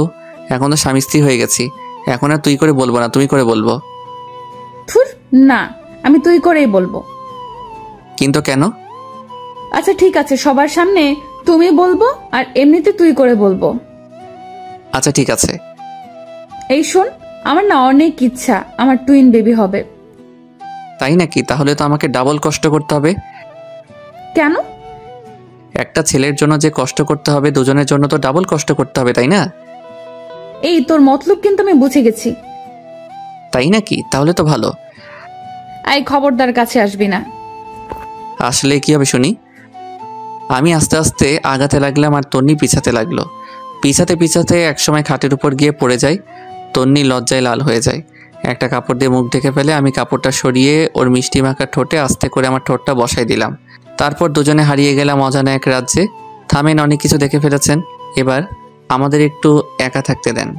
এখন তো স্বামী স্ত্রী হয়ে গেছি। এখন আর তুই করে বলবো না, তুমি করে বলবো। থুর, না, আমি তুই করেই বলবো। কিন্তু কেন? আচ্ছা ঠিক আছে, সবার সামনে তুমি বলবো আর এমনিতে তুই করে বলবো। আচ্ছা ঠিক আছে। এই শোন, আমার না অনেক ইচ্ছা আমার টুইন বেবি হবে। তাই নাকি? তাহলে তো আমাকে ডাবল কষ্ট করতে হবে। কেন? একটা ছেলের জন্য যে কষ্ট করতে হবে, দুজনের জন্য তো ডাবল কষ্ট করতে হবে, তাই না? এই তোর মতলব কিন্তু আমি বুঝে গেছি। তাই নাকি? তাহলে তো ভালো। এই খবরদার কাছে আসবি না। আসলে কি হবে শুনি। আমি আস্তে আস্তে আগাতে লাগলাম আর তন্নি পিছাতে লাগলো। পিছাতে পিছাতে একসময় খাটের উপর গিয়ে পড়ে যায়। তন্নি লজ্জায় লাল হয়ে যায়। একটা কাপড় দিয়ে মুখ ঢেকে ফেলে। আমি কাপড়টা সরিয়ে ওর মিষ্টি মাখা ঠোঁটে আস্তে করে আমার ঠোঁটটা বসাই দিলাম। তারপর দুজনে হারিয়ে গেলাম অজানা এক রাজ্যে। থামেন, অনেক কিছু দেখে ফেলেছেন, এবার আমাদের একটু একা থাকতে দেন।